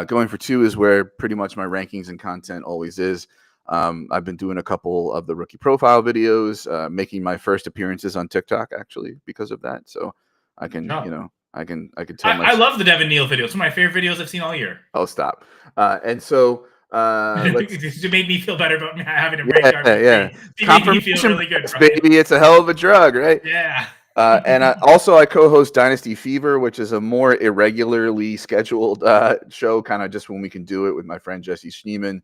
Going for 2 is where pretty much my rankings and content always is. I've been doing a couple of the rookie profile videos, making my first appearances on TikTok actually because of that. So I can, I can tell. I love the Devin Neal videos. One of my favorite videos I've seen all year. Oh, stop. And so it made me feel better about having a break. Yeah. It made me feel really good, baby. It's a hell of a drug, right? Yeah. And also I co-host Dynasty Fever, which is a more irregularly scheduled show, kind of just when we can do it, with my friend Jesse Schneeman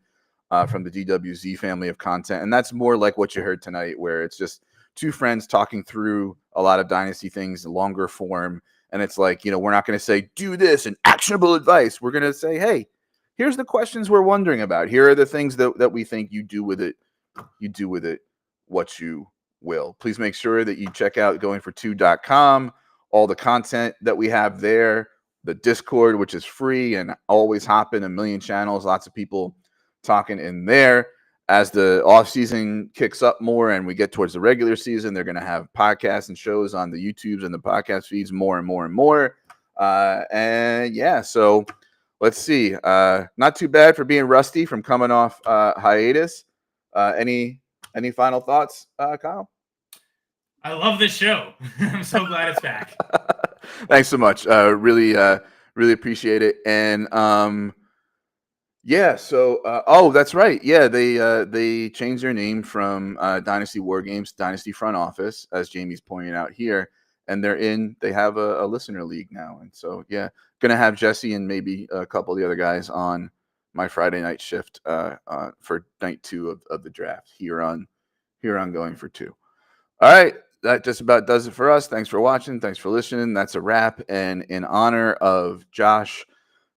from the DWZ family of content. And that's more like what you heard tonight, where it's just 2 friends talking through a lot of Dynasty things, longer form. And it's like, we're not going to say, do this and actionable advice. We're going to say, hey, here's the questions we're wondering about. Here are the things that we think you do with it. You do with it what you will. Please make sure that you check out goingfor2.com, all the content that we have there, the Discord, which is free and always hopping a million channels, lots of people talking in there. As the off season kicks up more and we get towards the regular season, they're going to have podcasts and shows on the YouTubes and the podcast feeds more and more and more. And yeah, so let's see. Not too bad for being rusty from coming off hiatus. Any final thoughts, Kyle? I love this show. I'm so glad it's back. Thanks so much. Really appreciate it. And yeah, so that's right. Yeah, they changed their name from Dynasty War Games to Dynasty Front Office, as Jamie's pointing out here, and they have a listener league now. And so yeah, gonna have Jesse and maybe a couple of the other guys on my Friday night shift for night 2 of the draft here on Going for 2. All right, that just about does it for us. Thanks for watching. Thanks for listening. That's a wrap. And in honor of Josh